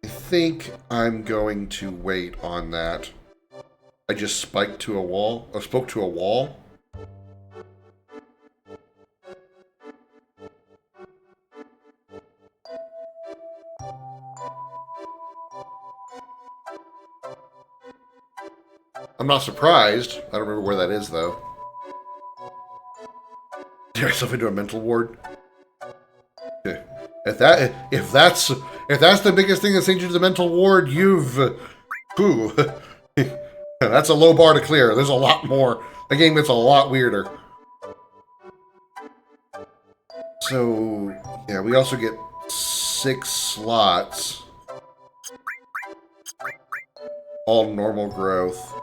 I think I'm going to wait on that. I just spoke to a wall. I'm not surprised. I don't remember where that is, though. Get myself into a mental ward. If that's the biggest thing that sends you to the mental ward, that's a low bar to clear. There's a lot more. The game gets a lot weirder. So yeah, we also get 6 slots. All normal growth.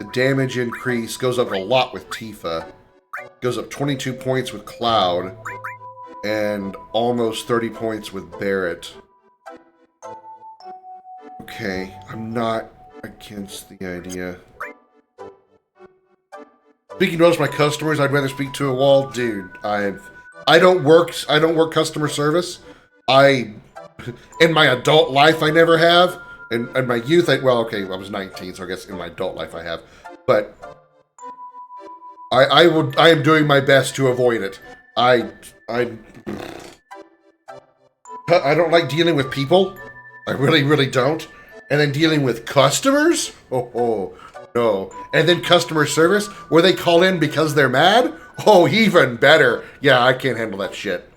The damage increase goes up a lot with Tifa. Goes up 22 points with Cloud. And almost 30 points with Barrett. Okay, I'm not against the idea. Speaking to most of my customers, I'd rather speak to a wall. Dude, I don't work customer service. In my adult life I never have. In my youth, I was 19, so I guess in my adult life I have. But I am doing my best to avoid it. I don't like dealing with people. I really, really don't. And then dealing with customers? Oh, no. And then customer service, where they call in because they're mad? Oh, even better. Yeah, I can't handle that shit.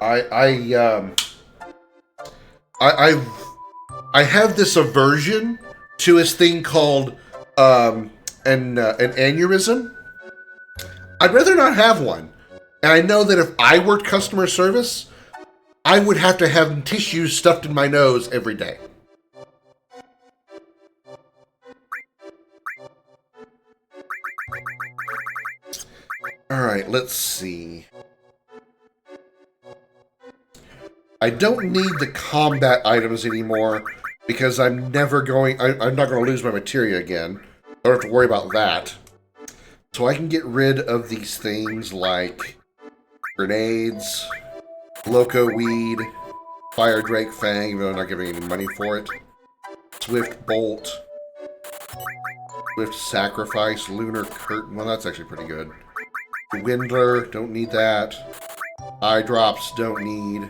I have this aversion to this thing called an aneurysm. I'd rather not have one. And I know that if I worked customer service, I would have to have tissues stuffed in my nose every day. Alright, let's see. I don't need the combat items anymore because I'm never going... I'm not going to lose my materia again. I don't have to worry about that. So I can get rid of these things like grenades, Loco Weed, Fire Drake Fang, even though I'm not giving any money for it, Swift Bolt, Swift Sacrifice, Lunar Curtain. Well, that's actually pretty good. Windler, don't need that. Eye Drops, don't need.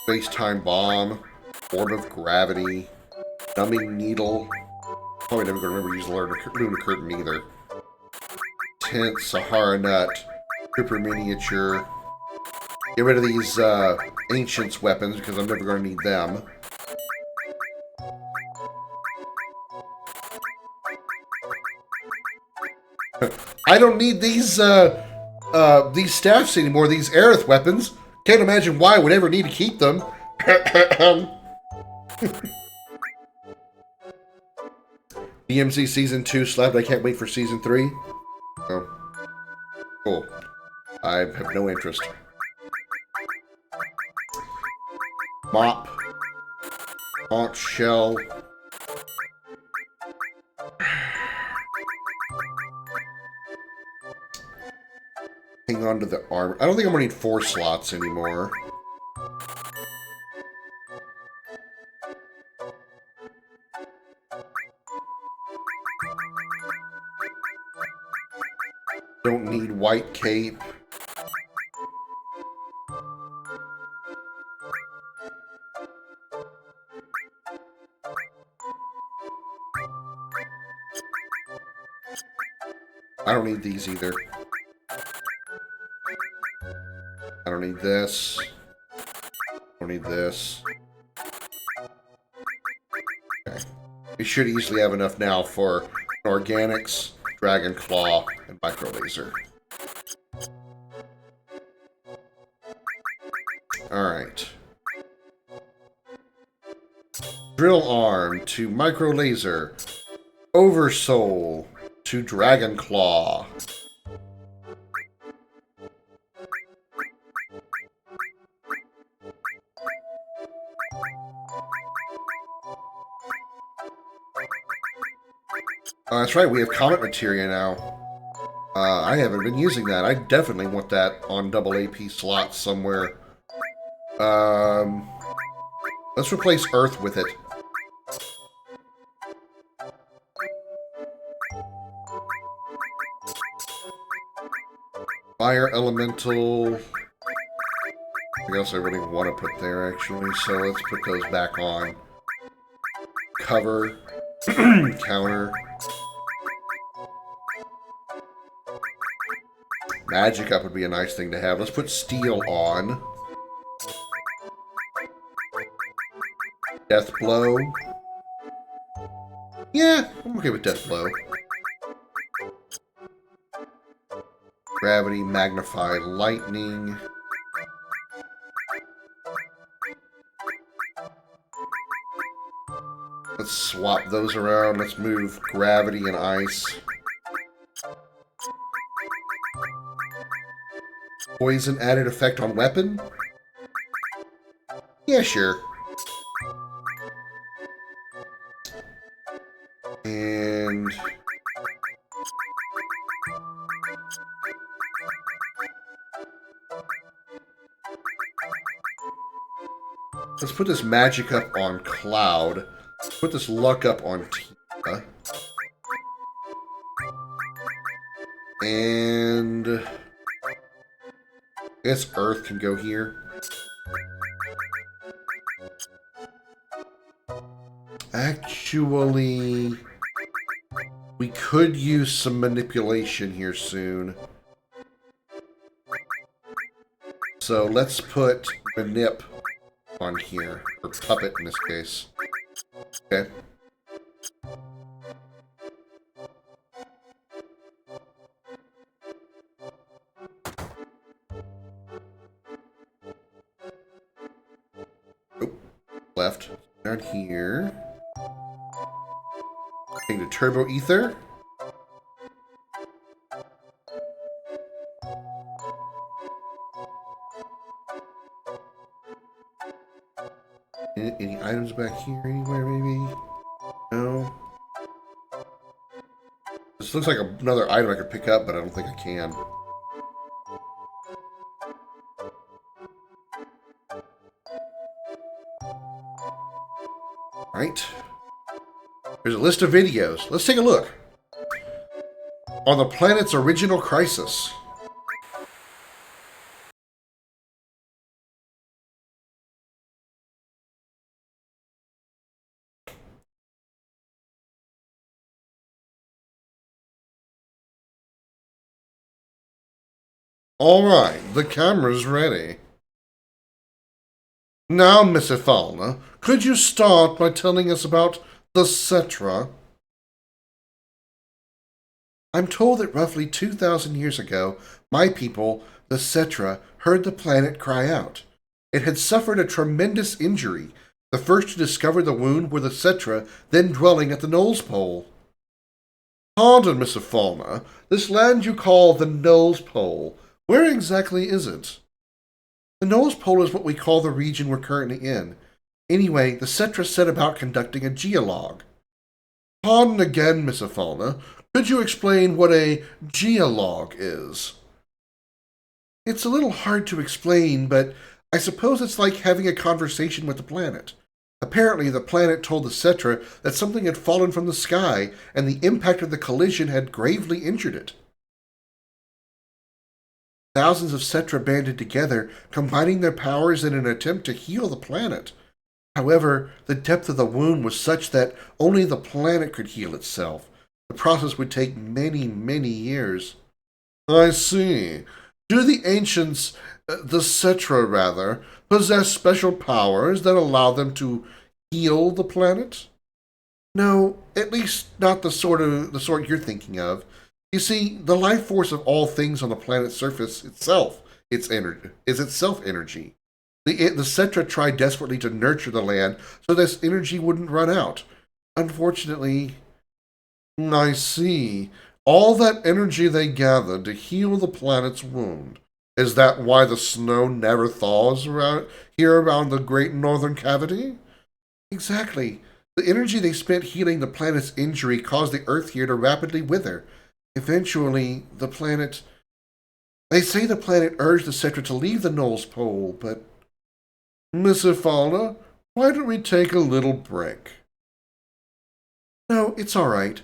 Space-Time Bomb, Orb of Gravity, Numbing Needle. Probably never going to remember to use Lunar Curtain either. Tent, Sahara Nut, Trooper Miniature. Get rid of these Ancients weapons because I'm never going to need them. I don't need these staffs anymore, these Aerith weapons. Can't imagine why I would ever need to keep them. DMZ Season 2 slapped. I can't wait for Season 3. Oh. Cool. I have no interest. Mop. Conch Shell. Hang on to the armor. I don't think I'm going to need 4 slots anymore. Don't need white cape. I don't need these either. I don't need this. I don't need this. Okay. We should easily have enough now for Organics, Dragon Claw, and Micro Laser. Alright. Drill Arm to Micro Laser. Oversoul to Dragon Claw. Oh, that's right, we have Comet Materia now. I haven't been using that. I definitely want that on double AP slots somewhere. Let's replace Earth with it. Fire Elemental. What else I really want to put there, actually, so let's put those back on. Cover. Counter. Magic Up would be a nice thing to have. Let's put Steel on. Death Blow. Yeah, I'm okay with Death Blow. Gravity, Magnify, Lightning. Let's swap those around. Let's move Gravity and Ice. Poison added effect on weapon? Yeah, sure. And... let's put this magic up on Cloud. Put this luck up on Tina. And... I guess Earth can go here. Actually... We could use some manipulation here soon. So let's put manip on here, or puppet in this case. Okay. Oh, left. Down here. Getting the turbo ether. Any items back here anywhere, maybe? No. This looks like another item I could pick up, but I don't think I can. Right. There's a list of videos. Let's take a look. On the planet's original crisis. Alright, the camera's ready. Now, Miss Ifalna, could you start by telling us about the Cetra? I'm told that roughly 2,000 years ago, my people, the Cetra, heard the planet cry out. It had suffered a tremendous injury. The first to discover the wound were the Cetra, then dwelling at the Nose Pole. Pardon, Miss Ifalna, this land you call the Nose Pole. Where exactly is it? The Nose Pole is what we call the region we're currently in. Anyway, the Cetra set about conducting a geologue. Pardon again, Miss Ifalna. Could you explain what a geologue is? It's a little hard to explain, but I suppose it's like having a conversation with the planet. Apparently, the planet told the Cetra that something had fallen from the sky, and the impact of the collision had gravely injured it. Thousands of Cetra banded together, combining their powers in an attempt to heal the planet. However, the depth of the wound was such that only the planet could heal itself. The process would take many, many years. I see. Do the ancients, the Cetra rather, possess special powers that allow them to heal the planet? No, at least not the sort you're thinking of. You see, the life force of all things on the planet's surface itself, is itself energy. The Cetra tried desperately to nurture the land so this energy wouldn't run out. Unfortunately, I see. All that energy they gathered to heal the planet's wound. Is that why the snow never thaws around the Great Northern Cavity? Exactly. The energy they spent healing the planet's injury caused the Earth here to rapidly wither. Eventually, the planet... They say the planet urged the Cetra to leave the Nose Pole, but... Miss Ifalna, why don't we take a little break? No, it's all right.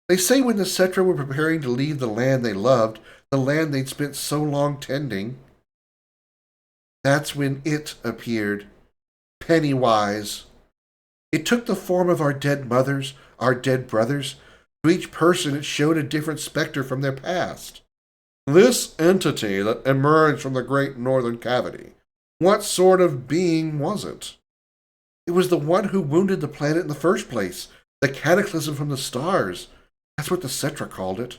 They say when the Cetra were preparing to leave the land they loved, the land they'd spent so long tending, that's when it appeared. Pennywise. It took the form of our dead mothers, our dead brothers. To each person, it showed a different specter from their past. This entity that emerged from the Great Northern Cavity, what sort of being was it? It was the one who wounded the planet in the first place, the cataclysm from the stars. That's what the Cetra called it.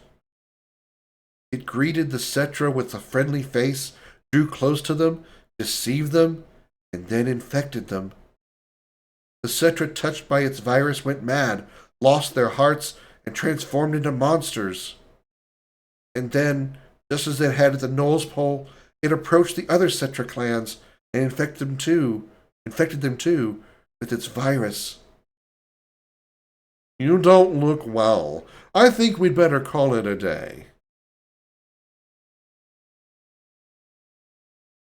It greeted the Cetra with a friendly face, drew close to them, deceived them, and then infected them. The Cetra, touched by its virus, went mad, lost their hearts, and transformed into monsters. And then, just as it had at the Nose Pole, it approached the other Cetra clans and infected them too with its virus. You don't look well. I think we'd better call it a day.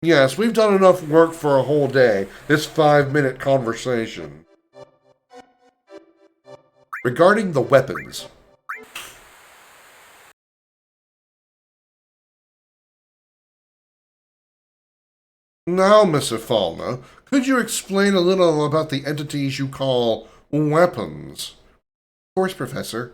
Yes, we've done enough work for a whole day. This 5-minute conversation. Regarding the weapons. Now, Miss Ifalna, could you explain a little about the entities you call weapons? Of course, Professor.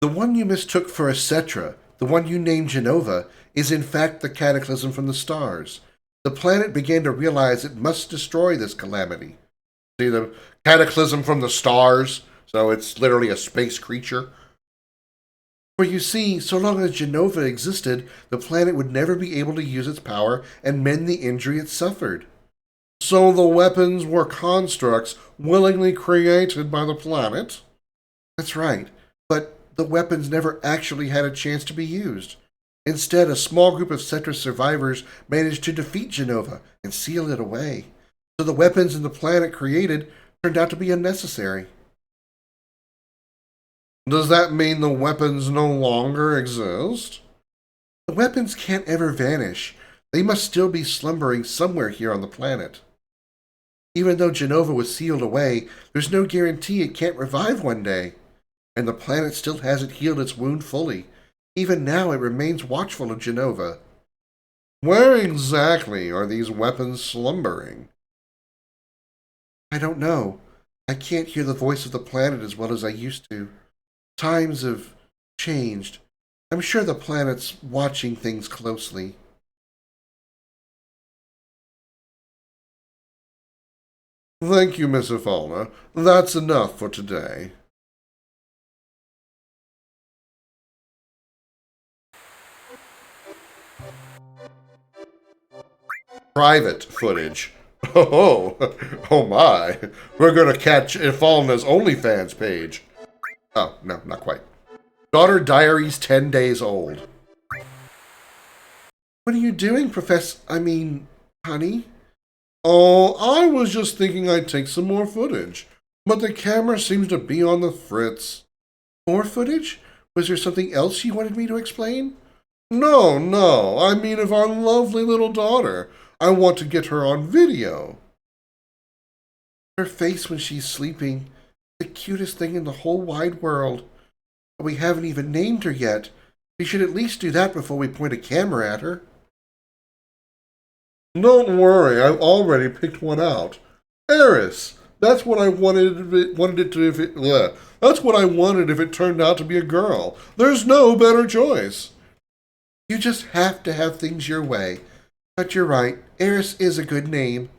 The one you mistook for a Cetra, the one you named Genova, is in fact the cataclysm from the stars. The planet began to realize it must destroy this calamity. See, the cataclysm from the stars, so it's literally a space creature. For you see, so long as Genova existed, the planet would never be able to use its power and mend the injury it suffered. So the weapons were constructs willingly created by the planet? That's right, but the weapons never actually had a chance to be used. Instead, a small group of Cetra survivors managed to defeat Genova and seal it away. So the weapons and the planet created turned out to be unnecessary. Does that mean the weapons no longer exist? The weapons can't ever vanish. They must still be slumbering somewhere here on the planet. Even though Genova was sealed away, there's no guarantee it can't revive one day. And the planet still hasn't healed its wound fully. Even now it remains watchful of Genova. Where exactly are these weapons slumbering? I don't know. I can't hear the voice of the planet as well as I used to. Times have changed. I'm sure the planet's watching things closely. Thank you, Miss Ifalna. That's enough for today. Private footage. Oh my. We're gonna catch Ifalna's OnlyFans page. Oh, no, not quite. Daughter diaries 10 days old. What are you doing, honey? Oh, I was just thinking I'd take some more footage, but the camera seems to be on the fritz. More footage? Was there something else you wanted me to explain? No, I mean of our lovely little daughter. I want to get her on video. Her face when she's sleeping, the cutest thing in the whole wide world. But we haven't even named her yet. We should at least do that before we point a camera at her. Don't worry, I've already picked one out. Eris. That's what I wanted That's what I wanted if it turned out to be a girl. There's no better choice. You just have to have things your way. But you're right, Eris is a good name.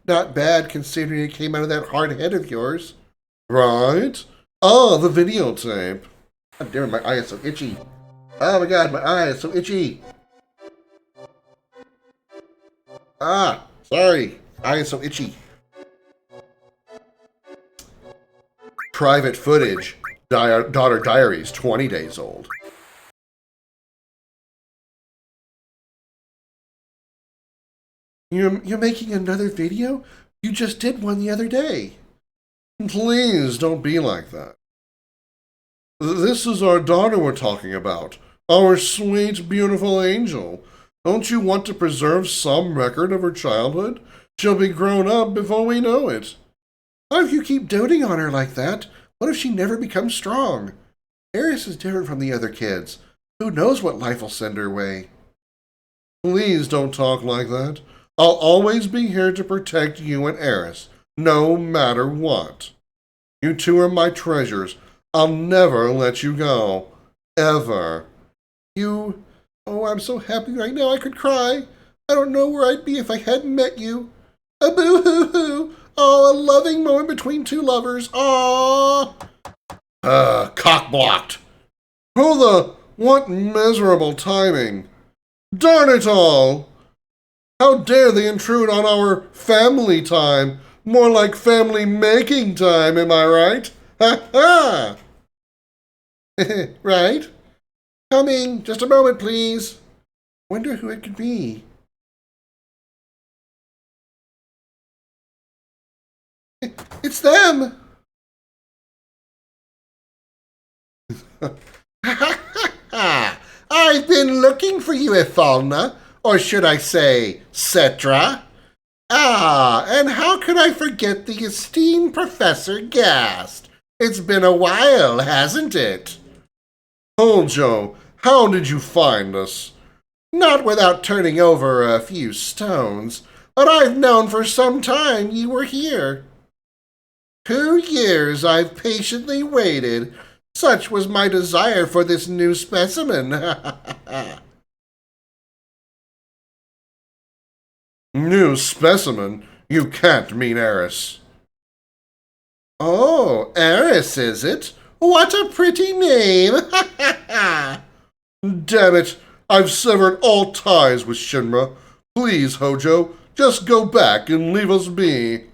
Not bad considering it came out of that hard head of yours. Right? Oh, the videotape. God damn it, my eye is so itchy. Oh my god, my eye is so itchy. Ah, sorry. Eye is so itchy. Private footage. Daughter diaries, 20 days old. You're making another video? You just did one the other day. Please don't be like that. This is our daughter we're talking about. Our sweet, beautiful angel. Don't you want to preserve some record of her childhood? She'll be grown up before we know it. Why if you keep doting on her like that? What if she never becomes strong? Eris is different from the other kids. Who knows what life will send her way? Please don't talk like that. I'll always be here to protect you and Eris, no matter what. You two are my treasures. I'll never let you go. Ever. You... Oh, I'm so happy right now I could cry. I don't know where I'd be if I hadn't met you. A boo-hoo-hoo. Oh, a loving moment between two lovers. Aww. Cock-blocked. What miserable timing. Darn it all. How dare they intrude on our family time? More like family-making time, am I right? Ha-ha! Right? Coming. Just a moment, please. Wonder who it could be. It's them! I've been looking for you, Ifalna. Or should I say, Cetra? Ah, and how could I forget the esteemed Professor Gast? It's been a while, hasn't it? Hojo, how did you find us? Not without turning over a few stones, but I've known for some time you were here. 2 years I've patiently waited, Such was my desire for this new specimen. New specimen? You can't mean Eris. Oh, Eris, is it? What a pretty name! Damn it, I've severed all ties with Shinra. Please, Hojo, just go back and leave us be.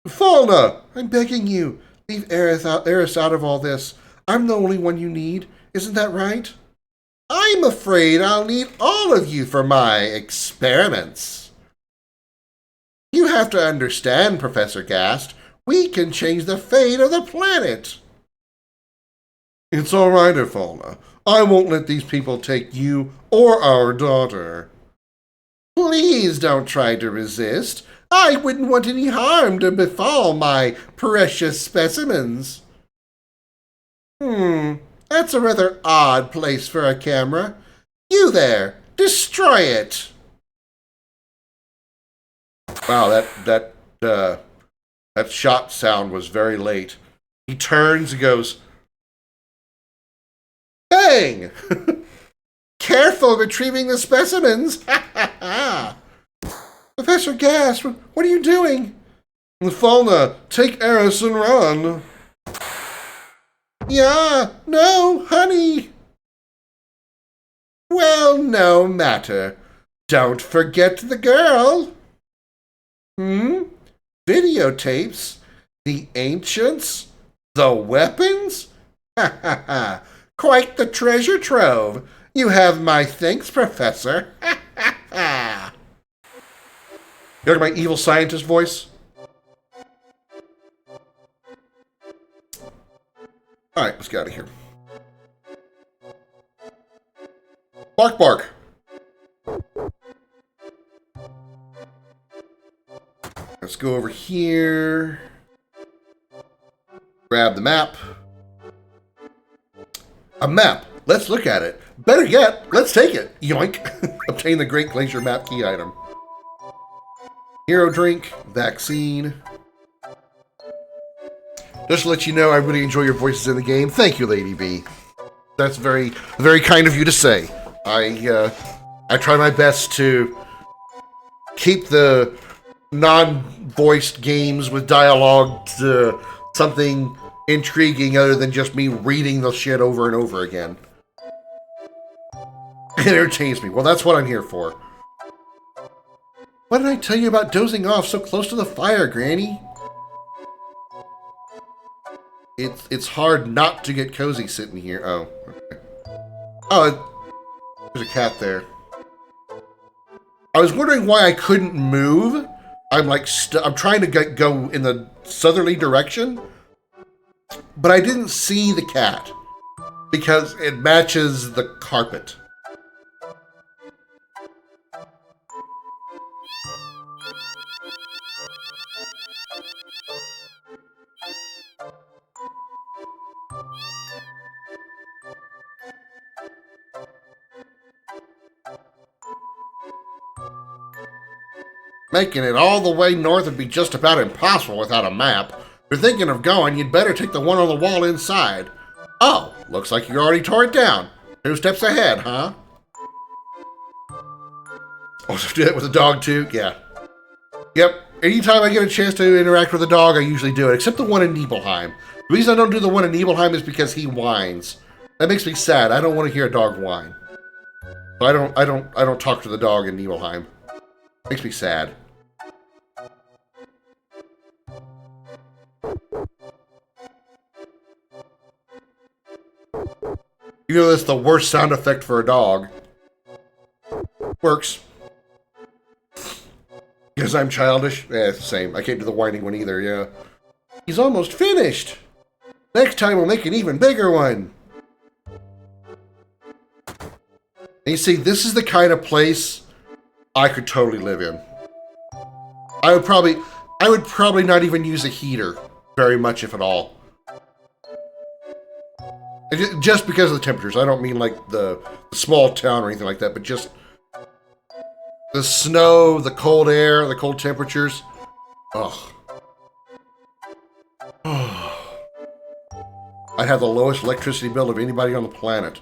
Fauna, I'm begging you, leave Eris out of all this. I'm the only one you need, isn't that right? I'm afraid I'll need all of you for my experiments. You have to understand, Professor Gast, we can change the fate of the planet. It's all right, Fauna. I won't let these people take you or our daughter. Please don't try to resist. I wouldn't want any harm to befall my precious specimens. That's a rather odd place for a camera. You there, destroy it. Wow, that shot sound was very late. He turns and goes, bang! Careful retrieving the specimens! Professor Gast, what are you doing? Fauna, take Eris and run. Yeah, no, honey. Well, no matter. Don't forget the girl. Videotapes? The ancients? The weapons? Ha ha ha. Quite the treasure trove. You have my thanks, Professor. Ha ha ha. You heard my evil scientist voice? Alright, let's get out of here. Bark, bark. Let's go over here. Grab the map. A map. Let's look at it. Better yet, let's take it. Yoink. Obtain the Great Glacier map key item. Hero drink. Vaccine. Just to let you know, I really enjoy your voices in the game. Thank you, Lady B. That's very, very kind of you to say. I try my best to keep the non-voiced games with dialogue to something intriguing other than just me reading the shit over and over again. It entertains me. Well, that's what I'm here for. What did I tell you about dozing off so close to the fire, Granny? It's hard not to get cozy sitting here. Oh, okay. Oh, there's a cat there. I was wondering why I couldn't move. I'm like, I'm trying to go in the southerly direction, but I didn't see the cat because it matches the carpet. Making it all the way north would be just about impossible without a map. If you're thinking of going, you'd better take the one on the wall inside. Oh, looks like you already tore it down. 2 steps ahead, huh? Oh, do that with a dog too? Yeah. Yep. Anytime I get a chance to interact with a dog, I usually do it, except the one in Nibelheim. The reason I don't do the one in Nibelheim is because he whines. That makes me sad. I don't want to hear a dog whine. So I don't talk to the dog in Nibelheim. Makes me sad. You know that's the worst sound effect for a dog. Works. Because I'm childish? Yeah, it's the same. I can't do the whining one either, yeah. He's almost finished! Next time we'll make an even bigger one! And you see, this is the kind of place I could totally live in. I would probably not even use a heater very much, if at all. Just because of the temperatures. I don't mean like the small town or anything like that, but just the snow, the cold air, the cold temperatures. Ugh. I have the lowest electricity bill of anybody on the planet.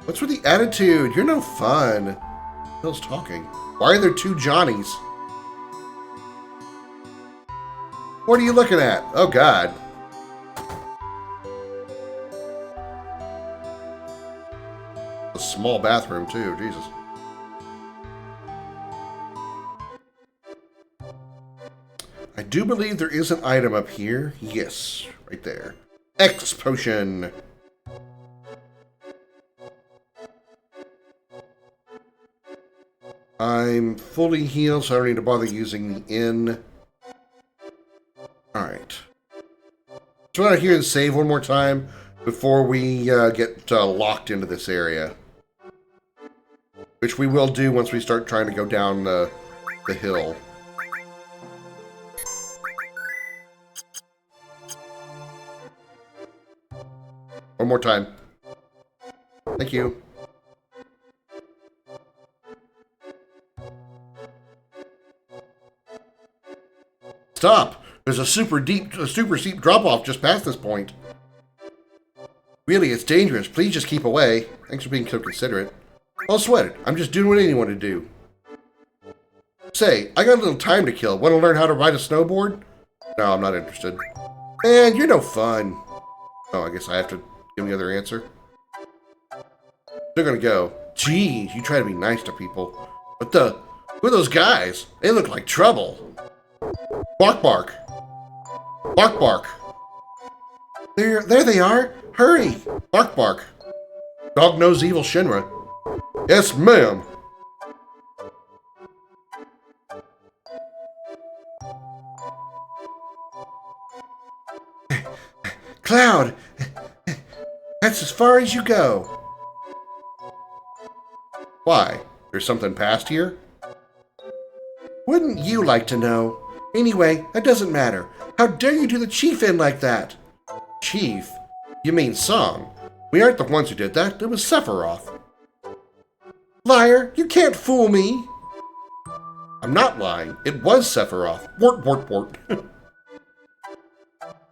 What's with the attitude? You're no fun. Bill's talking. Why are there two Johnnies? What are you looking at? Oh, God. A small bathroom, too. Jesus. I do believe there is an item up here. Yes, right there. X potion. I'm fully healed, so I don't need to bother using the inn. Alright. So I'm out here and save one more time before we get locked into this area. Which we will do once we start trying to go down the hill. One more time. Thank you. Stop! There's a super steep drop-off just past this point. Really, it's dangerous. Please just keep away. Thanks for being so considerate. I'll sweat it. I'm just doing what anyone would do. Say, I got a little time to kill. Want to learn how to ride a snowboard? No, I'm not interested. Man, you're no fun. Oh, I guess I have to give the other answer. They're gonna go. Geez, you try to be nice to people. But who are those guys? They look like trouble. Bark, bark. Bark, bark. There they are. Hurry. Bark, bark. Dog knows evil Shinra. Yes, ma'am. Cloud. That's as far as you go. Why? There's something past here? Wouldn't you like to know? Anyway, that doesn't matter. How dare you do the chief in like that? Chief? You mean Song? We aren't the ones who did that. It was Sephiroth. Liar! You can't fool me! I'm not lying. It was Sephiroth. Wart, wart, wart.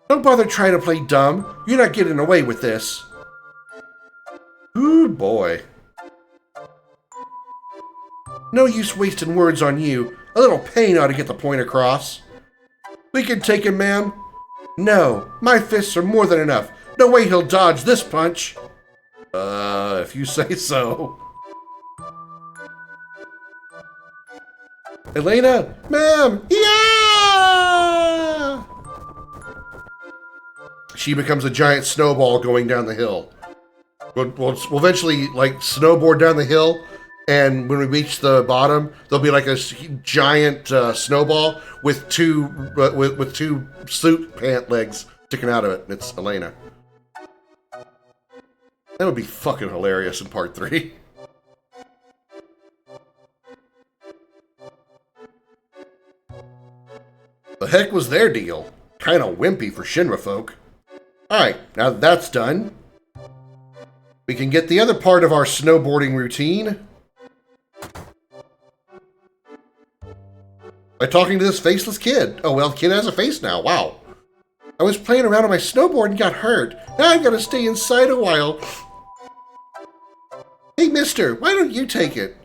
Don't bother trying to play dumb. You're not getting away with this. Ooh, boy. No use wasting words on you. A little pain ought to get the point across. We can take him, ma'am. No, my fists are more than enough. No way he'll dodge this punch. If you say so. Elena, ma'am, yeah! She becomes a giant snowball going down the hill. We'll eventually, like, snowboard down the hill, and when we reach the bottom, there'll be like a giant snowball with two suit pant legs sticking out of it. And it's Elena. That would be fucking hilarious in part 3. The heck was their deal? Kinda wimpy for Shinra folk. Alright, now that that's done, we can get the other part of our snowboarding routine by talking to this faceless kid. Oh, well, the kid has a face now. Wow. I was playing around on my snowboard and got hurt. Now I've got to stay inside a while. Hey, mister, why don't you take it?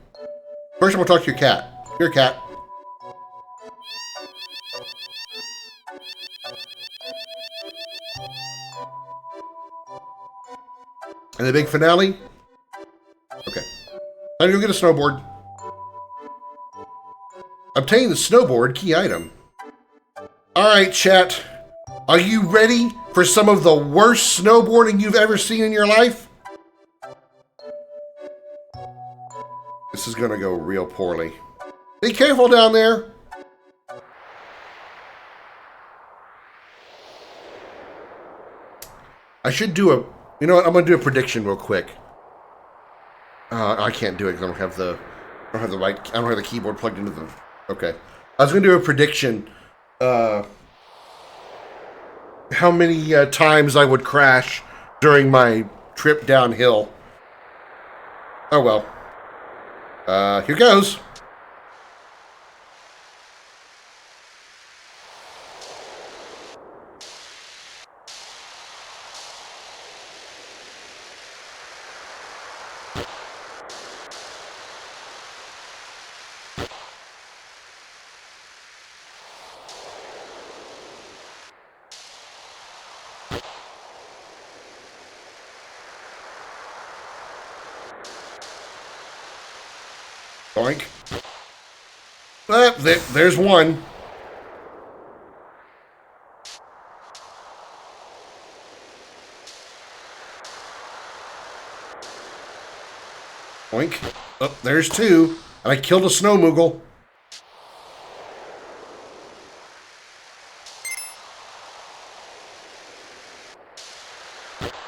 First, I'm going to talk to your cat. Your cat. And the big finale? Okay. Time to go get a snowboard. Obtain the snowboard key item. Alright, chat. Are you ready for some of the worst snowboarding you've ever seen in your life? This is gonna go real poorly. Be careful down there. I should do a... You know what? I'm gonna do a prediction real quick. I can't do it because I don't have the keyboard plugged into the... Okay. I was gonna do a prediction. How many times I would crash during my trip downhill. Oh well. Here goes. Boink. There's one. Boink. Oh, there's two. And I killed a snow moogle.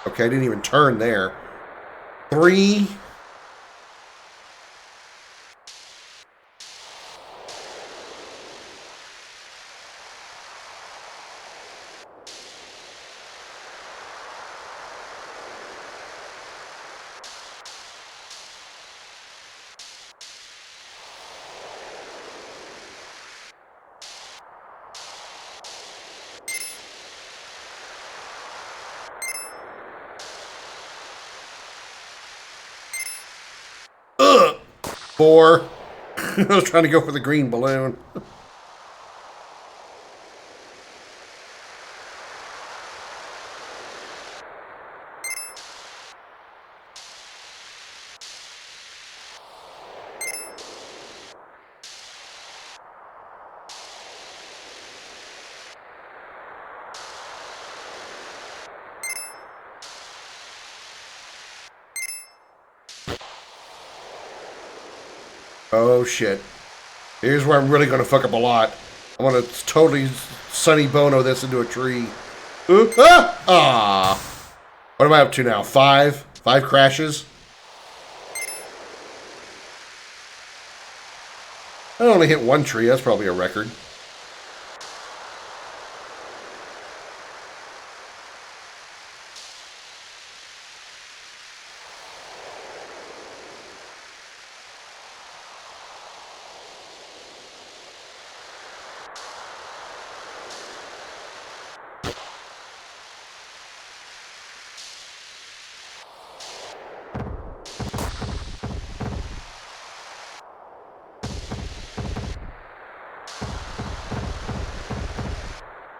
Okay, I didn't even turn there. 3. Ugh! 4. I was trying to go for the green balloon. Oh shit. Here's where I'm really going to fuck up a lot. I want to totally Sonny Bono this into a tree. Ooh, ah! Ah! What am I up to now? 5? 5 crashes? I only hit 1 tree. That's probably a record.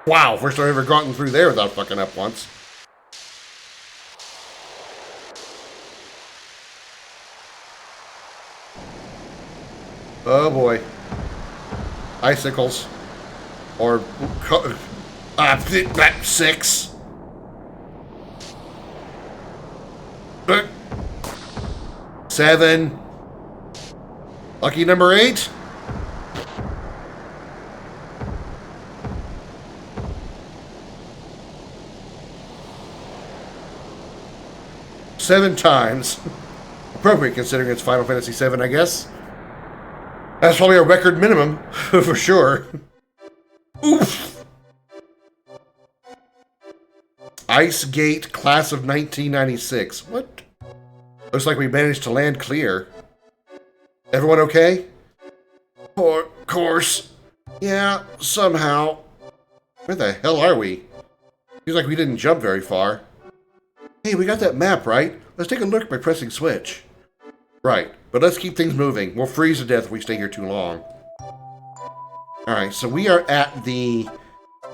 Wow, first I've ever gotten through there without fucking up once. Oh boy. Icicles. Or... 6. 7. Lucky number 8. Seven times. Appropriate considering it's Final Fantasy VII, I guess. That's probably a record minimum, for sure. Oof! Ice Gate, class of 1996. What? Looks like we managed to land clear. Everyone okay? Of course. Yeah, somehow. Where the hell are we? Seems like we didn't jump very far. Hey, we got that map, right? Let's take a look by pressing switch. Right, but let's keep things moving. We'll freeze to death if we stay here too long. Alright, so we are at the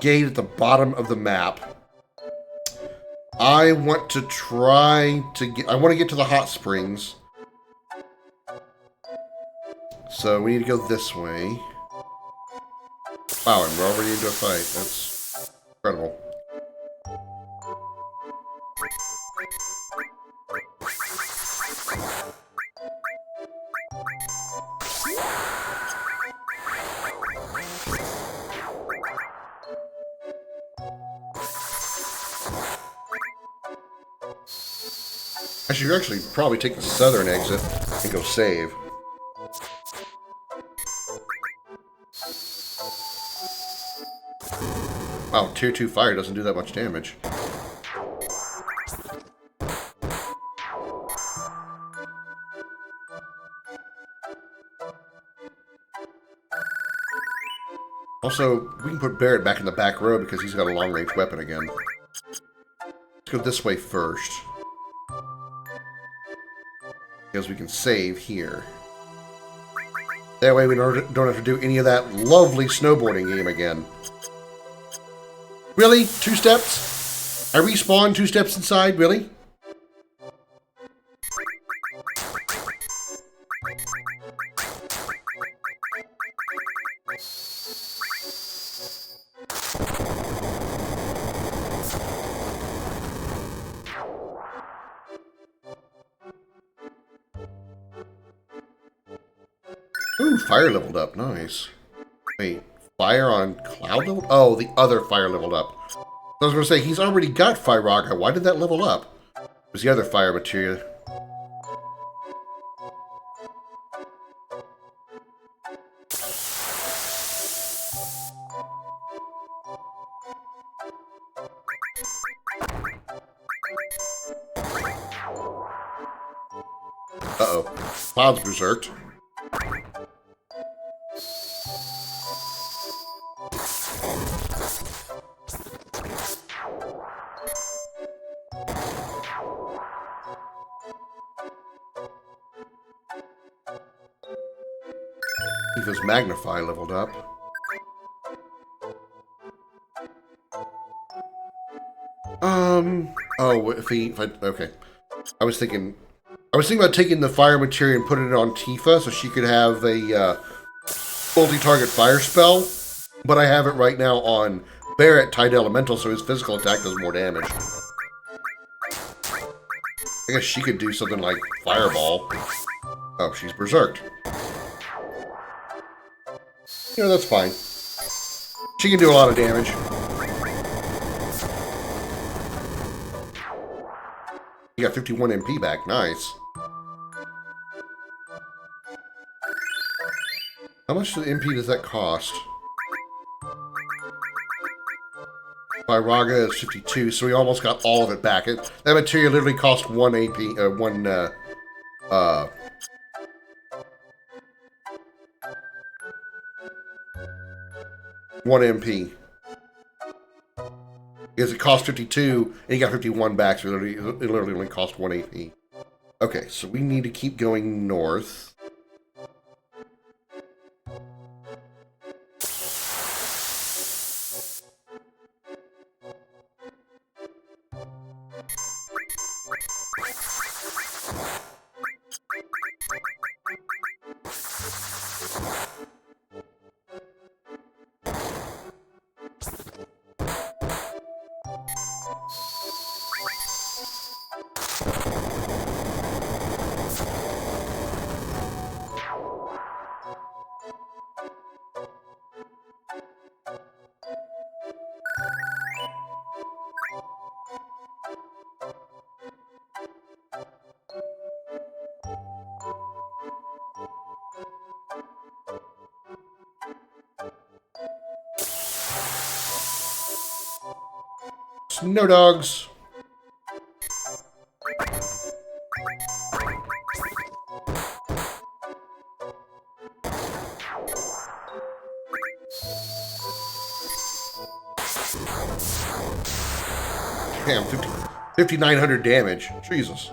gate at the bottom of the map. I want to try to get... I want to get to the hot springs. So we need to go this way. Wow, and we're already into a fight. That's incredible. I should actually probably take the southern exit and go save. Wow, tier 2 fire doesn't do that much damage. Also, we can put Barrett back in the back row because he's got a long-range weapon again. Let's go this way first. Because we can save here. That way we don't have to do any of that lovely snowboarding game again. Really? 2 steps? I respawn 2 steps inside? Really? Ooh, fire leveled up. Nice. Wait, fire on cloud level? Oh, the other fire leveled up. I was going to say, he's already got Fire Rocket. Why did that level up? It was the other fire material. Uh-oh. Cloud's berserked. Tifa's Magnify leveled up. Oh, if I, okay. I was thinking about taking the fire material and putting it on Tifa so she could have a multi-target fire spell, but I have it right now on Barrett Tide Elemental, so his physical attack does more damage. I guess she could do something like Fireball. Oh, she's berserked. You know, that's fine. She can do a lot of damage. You got 51 MP back. Nice. How much MP does that cost? Raga is 52, so we almost got all of it back. That material literally cost 1 AP, 1 MP. Because it cost 52, and you got 51 back, so it literally only cost 1 AP. Okay, so we need to keep going north. Snow dogs. Damn, 5,900 damage. Jesus.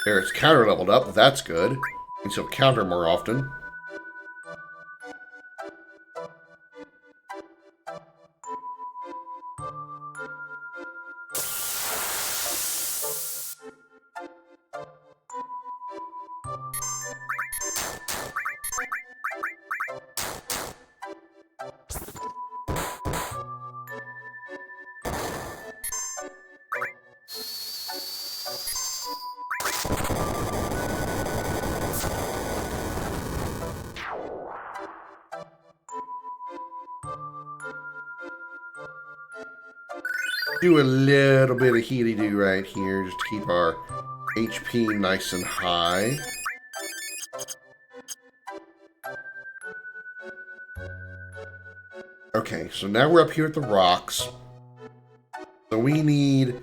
There, it's counter leveled up. That's good. And so counter more often. Do a little bit of healy-do right here just to keep our HP nice and high. Okay, so now we're up here at the rocks. So we need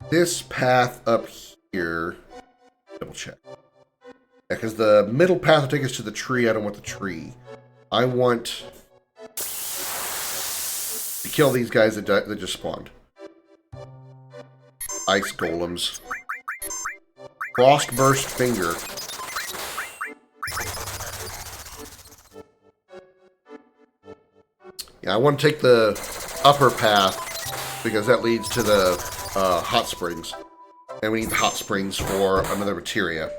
this path up here. Double check. Because the middle path will take us to the tree. I don't want the tree. I want to kill these guys that just spawned. Ice golems. Frostburst finger. Yeah, I want to take the upper path because that leads to the hot springs. And we need the hot springs for another materia.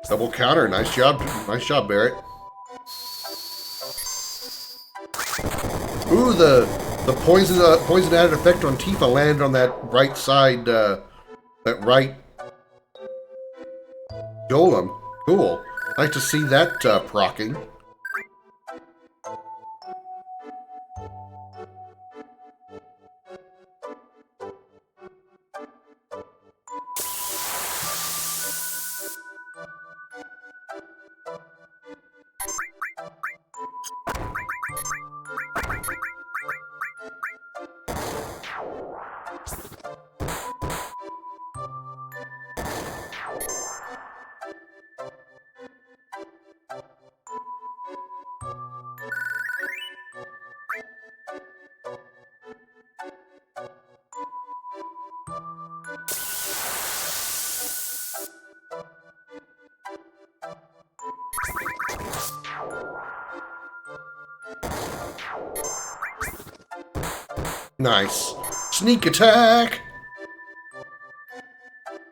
Double counter. Nice job. Nice job, Barrett. Ooh, the poison added effect on Tifa landed on that right side, that right golem. Cool. Nice to see that procking. Nice. Sneak attack!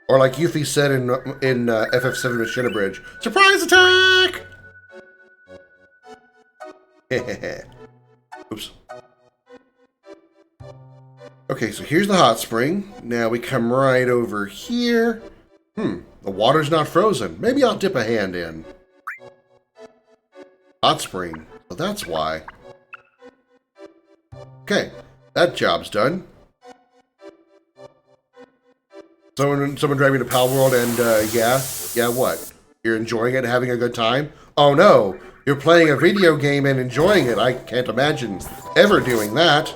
Or like Yuffie said in FF7 with Shinra Bridge, surprise attack! Oops. Okay, so here's the hot spring. Now we come right over here. The water's not frozen. Maybe I'll dip a hand in. Hot spring. So that's why. Okay, that job's done. Someone driving to Pal World and, yeah, what? You're enjoying it, having a good time? Oh no, you're playing a video game and enjoying it. I can't imagine ever doing that.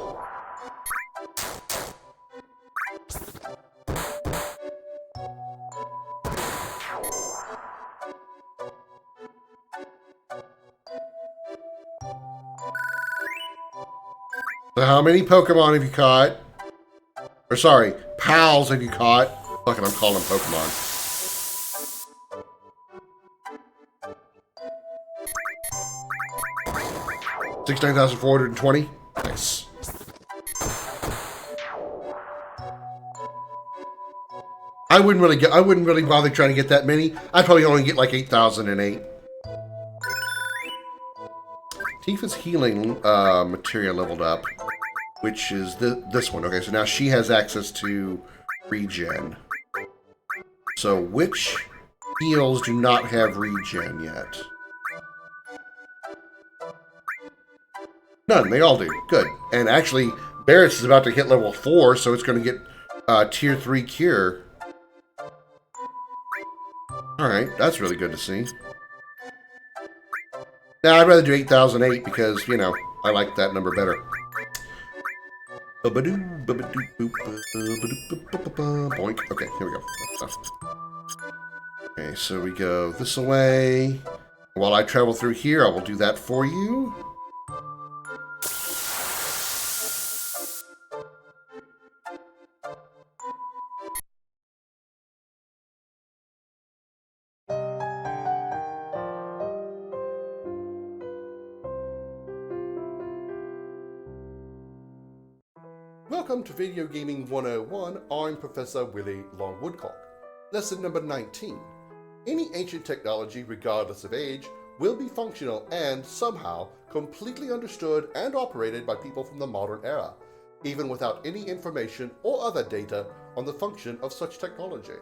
So how many Pokemon have you caught? Or sorry, pals have you caught? Fuck it, I'm calling them Pokemon. $69,420. Nice. I wouldn't really bother trying to get that many. I'd probably only get like 8,008. Tifa's healing material leveled up, which is this one. Okay, so now she has access to regen. So which heals do not have regen yet? None. They all do. Good. And actually, Barrett's is about to hit level 4, so it's going to get tier 3 cure. Alright, that's really good to see. Now, I'd rather do 8,008 because, you know, I like that number better. Boink. Okay, here we go. Okay, so we go this way. While I travel through here, I will do that for you. Welcome to Video Gaming 101. I'm Professor Willie Long Woodcock. Lesson number 19. Any ancient technology, regardless of age, will be functional and, somehow, completely understood and operated by people from the modern era, even without any information or other data on the function of such technology.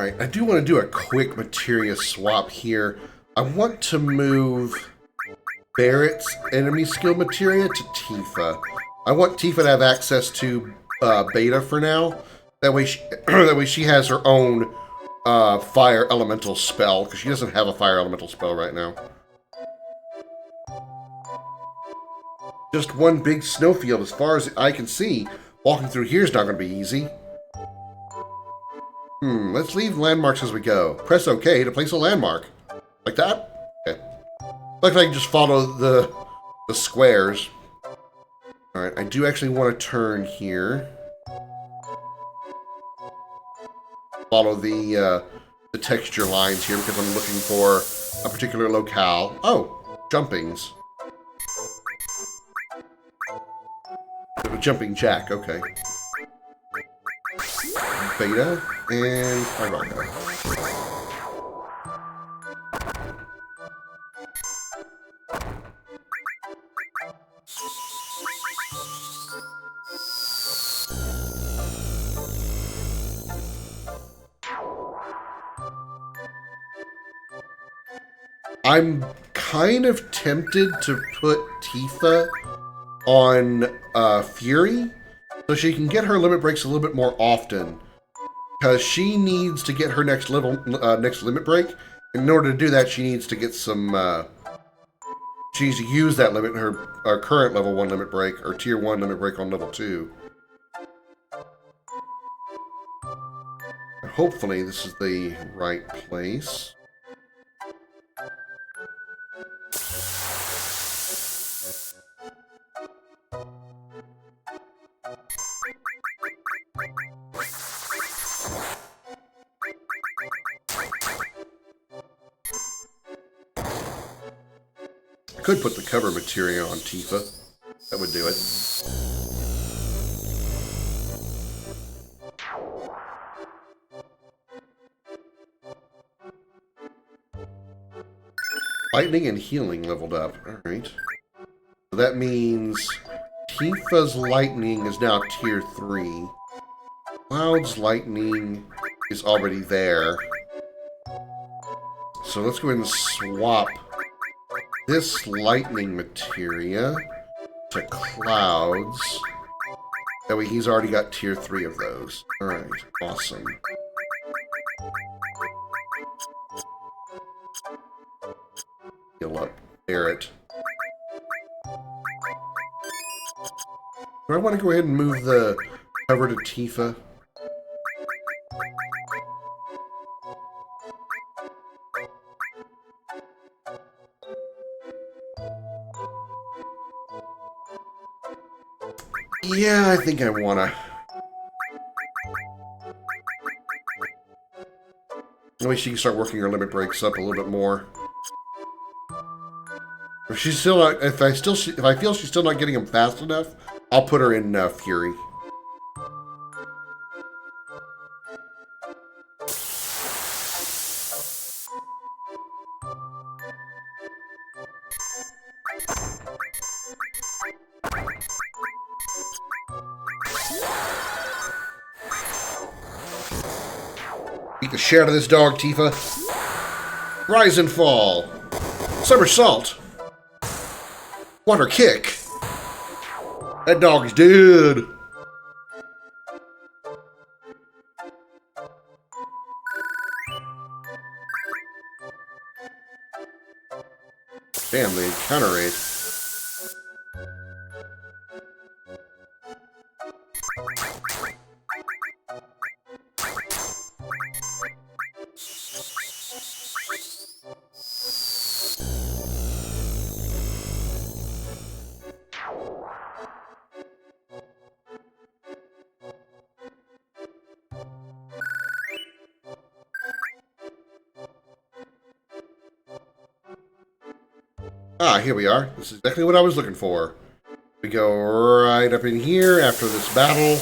Alright, I do want to do a quick materia swap here. I want to move Barrett's enemy skill materia to Tifa. I want Tifa to have access to Beta for now. That way she has her own fire elemental spell, because she doesn't have a fire elemental spell right now. Just one big snowfield as far as I can see. Walking through here is not going to be easy. Let's leave landmarks as we go. Press OK to place a landmark. Like that? Okay. Looks like I can just follow the squares. Alright, I do actually want to turn here. Follow the texture lines here because I'm looking for a particular locale. Oh, jumpings. Jumping jack, okay. Beta and Pyroga. I'm kind of tempted to put Tifa on Fury so she can get her limit breaks a little bit more often, because she needs to get her next limit break. In order to do that, she needs to get some she needs to use that limit, her current level 1 limit break, or tier 1 limit break on level 2. Hopefully this is the right place. Could put the cover material on Tifa. That would do it. Lightning and healing leveled up. Alright. So that means Tifa's lightning is now tier 3. Cloud's lightning is already there. So let's go ahead and swap this lightning materia to Cloud's. That way he's already got tier 3 of those. Alright, awesome. Heal up Barrett. Do I want to go ahead and move the cover to Tifa? Yeah, I think I wanna. That way she can start working her limit breaks up a little bit more. If she's still not, if I feel she's still not getting them fast enough, I'll put her in Fury. Beat the shit out of this dog, Tifa. Rise and fall. Somersault. Water kick. That dog's dead. Damn, they counter raid. Ah, here we are. This is exactly what I was looking for. We go right up in here after this battle.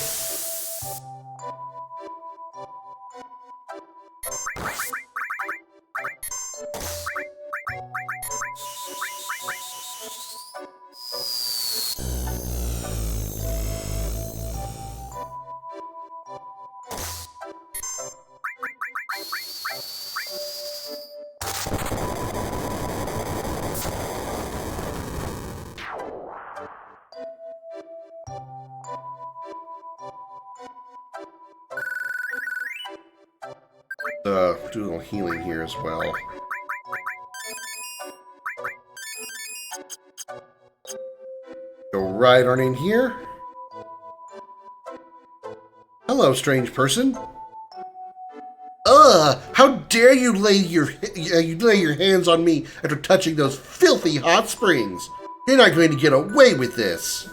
Do a little healing here as well. Go right on in here. Hello, strange person. Ugh! How dare you lay your hands on me after touching those filthy hot springs? You're not going to get away with this.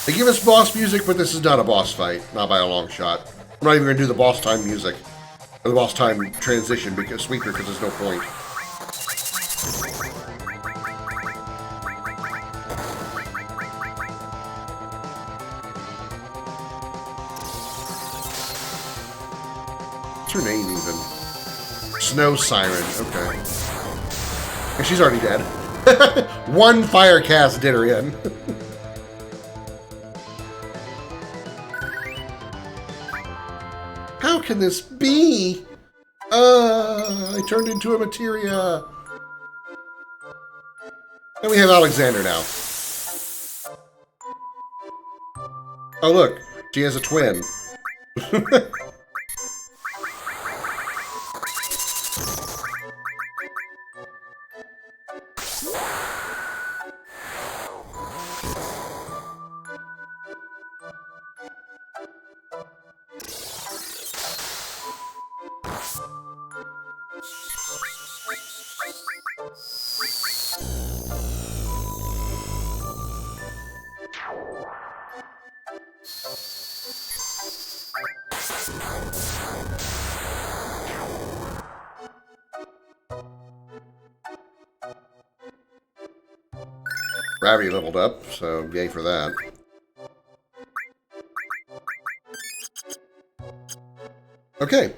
They give us boss music, but this is not a boss fight, not by a long shot. I'm not even going to do the boss time music or the boss time transition because sweeper because there's no point. What's her name even? Snow Siren. Okay. And she's already dead. One fire cast did her in. How can this be? I turned into a materia. And we have Alexander now. Oh look, she has a twin. Gravity leveled up, so yay for that. Okay.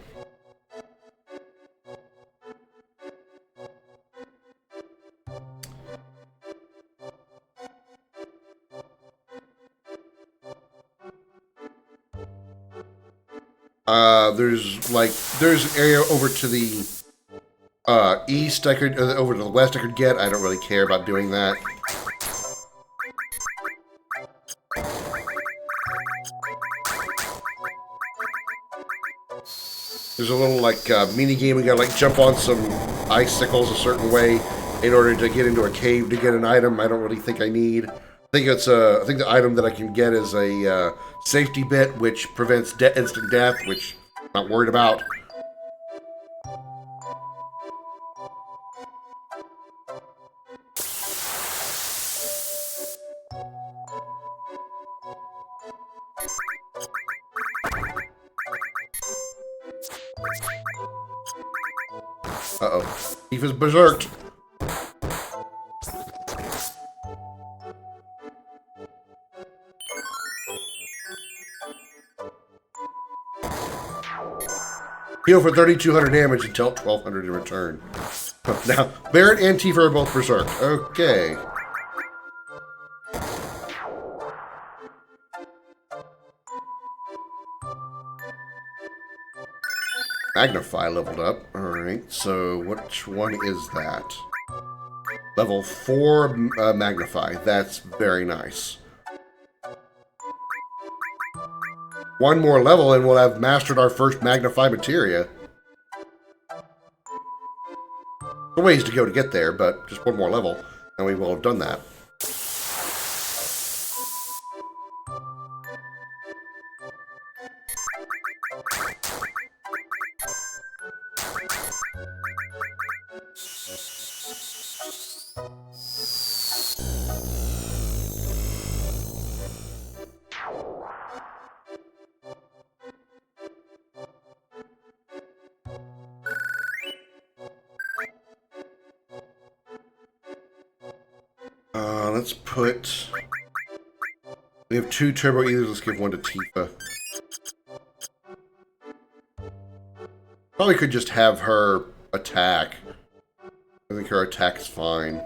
There's an area over to the east over to the west I could get. I don't really care about doing that. There's a little mini game. We gotta jump on some icicles a certain way in order to get into a cave to get an item. I don't really think I need. I think the item that I can get is a safety bit, which prevents instant death, which I'm not worried about. Uh-oh. Thief is berserked. Heal for 3,200 damage and dealt 1,200 in return. Now, Barret and Tifa are both berserked. Okay. Magnify leveled up. Alright, so which one is that? Level 4 Magnify. That's very nice. One more level and we'll have mastered our first Magnify materia. A ways to go to get there, but just one more level and we will have done that. Let's put... We have 2 turbo ethers, let's give one to Tifa. Probably could just have her attack. I think her attack is fine.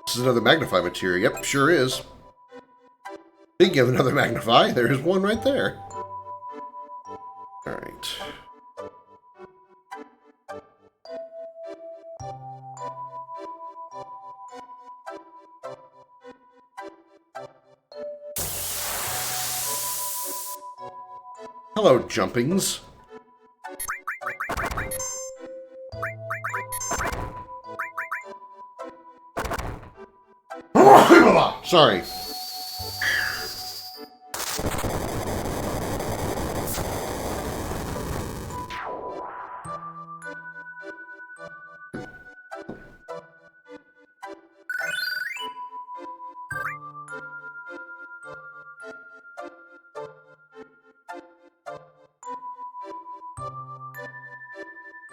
This is another Magnify materia. Yep, sure is. Speaking of another magnify, there's one right there. Alright. Hello, jumpings. Sorry.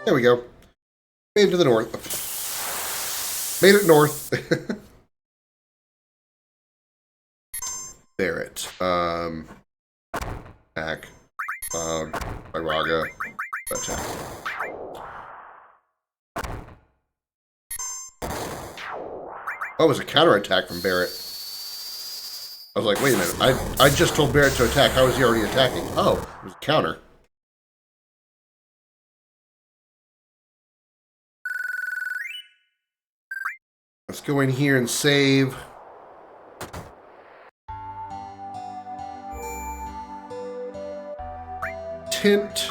There we go. Made it to the north. Made it north. Barrett. Attack. Iraga. Attack. Oh, it was a counterattack from Barrett. I was like, wait a minute. I just told Barrett to attack. How was he already attacking? Oh, it was a counter. Let's go in here and save. Tint.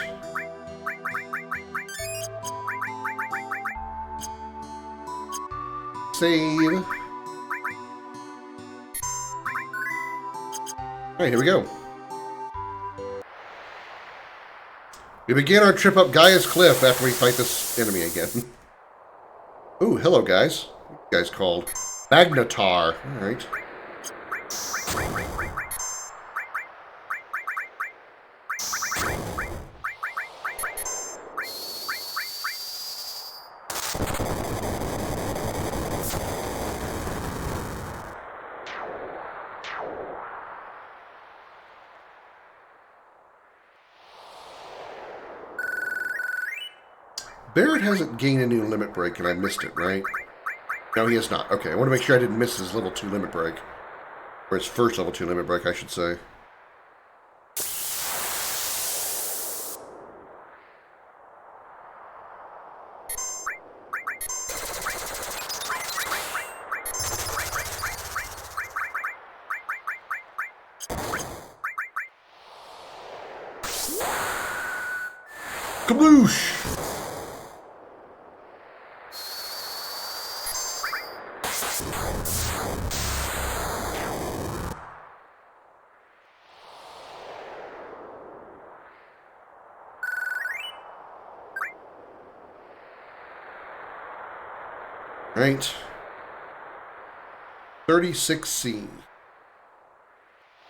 Save. Alright, here we go. We begin our trip up Gaia's Cliff after we fight this enemy again. Ooh, hello guys. What are you guys called? Magnetar. Alright. Barrett hasn't gained a new limit break, and I missed it, right? No, he has not. Okay, I want to make sure I didn't miss his level 2 limit break. Or his first level 2 limit break, I should say. Kabloosh! Right. 36C.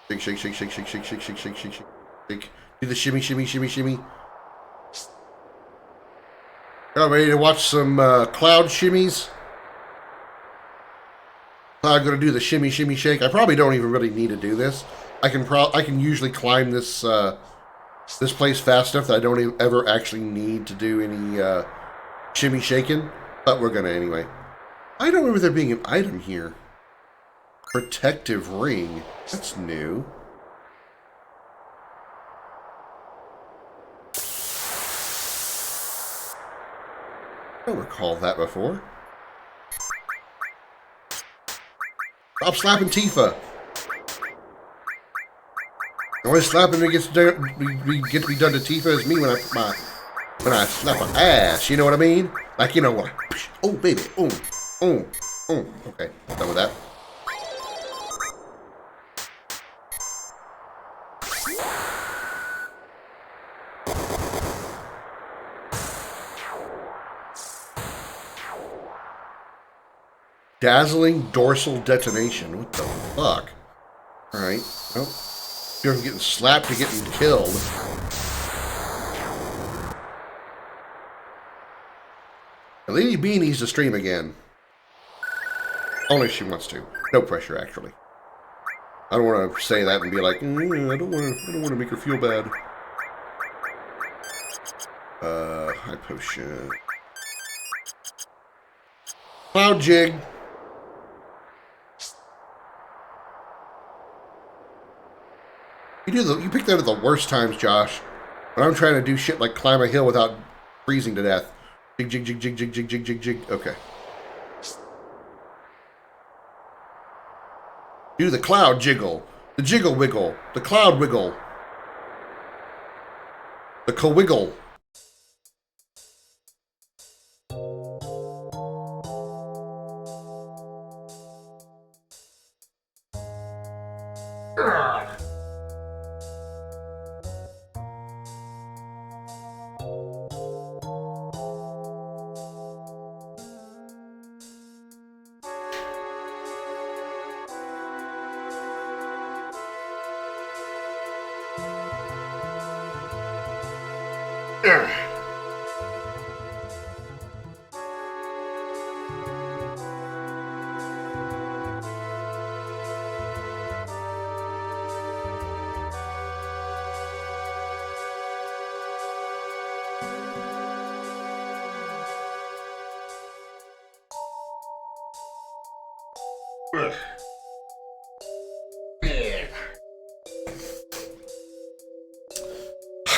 Shake, shake, shake, shake, shake, shake, shake, shake, shake, shake, shake, shake. Do the shimmy, shimmy, shimmy, shimmy. Y'all ready to watch some cloud shimmies? I'm gonna do the shimmy, shimmy, shake. I probably don't even really need to do this. I can usually climb this this place fast enough that I don't ever actually need to do any shimmy shaking. But we're gonna anyway. I don't remember there being an item here. Protective ring. That's new. I don't recall that before. Stop slapping Tifa. The only slapping we get to be done to Tifa is me when I slap her ass. You know what I mean? Like, you know what? Oh baby. Oh. Okay, done with that. Dazzling dorsal detonation. What the fuck? Alright. Well, you're getting slapped to getting killed. Lady B needs to stream again. Only if she wants to. No pressure, actually. I don't want to say that and be like, I don't want to make her feel bad. High potion. Cloud jig. You picked that at the worst times, Josh. When I'm trying to do shit like climb a hill without freezing to death. Jig, jig, jig, jig, jig, jig, jig, jig, jig. Okay. Do the cloud jiggle. The jiggle wiggle. The cloud wiggle. The co-wiggle.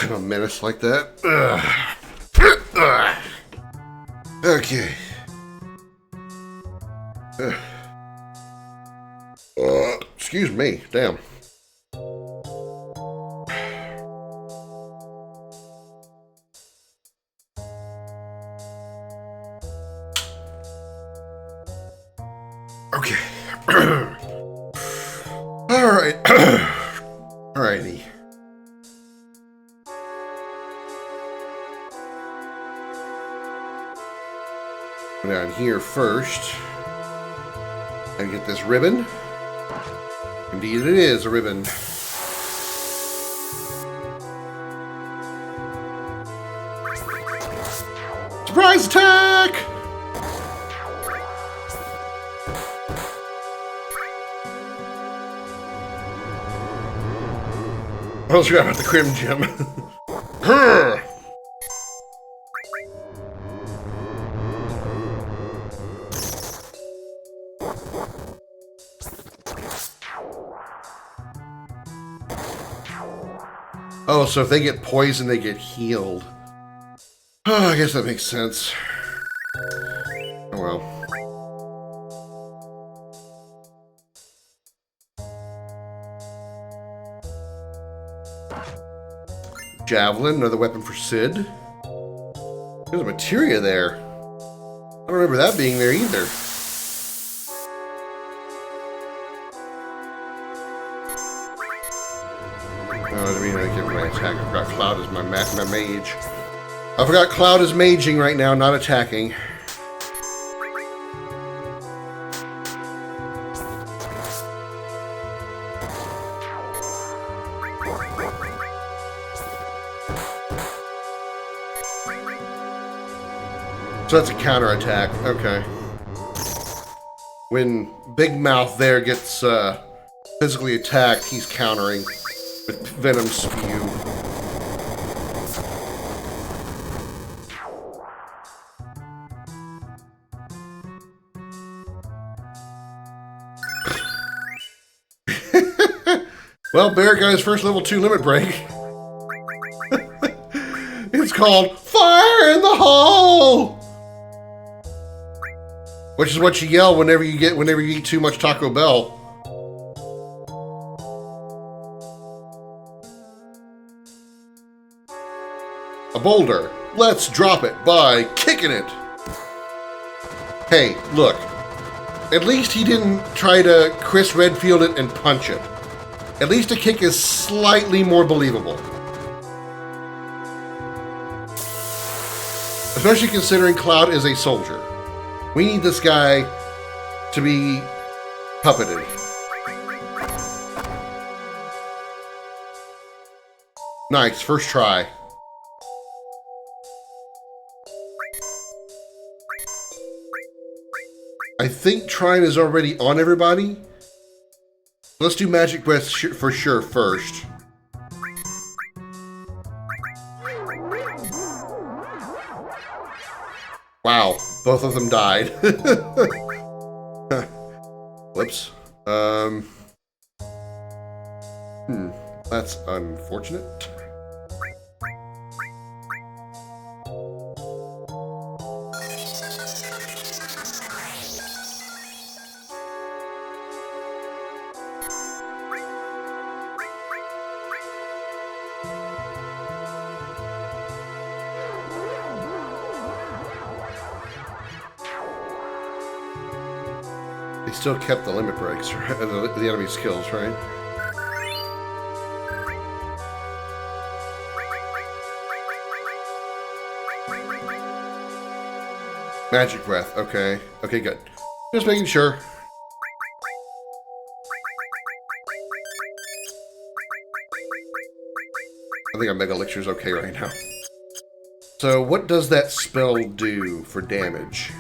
I'm a menace like that. Okay. Excuse me. Damn. Okay. All right. Alrighty. Go down here first and get this ribbon. Indeed, it is a ribbon. Surprise attack! I was forgot about the Krim gem. Oh, so if they get poisoned, they get healed. Oh, I guess that makes sense. Oh well. Javelin, another weapon for Sid. There's a materia there. I don't remember that being there either. Oh, I mean, I give my attack. I forgot Cloud is my mage. I forgot Cloud is maging right now, not attacking. So that's a counterattack. Okay. When Big Mouth there gets physically attacked, he's countering with Venom Spew. Well, Bear got his first level 2 limit break. It's called Fire in the Hole! Which is what you yell whenever you eat too much Taco Bell. A boulder. Let's drop it by kicking it. Hey, look. At least he didn't try to Chris Redfield it and punch it. At least a kick is slightly more believable. Especially considering Cloud is a soldier. We need this guy to be puppeted. Nice, first try. I think Trine is already on everybody. Let's do Magic Breath for sure first. Wow, both of them died. Whoops. That's unfortunate. They still kept the limit breaks, right? The enemy skills, right? Magic breath, okay. Okay, good. Just making sure. I think a Mega Elixir's okay right now. So, what does that spell do for damage?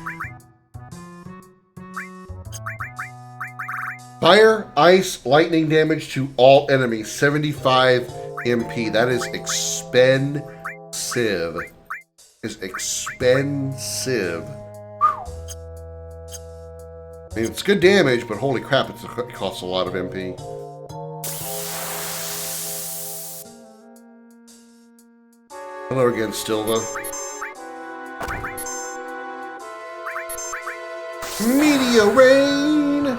Fire, ice, lightning damage to all enemies. 75 MP. That is expensive. Is expensive. I mean, it's good damage, but holy crap, it costs a lot of MP. Hello again, Stilva. Meteor rain!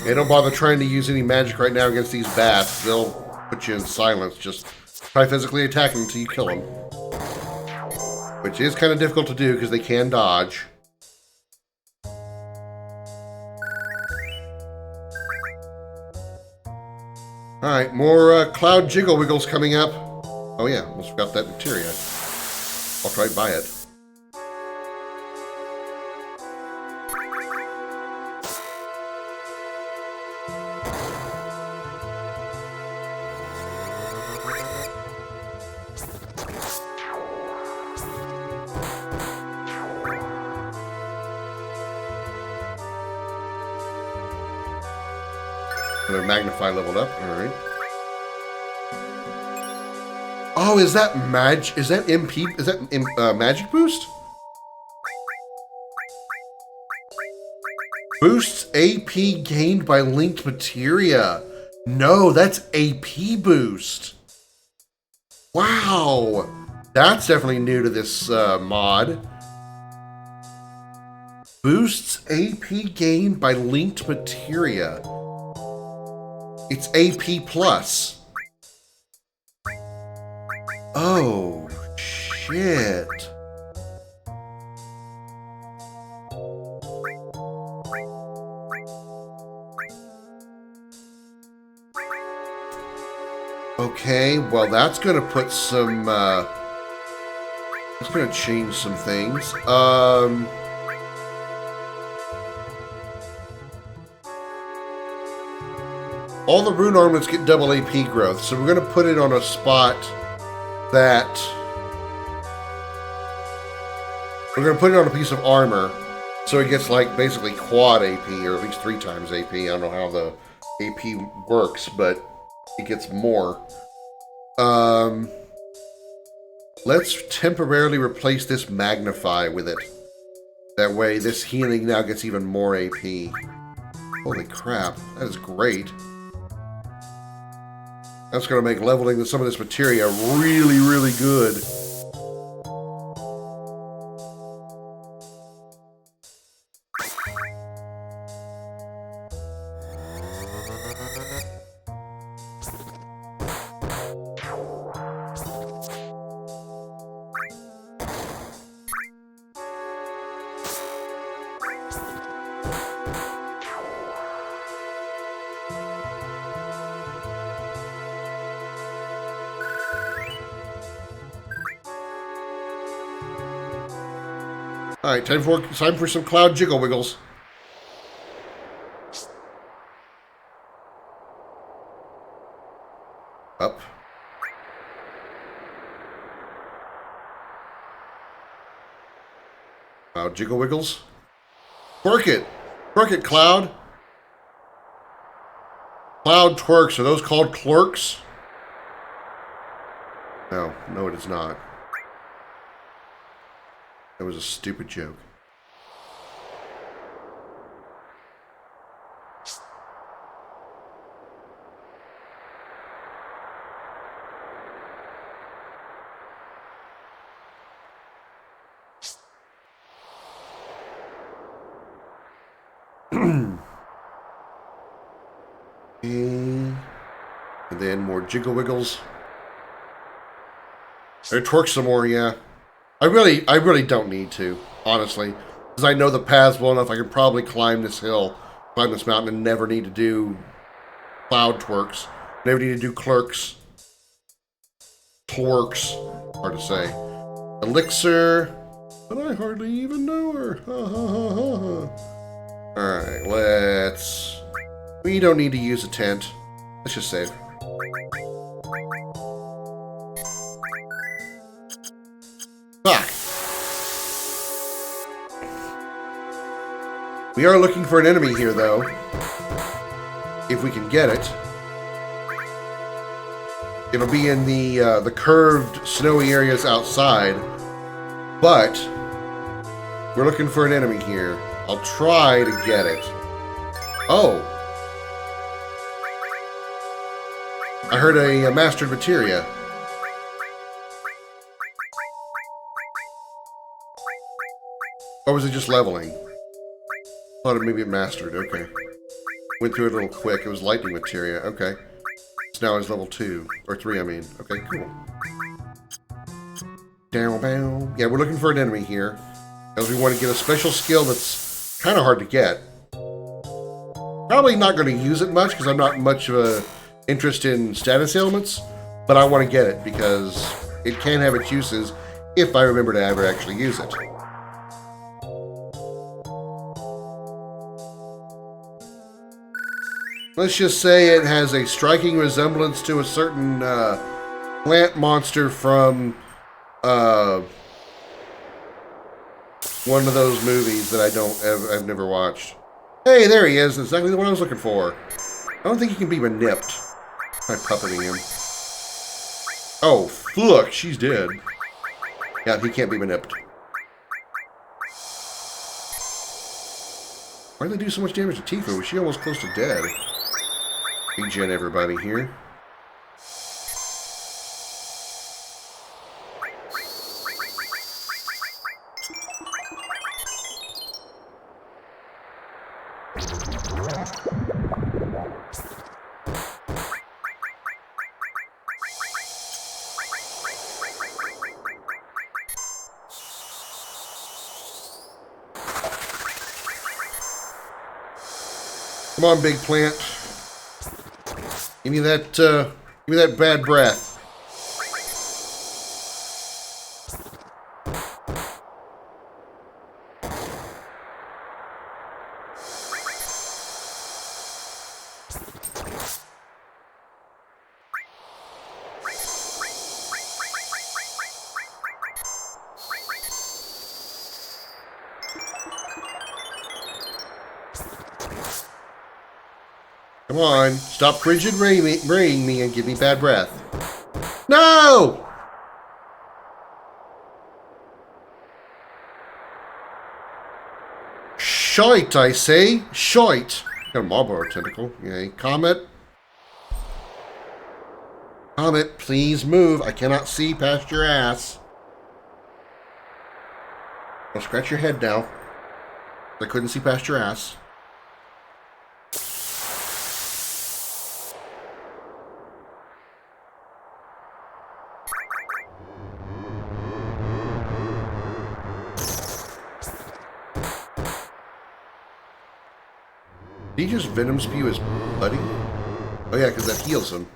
Hey, don't bother trying to use any magic right now against these bats. They'll put you in silence. Just try physically attacking them until you kill them. Which is kind of difficult to do because they can dodge. Alright, more Cloud Jiggle Wiggles coming up. Oh yeah, almost forgot that materia. I'll try to buy it. Another Magnify leveled up. Alright. Oh, is that Is that MP? Is that Magic Boost? Boosts AP gained by linked materia. No, that's AP boost. Wow. That's definitely new to this mod. Boosts AP gained by linked materia. It's AP plus. Oh, shit. Okay, well that's gonna put some, it's gonna change some things. All the rune ornaments get double AP growth, so we're gonna put it on a spot that we're gonna put it on a piece of armor, so it gets like basically quad AP, or at least 3 times AP. I don't know how the AP works, but it gets more. Let's temporarily replace this Magnify with it. That way this healing now gets even more AP. Holy crap, that is great. That's going to make leveling some of this materia really, really good. Alright, time for some Cloud Jiggle Wiggles. Up. Cloud jiggle wiggles. Twerk it! Twerk it, Cloud! Cloud twerks. Are those called clerks? No, no it is not. That was a stupid joke. And then more jiggle wiggles. Or twerk some more, yeah. I really don't need to, honestly. Because I know the paths well enough, I can probably climb this hill, climb this mountain, and never need to do cloud twerks. Never need to do clerks. Twerks. Hard to say. Elixir. But I hardly even know her. Ha ha ha ha ha. Alright, let's... We don't need to use a tent. Let's just save. Fuck. We are looking for an enemy here, though. If we can get it. It'll be in the curved, snowy areas outside. But we're looking for an enemy here. I'll try to get it. Oh. I heard a mastered materia. Or was it just leveling? Thought it maybe it mastered. Okay. Went through it a little quick. It was lightning materia. Okay. So now it's level 2. Or 3, I mean. Okay, cool. Down, down. Yeah, we're looking for an enemy here. Because we want to get a special skill that's kind of hard to get. Probably not going to use it much because I'm not much of a interest in status ailments. But I want to get it because it can have its uses if I remember to ever actually use it. Let's just say it has a striking resemblance to a certain plant monster from one of those movies that I've never watched. Hey, there he is. Exactly the one I was looking for. I don't think he can be nipped by puppeting him. Oh, look, she's dead. Yeah, he can't be nipped. Why did they do so much damage to Tifa? Was she almost close to dead? Regen everybody here. Come on, big plant. Give me that bad breath. Come on, stop frigid raying me and give me bad breath. No! Shite, I say. Shite. Got a Marlboro tentacle. Yay. Comet. Comet, please move. I cannot see past your ass. I'll scratch your head now. I couldn't see past your ass. Did he just venom spew his buddy? Oh yeah, because that heals him.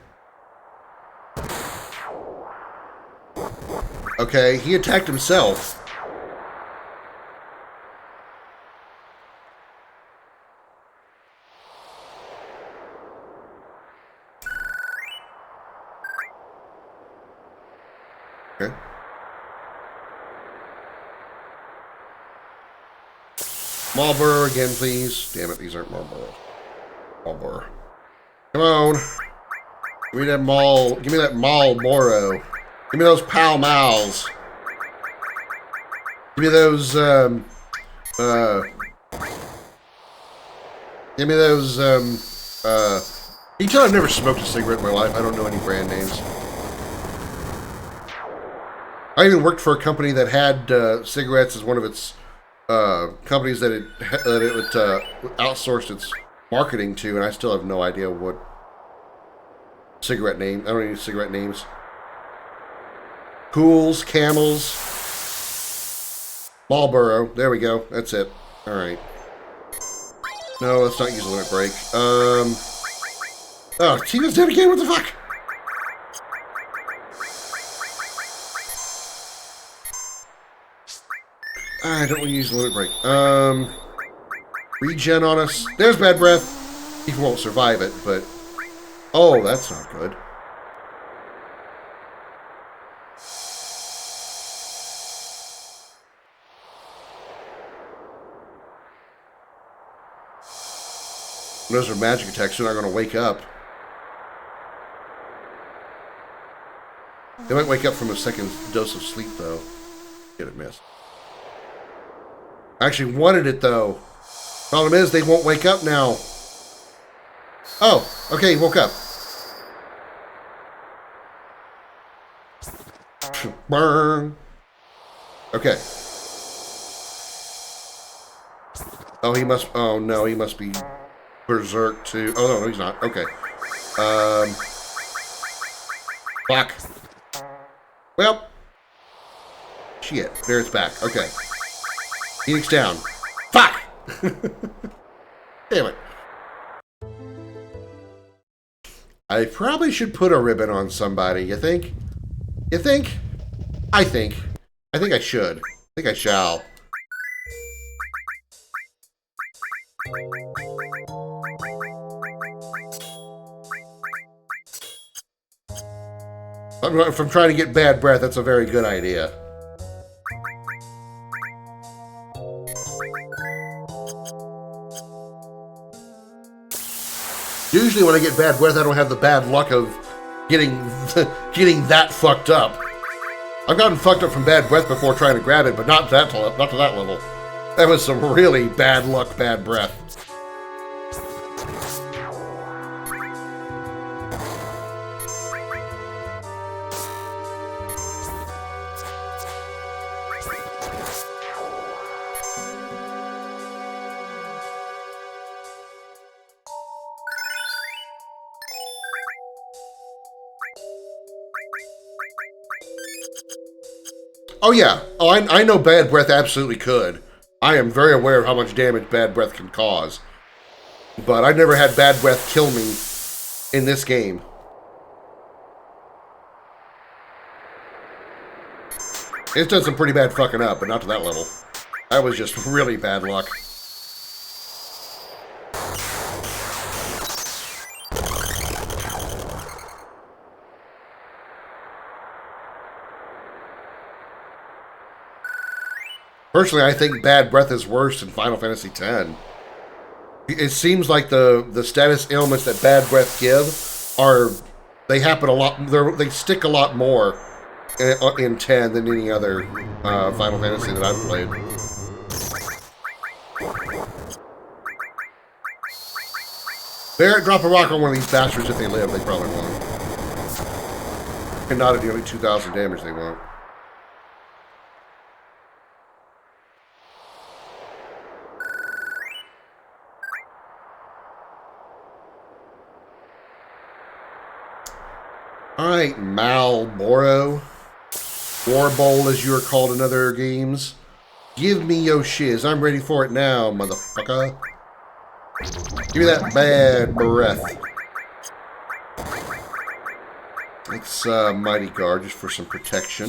Okay, he attacked himself. Marlboro again, please. Damn it, these aren't Marlboro. Marlboro. Come on. Give me that Marlboro. Give me those Pall Malls. Give me those, give me those, you can tell I've never smoked a cigarette in my life. I don't know any brand names. I even worked for a company that had cigarettes as one of its companies that it outsourced its marketing to, and I still have no idea what cigarette name. I don't know any cigarette names. Cools, Camels, Marlboro. There we go. That's it. All right. No, let's not use a limit break. Oh, Tina's dead again. What the fuck? I don't want to use the limit break. Regen on us. There's bad breath. He won't survive it, but... Oh, that's not good. Those are magic attacks, so they're not going to wake up. They might wake up from a second dose of sleep, though. Get it missed. I actually wanted it, though. Problem is, they won't wake up now. Oh, okay, he woke up. Burn. Okay. Oh, he must... Oh, no, he must be berserk, too. Oh, no, he's not. Okay. Fuck. Well. Shit. There it's back. Okay. Phoenix down. Fuck! Damn it. I probably should put a ribbon on somebody, you think? You think? I think. I think I should. I think I shall. If I'm trying to get bad breath, that's a very good idea. Usually when I get bad breath, I don't have the bad luck of getting that fucked up. I've gotten fucked up from bad breath before trying to grab it, but not to that level. That was some really bad luck, bad breath. Oh yeah. Oh, I know bad breath absolutely could. I am very aware of how much damage bad breath can cause. But I've never had bad breath kill me in this game. It's done some pretty bad fucking up, but not to that level. That was just really bad luck. Personally, I think bad breath is worse in Final Fantasy X. It seems like the status ailments that bad breath give they happen a lot. They stick a lot more in 10 than any other Final Fantasy that I've played. Barrett, drop a rock on one of these bastards if they live. They probably won't. And not at nearly 2,000 damage, they won't. Alright, Marlboro. War Bowl, as you are called in other games. Give me your shiz. I'm ready for it now, motherfucker. Give me that bad breath. It's Mighty Guard, just for some protection.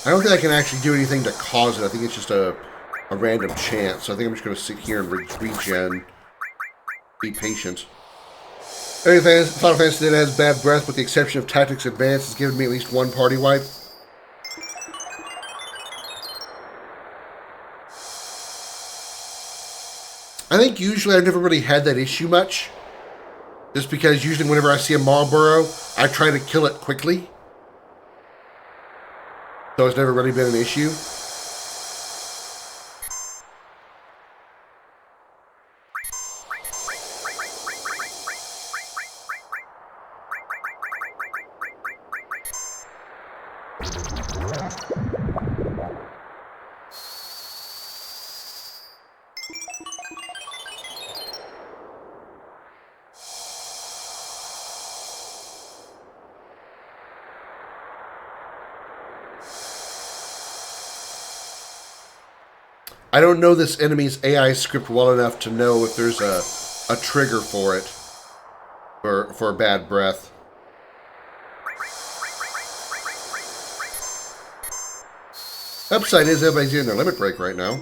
I don't think I can actually do anything to cause it. I think it's just a random chance. So I think I'm just going to sit here and regen. Be patient. Final Fantasy that has bad breath, with the exception of Tactics Advance, has given me at least one party wipe. I think usually I've never really had that issue much. Just because usually whenever I see a Marlboro, I try to kill it quickly. So it's never really been an issue. I don't know this enemy's AI script well enough to know if there's a trigger for it, for bad breath. Upside is everybody's doing their limit break right now.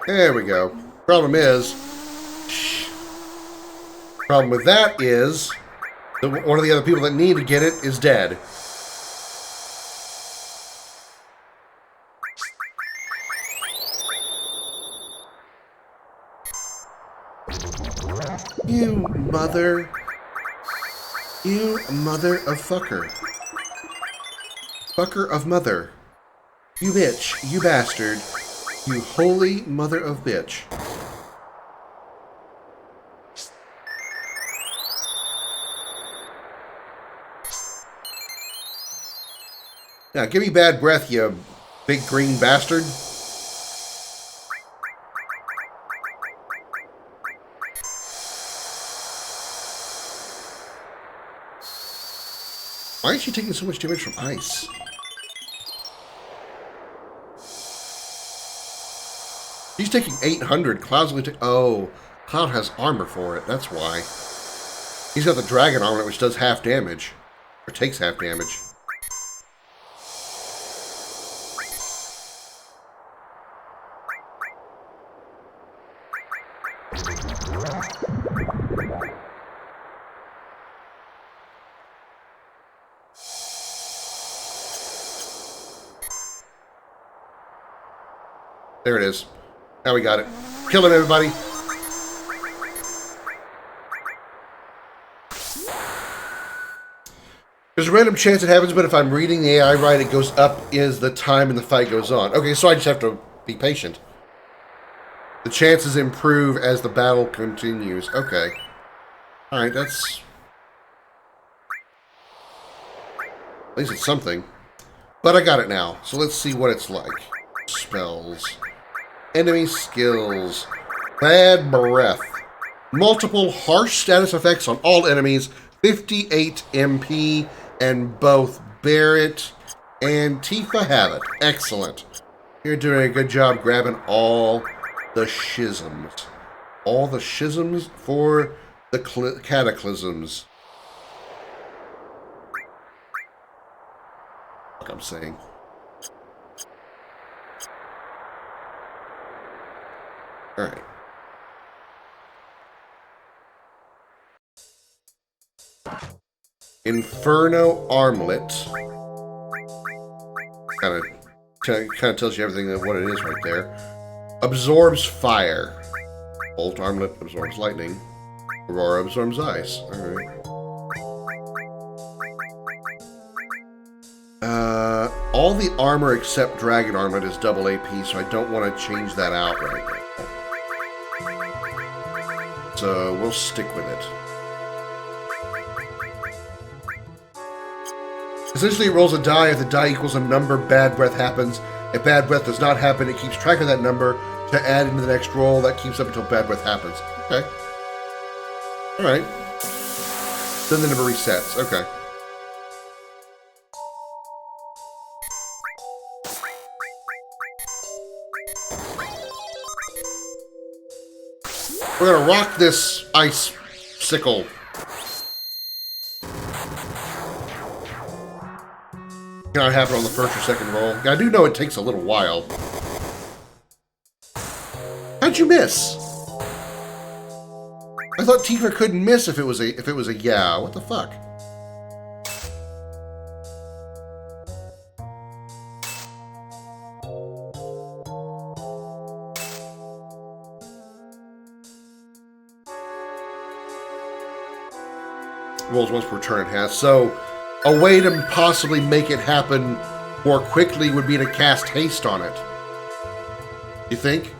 There we go. Problem with that is one of the other people that need to get it is dead. You mother of fucker. Fucker of mother. You bitch. You bastard. You holy mother of bitch. Now, give me bad breath, you big green bastard. Why is she taking so much damage from ice? He's taking 800. Cloud's only taking... Oh, Cloud has armor for it. That's why. He's got the dragon armor, which does half damage. Or takes half damage. There it is. Now we got it. Kill him, everybody. There's a random chance it happens, but if I'm reading the AI right, it goes up as the time and the fight goes on. Okay, so I just have to be patient. The chances improve as the battle continues. Okay. Alright, that's... At least it's something. But I got it now, so let's see what it's like. Spells. Enemy skills. Bad breath. Multiple harsh status effects on all enemies. 58 MP, and both Barrett and Tifa have it. Excellent. You're doing a good job grabbing all the schisms. All the schisms for the cataclysms. Like I'm saying. Alright. Inferno Armlet. Kind of tells you everything of what it is right there. Absorbs fire. Bolt Armlet absorbs lightning. Aurora absorbs ice. Alright. all the armor except dragon armor is double AP, so I don't want to change that out right now. So we'll stick with it. Essentially, it rolls a die. If the die equals a number, bad breath happens. If bad breath does not happen, it keeps track of that number to add into the next roll. That keeps up until bad breath happens. Okay. Alright. Then the number resets. Okay. We're gonna rock this ice sickle. Cannot happen on the first or second roll. I do know it takes a little while. How'd you miss? I thought Tifa couldn't miss if it was a yeah. What the fuck? Rolls once per turn it has. So a way to possibly make it happen more quickly would be to cast haste on it. You think?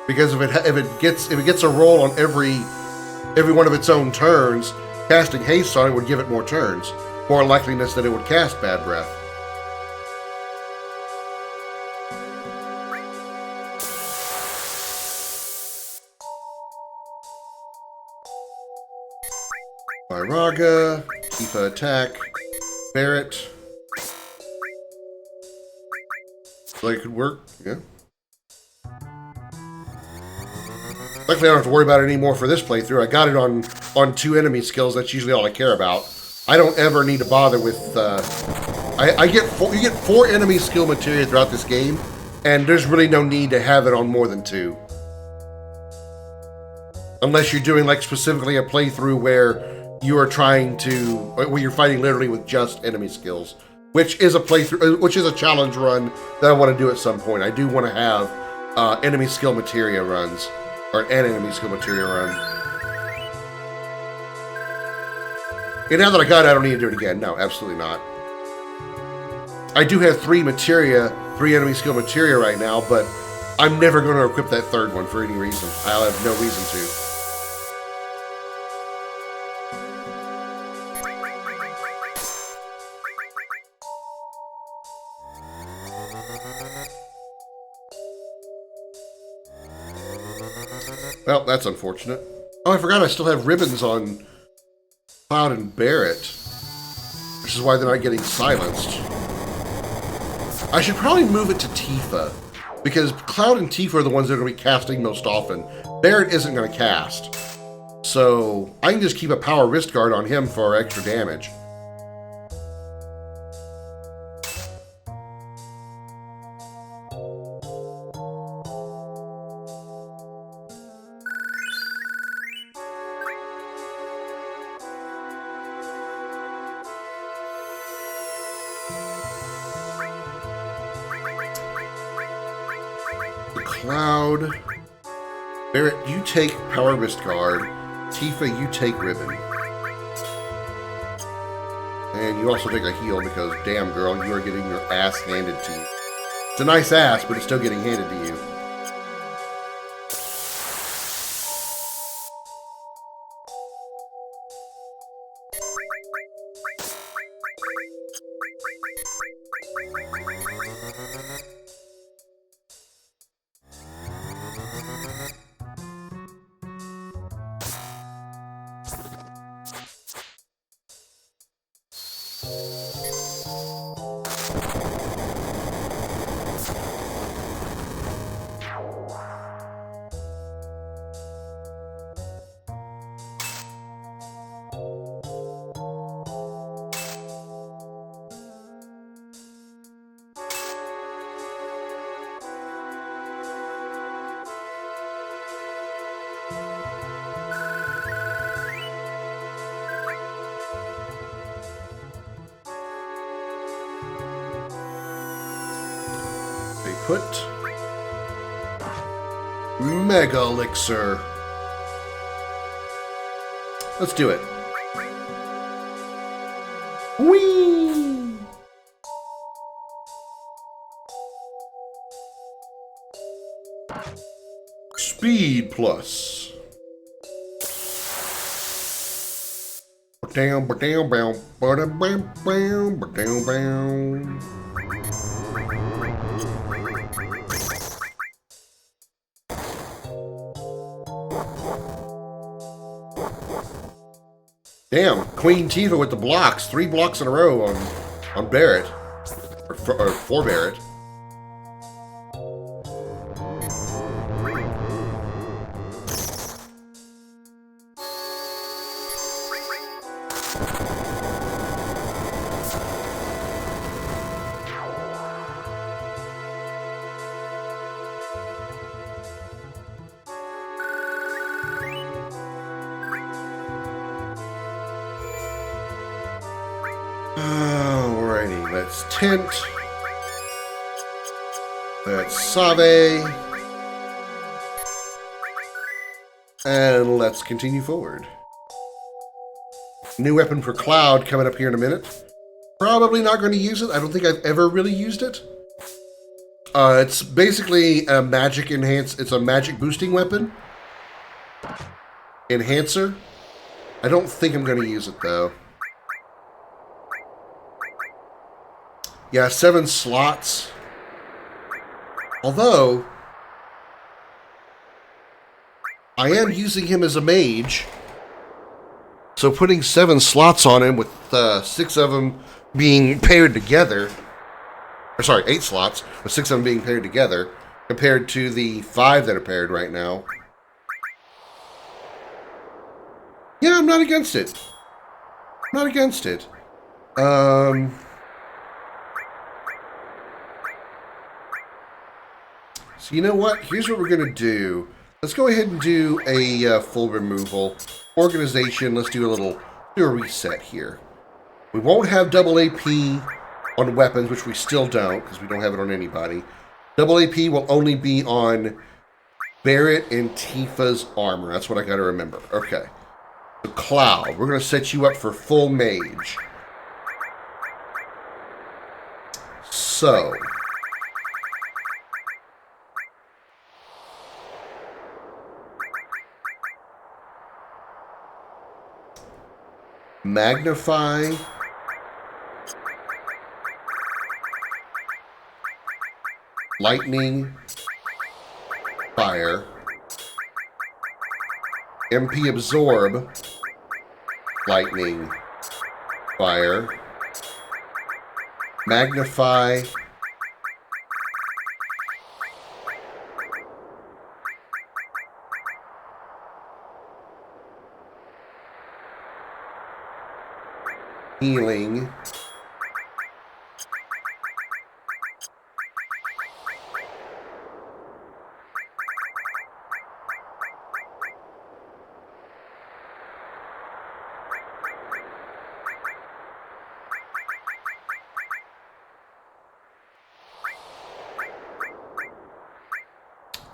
Because if it gets a roll on every one of its own turns, casting haste on it would give it more turns, more likeliness that it would cast bad breath. Raga, Tifa attack, Barrett. Like it could work, yeah. Luckily, I don't have to worry about it anymore for this playthrough. I got it on 2 enemy skills. That's usually all I care about. I don't ever need to bother with. You get 4 enemy skill materia throughout this game, and there's really no need to have it on more than 2, unless you're doing like specifically a playthrough where you are where you're fighting literally with just enemy skills, which is a playthrough, which is a challenge run that I want to do at some point. I do want to have enemy skill materia runs. Or an enemy skill materia run. And now that I got it, I don't need to do it again. No, absolutely not. I do have 3 enemy skill materia right now, but I'm never going to equip that 3rd one for any reason. I'll have no reason to. Well, that's unfortunate. Oh, I forgot I still have ribbons on Cloud and Barrett, which is why they're not getting silenced. I should probably move it to Tifa, because Cloud and Tifa are the ones that are going to be casting most often. Barrett isn't going to cast, so I can just keep a power wrist guard on him for extra damage. Cloud. Barrett, you take Power Wrist Guard. Tifa, you take Ribbon. And you also take a heal because, damn girl, you are getting your ass handed to you. It's a nice ass, but it's still getting handed to you. Put Mega Elixir. Let's do it. Whee! Speed plus. Down, down, down, down, down, down, down. Damn, Queen Tifa with the blocks. 3 blocks in a row on Barrett. Or for Barrett. Alrighty, let's Tint. Let's Save. And let's continue forward. New weapon for Cloud coming up here in a minute. Probably not going to use it. I don't think I've ever really used it. It's basically a magic it's a magic boosting weapon. Enhancer. I don't think I'm going to use it though. Yeah, 7 slots. Although, I am using him as a mage. So putting 7 slots on him with 6 of them being paired together. Or sorry, 8 slots with 6 of them being paired together. Compared to the 5 that are paired right now. Yeah, I'm not against it. Not against it. So you know what? Here's what we're going to do. Let's go ahead and do a full removal. Organization, let's do a reset here. We won't have double AP on weapons, which we still don't, because we don't have it on anybody. Double AP will only be on Barrett and Tifa's armor. That's what I got to remember. Okay. So Cloud, we're going to set you up for full mage. So... Magnify, Lightning, Fire, MP Absorb, Lightning, Fire, Magnify, Healing,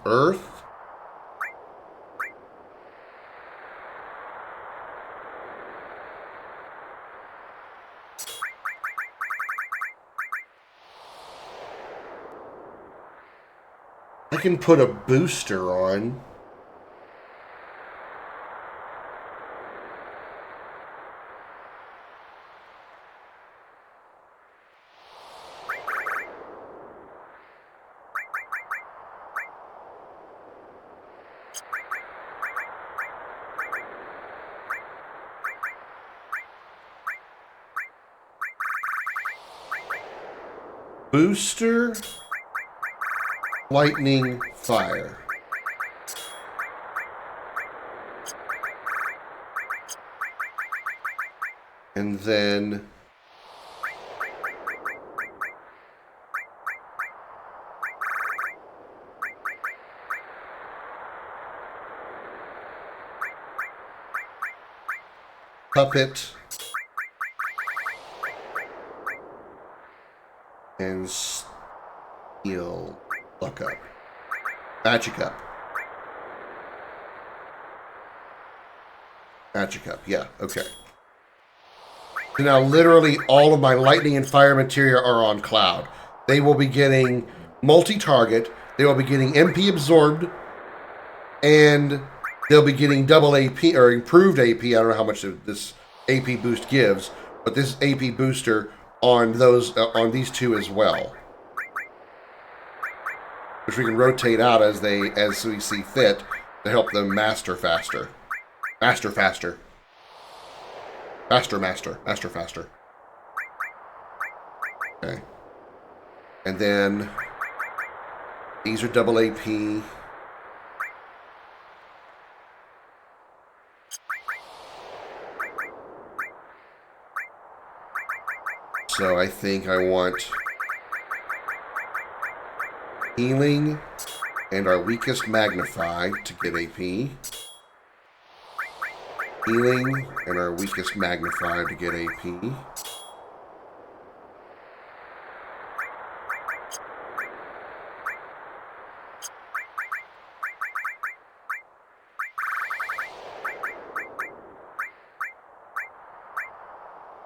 Earth, I can put a booster on. Booster, Lightning, Fire. And then Puppet and Steel Luck Up. Magic Up. Magic Up, yeah, okay. So now literally all of my lightning and fire materia are on Cloud. They will be getting multi-target. they will be getting MP absorbed, and they'll be getting double AP or improved AP. I don't know how much this AP boost gives, but this AP booster on these two as well, which we can rotate out as we see fit to help them master faster. Master faster. Faster. Okay. And then these are double AP. So I think I want healing and our weakest magnify to get AP. Healing and our weakest magnify to get AP.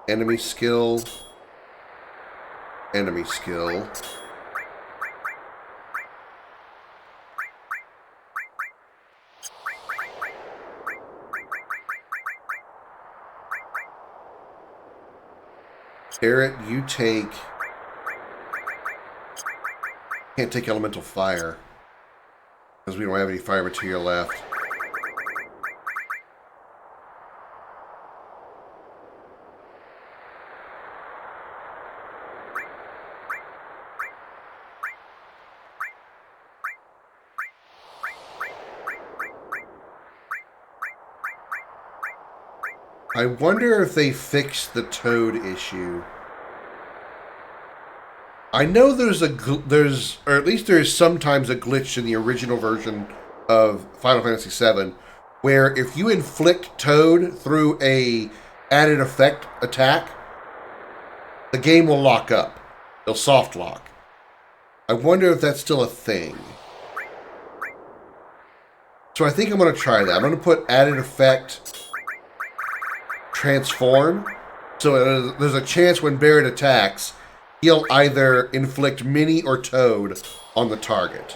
Enemy skill. Enemy skill. Barrett, you take... Can't take elemental fire, because we don't have any fire material left. I wonder if they fixed the toad issue. I know there's or at least there's sometimes a glitch in the original version of Final Fantasy VII, where if you inflict toad through a added effect attack, the game will lock up. It'll soft lock. I wonder if that's still a thing. So I think I'm going to try that. I'm going to put added effect transform. So there's a chance when Barrett attacks, he'll either inflict Mini or Toad on the target.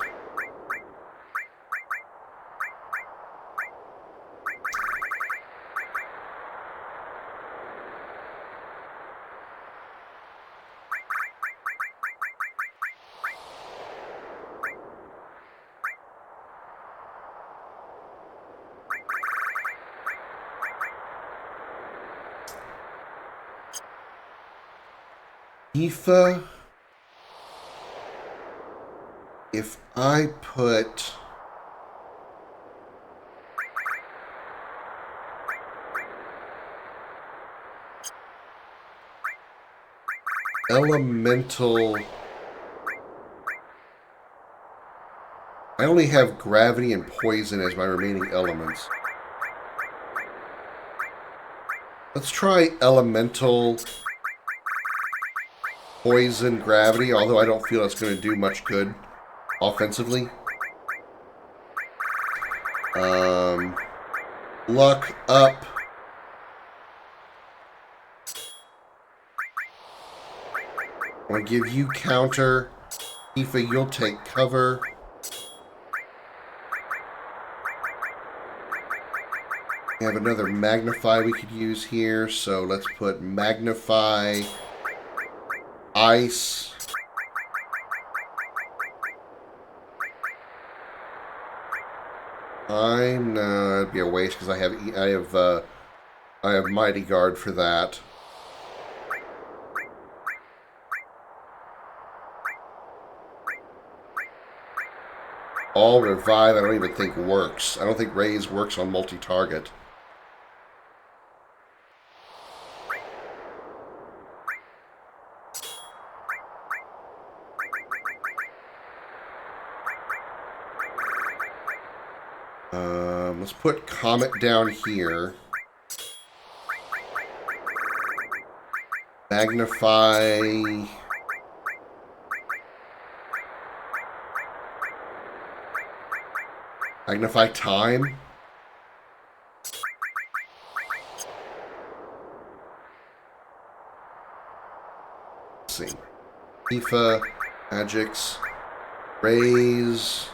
Aoife, if I put elemental, I only have gravity and poison as my remaining elements. Let's try elemental, poison, gravity, although I don't feel it's going to do much good offensively. Luck up. I'm going to give you counter. Aoife, you'll take cover. We have another magnify we could use here, so let's put magnify, ice. It'd be a waste because I have Mighty Guard for that. All revive, I don't even think works. I don't think raise works on multi-target. Let's put Comet down here. Magnify. Magnify time. Let's see. Aoife, Magix, Raise.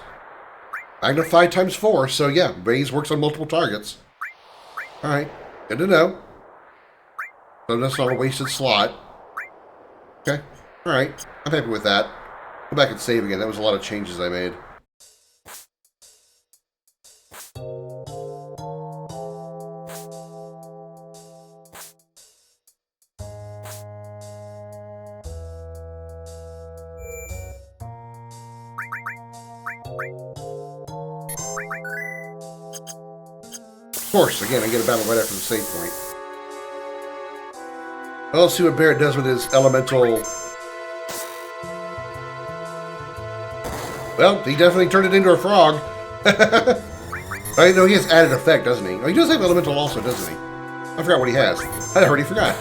Magnify times 4. So yeah, raise works on multiple targets. Alright. Good to know. So that's not a wasted slot. Okay. Alright. I'm happy with that. Go back and save again. That was a lot of changes I made. Of course, again, I get a battle right after the save point. Well, let's see what Barrett does with his elemental. Well, he definitely turned it into a frog. I know he has added effect, doesn't he? Oh, he does have elemental also, doesn't he? I forgot what he has. I already forgot.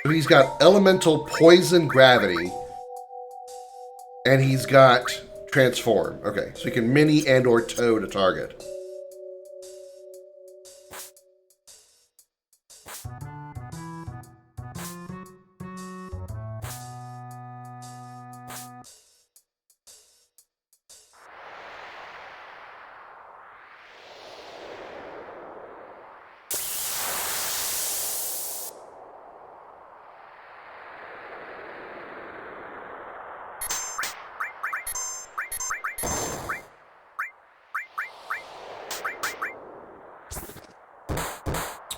He's got elemental poison gravity, and he's got transform. Okay, so he can mini and or toad a target.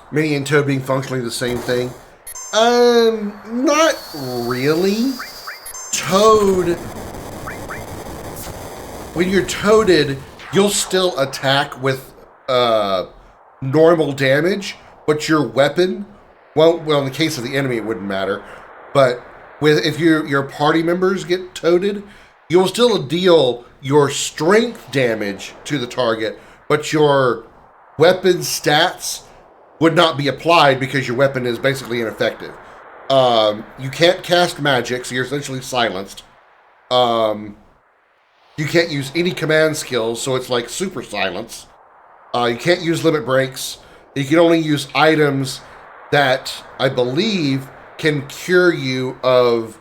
Mini and toad being functionally the same thing. Not really. Toad, when you're toaded, you'll still attack with normal damage, but your weapon won't. Well, in the case of the enemy, it wouldn't matter. But if your party members get toaded, you'll still deal your strength damage to the target, but your weapon stats would not be applied because your weapon is basically ineffective. You can't cast magic, so you're essentially silenced. You can't use any command skills, so it's like super silence. You can't use limit breaks. You can only use items that I believe can cure you of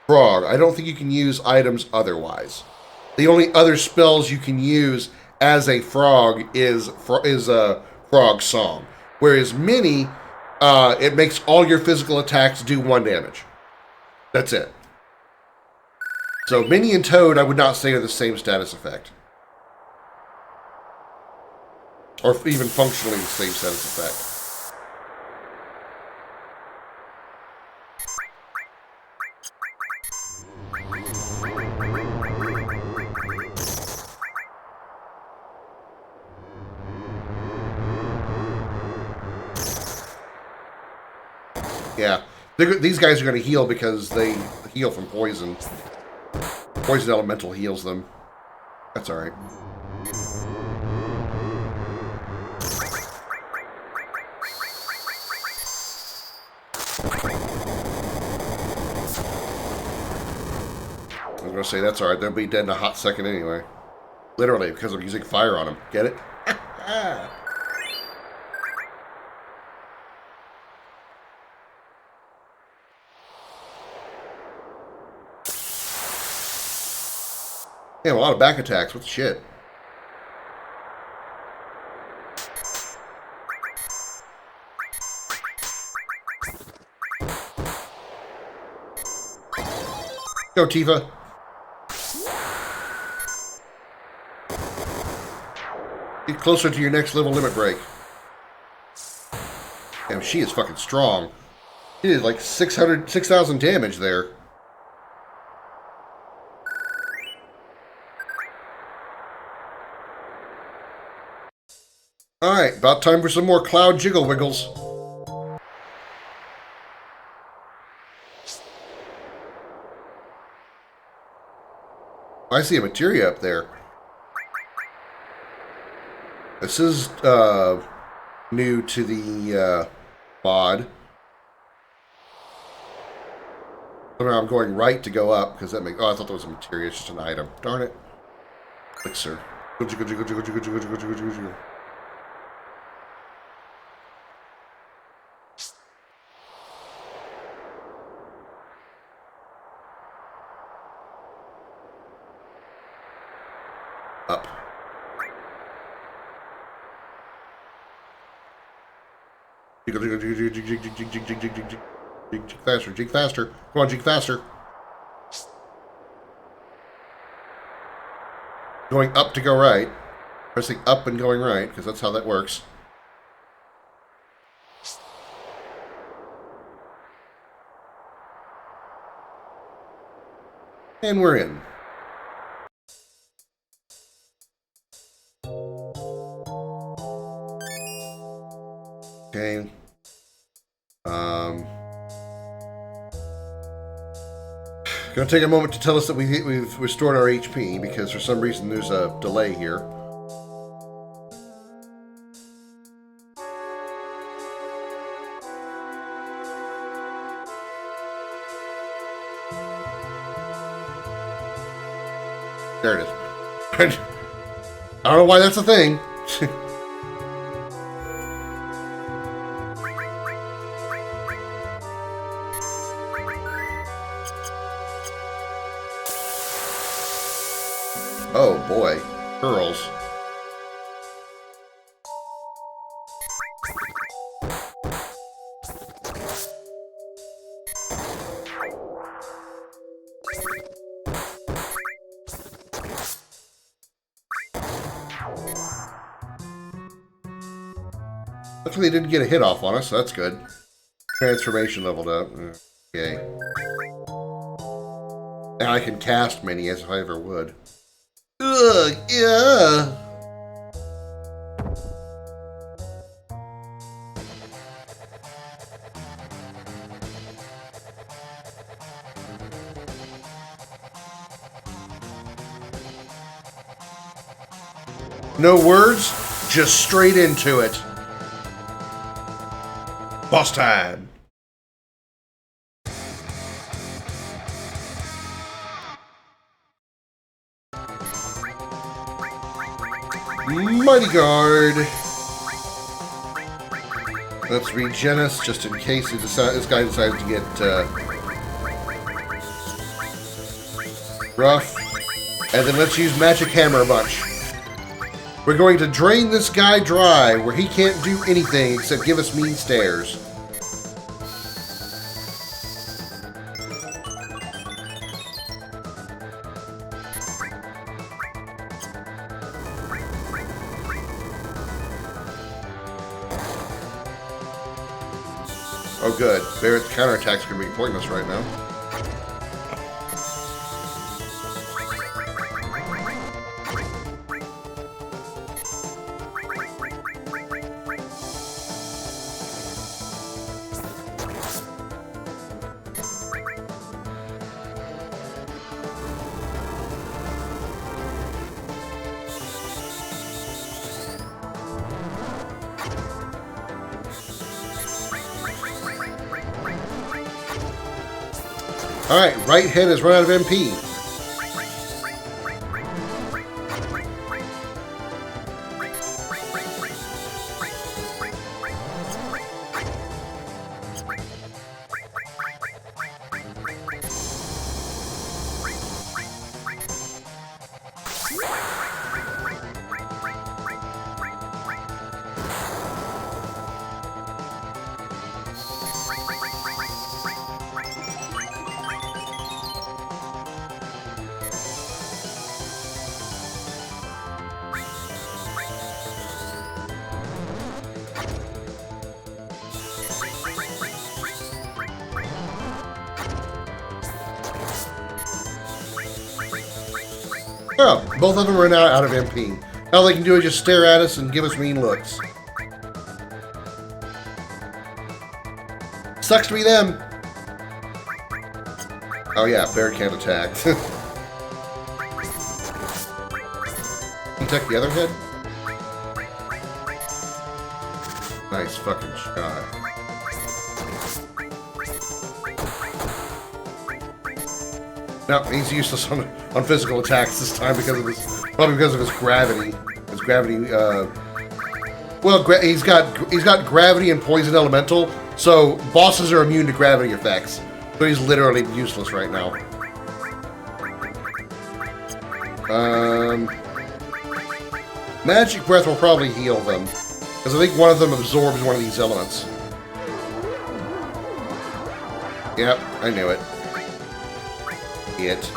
frog. I don't think you can use items otherwise. The only other spells you can use as a frog is a frog song. Whereas mini, it makes all your physical attacks do 1 damage. That's it. So mini and toad, I would not say are the same status effect. Or even functionally the same status effect. Yeah, these guys are going to heal because they heal from poison. Poison elemental heals them. That's alright. I was going to say, that's alright. They'll be dead in a hot second anyway. Literally, because I'm using fire on them. Get it? Yeah, a lot of back attacks. What the shit? Go, Tifa. Get closer to your next level limit break. Damn, she is fucking strong. She did like 6,000 damage there. Alright, about time for some more cloud jiggle wiggles. I see a materia up there. This is new to the mod. Somehow I'm going right to go up because that makes. Oh, I thought that was a materia. It's just an item. Darn it. Elixir. Jiggle, jiggle, jiggle, jiggle, jiggle, jiggle, jiggle, jiggle. Jiggle, jiggle, jiggle, jiggle, jiggle, jiggle, jiggle, jiggle, jiggle, jiggle, jig faster, jig faster. Come on, jig faster. Going up to go right. Pressing up and going right, because that's how that works. And we're in. Okay. Gonna take a moment to tell us that we've restored our HP, because for some reason there's a delay here. There it is. I don't know why that's a thing. Oh boy, girls. Luckily, they didn't get a hit off on us, so that's good. Transformation leveled up. Okay. Now I can cast many as if I ever would. Ugh, yeah. No words, just straight into it. Boss time. Mighty Guard. Let's regen us just in case this guy decides to get rough. And then let's use Magic Hammer a bunch. We're going to drain this guy dry where he can't do anything except give us mean stares. Oh good, Barrett's counterattack's gonna be pointless right now. Alright, right head has run out of MP. Oh, both of them are now out of MP. All they can do is just stare at us and give us mean looks. Sucks to be them. Oh yeah, Bear can't attack. Attack the other head? Nice fucking shot. No, he's useless on physical attacks this time because of his, probably because of his gravity. His gravity, well, he's got gravity and poison elemental, so bosses are immune to gravity effects. So he's literally useless right now. Magic Breath will probably heal them, because I think one of them absorbs one of these elements. Yep, I knew it. It.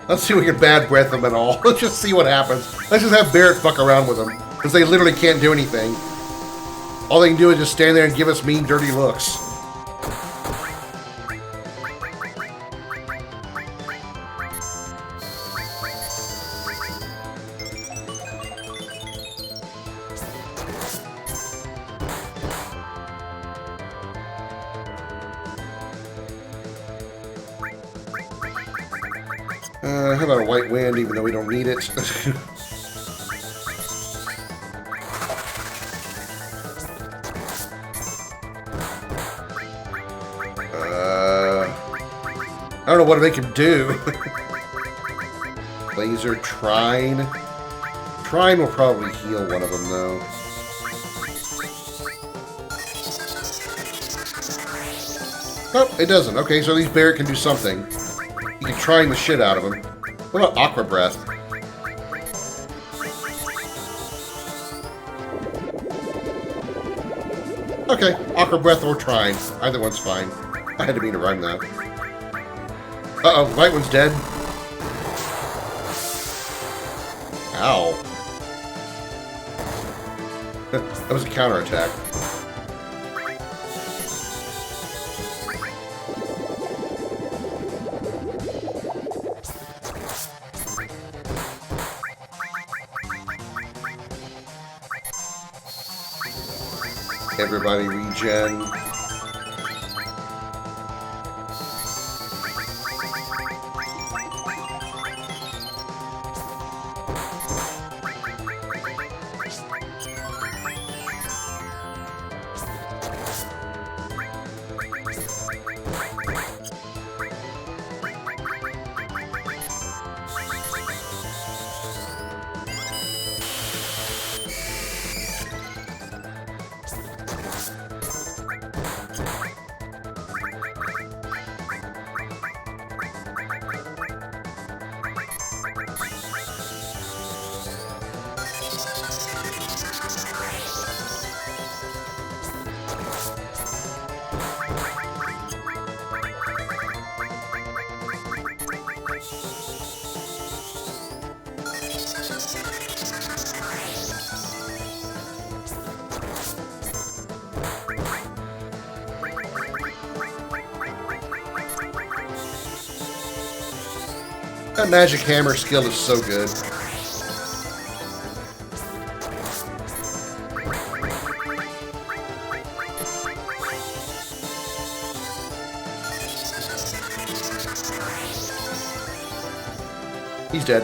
Let's see if we can bad breath them at all. Let's just see what happens. Let's just have Barrett fuck around with them. Because they literally can't do anything. All they can do is just stand there and give us mean, dirty looks. How about a white wind, even though we don't need it? I don't know what to make him do. Laser, Trine. Trine will probably heal one of them, though. Oh, it doesn't. Okay, so at least Barrett can do something. You can Trine the shit out of him. What about Aqua Breath? Okay, Aqua Breath or Trine. Either one's fine. I had to mean to rhyme that. Uh-oh, the white one's dead. Ow. That was a counterattack. Everybody regen. That magic hammer skill is so good. He's dead.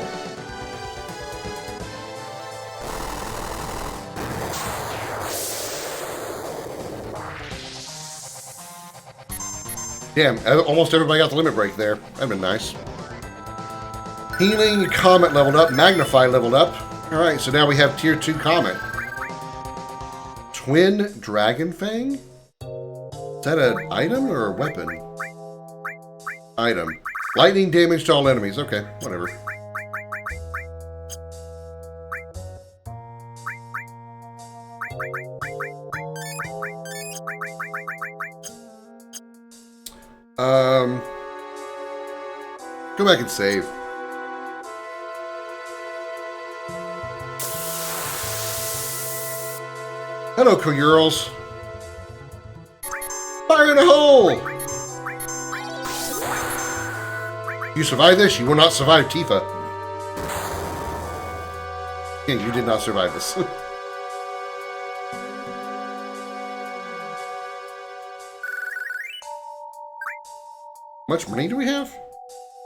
Damn, almost everybody got the limit break there. That'd been nice. Healing Comet leveled up. Magnify leveled up. Alright, so now we have Tier 2 Comet. Twin Dragon Fang? Is that an item or a weapon? Item. Lightning damage to all enemies. Okay, whatever. Go back and save. Hello, Koyurls. Fire in a hole! You survive this, you will not survive Tifa. Yeah, you did not survive this. How much money do we have?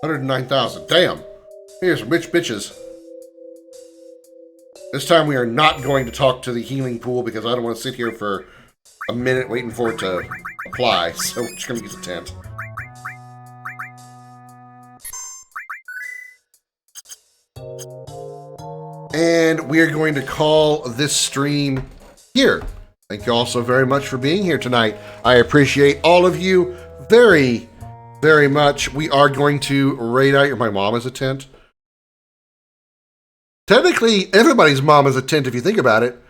109,000. Damn. Here's some rich bitches. This time we are not going to talk to the healing pool because I don't want to sit here for a minute waiting for it to apply. So we're just going to use a tent. And we are going to call this stream here. Thank you all so very much for being here tonight. I appreciate all of you very, very much. We are going to raid out my mom as a tent. Technically, everybody's mom is a tent if you think about it.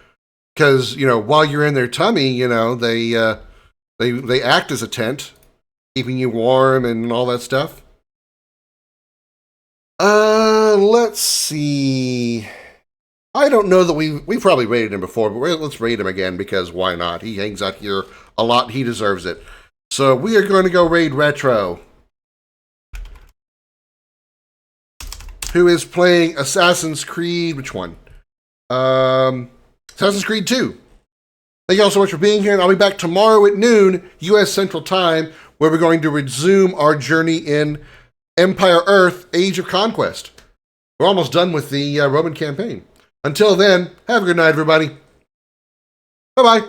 Because, you know, while you're in their tummy, you know, they act as a tent, keeping you warm and all that stuff. Let's see. I don't know that we probably rated him before, but let's rate him again because why not? He hangs out here a lot. He deserves it. So we are going to go raid Retro, who is playing Assassin's Creed. Which one? Assassin's Creed 2. Thank you all so much for being here, and I'll be back tomorrow at noon, U.S. Central Time, where we're going to resume our journey in Empire Earth, Age of Conquest. We're almost done with the Roman campaign. Until then, have a good night, everybody. Bye-bye.